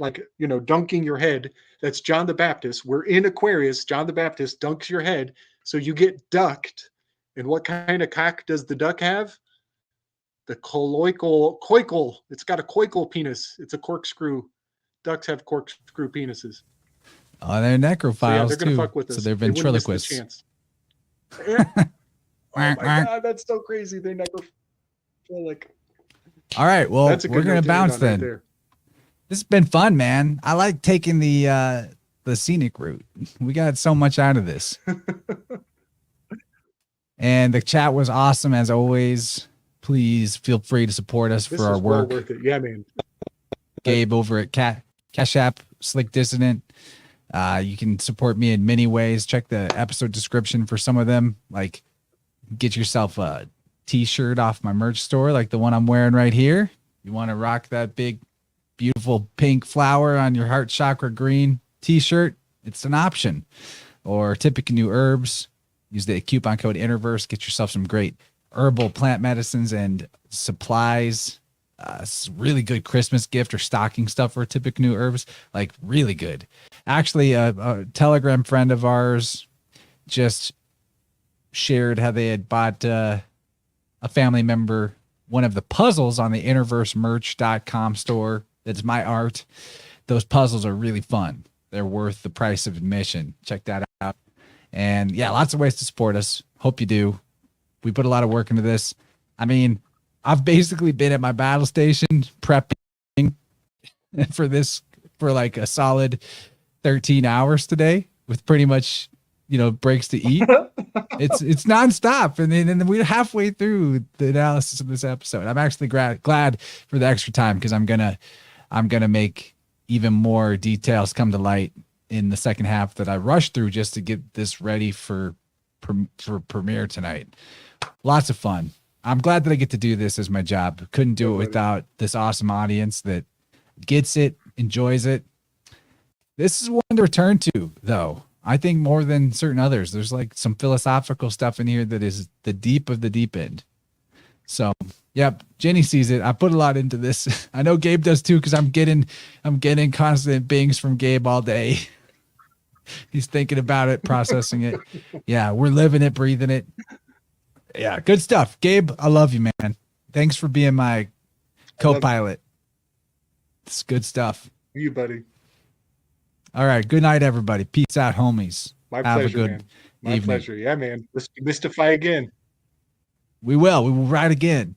dunking your head. That's John the Baptist. We're in Aquarius. John the Baptist dunks your head. So you get ducked. And what kind of cock does the duck have? The coical. It's got a coical penis. It's a corkscrew. Ducks have corkscrew penises. Oh, they're necrophiles so yeah, they're gonna too. fuck with us. So they're ventriloquists. Oh my God, that's so crazy. They're necrophilic. All right, well, we're gonna bounce then. Right, this has been fun, man. I like taking the scenic route. We got so much out of this. And the chat was awesome as always. Please feel free to support us for our work. Well worth it. Yeah, man. Gabe over at Cash App, Slick Dissident. You can support me in many ways. Check the episode description for some of them. Like, get yourself a t-shirt off my merch store, like the one I'm wearing right here. You want to rock that big, beautiful pink flower on your heart chakra green t-shirt? It's an option. Or Typical New Herbs. Use the coupon code InnerVerse. Get yourself some great herbal plant medicines and supplies. It's a really good Christmas gift or stocking stuff for Typical New Herbs. Like, really good. Actually, a Telegram friend of ours just shared how they had bought a family member one of the puzzles on the InnerVerseMerch.com store. That's my art. Those puzzles are really fun. They're worth the price of admission. Check that out. And yeah, lots of ways to support us. Hope you do. We put a lot of work into this. I mean, I've basically been at my battle station prepping for this for like a solid 13 hours today, with pretty much, breaks to eat. It's nonstop. And then we're halfway through the analysis of this episode. I'm actually glad for the extra time, because I'm gonna make even more details come to light in the second half that I rushed through just to get this ready for premiere tonight. Lots of fun. I'm glad that I get to do this as my job. Couldn't do it without this awesome audience that gets it, enjoys it. This is one to return to, though. I think more than certain others. There's like some philosophical stuff in here that is the deep of the deep end. So, yep, Jenny sees it. I put a lot into this. I know Gabe does too, because I'm getting constant bings from Gabe all day. He's thinking about it, processing it. Yeah, we're living it, breathing it. Yeah, good stuff. Gabe, I love you, man. Thanks for being my co-pilot. It's good stuff. You, buddy. All right. Good night, everybody. Peace out, homies. My Have pleasure, a good man. My evening. pleasure. Yeah, man. Let's demystify again. We will. We will ride again.